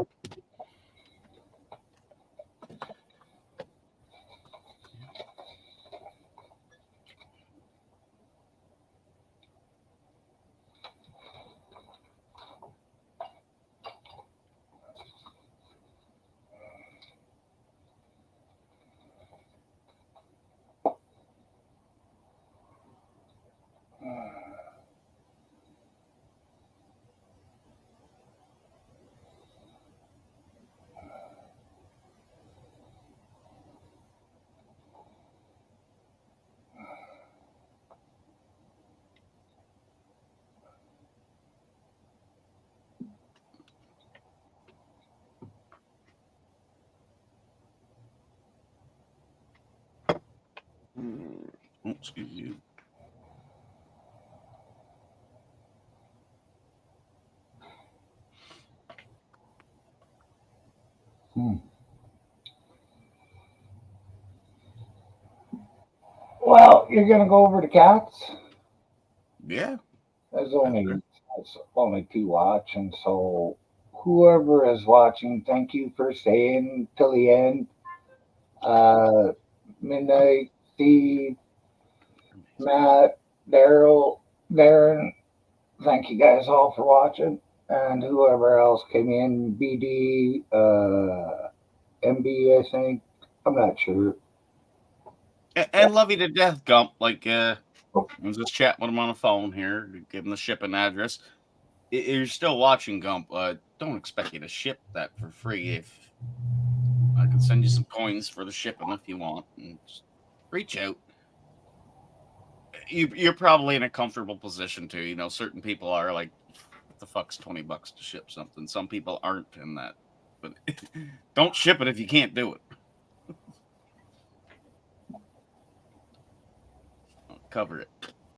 Oh, excuse you. Well, you're gonna go over to Cats? Yeah. There's only two watching, so whoever is watching, thank you for staying till the end. Midnight, Steve, Matt, Daryl, Darren, thank you guys all for watching. And whoever else came in, BD, MB, I think. I'm not sure. And love you to death, Gump. Like, I was just chatting with him on the phone here, give him the shipping address. You're still watching, Gump. Don't expect you to ship that for free. If I can send you some coins for the shipping if you want, and just reach out. You're probably in a comfortable position too. You know, certain people are like, what the fuck's $20 to ship something? Some people aren't in that. But don't ship it if you can't do it. I'll cover it.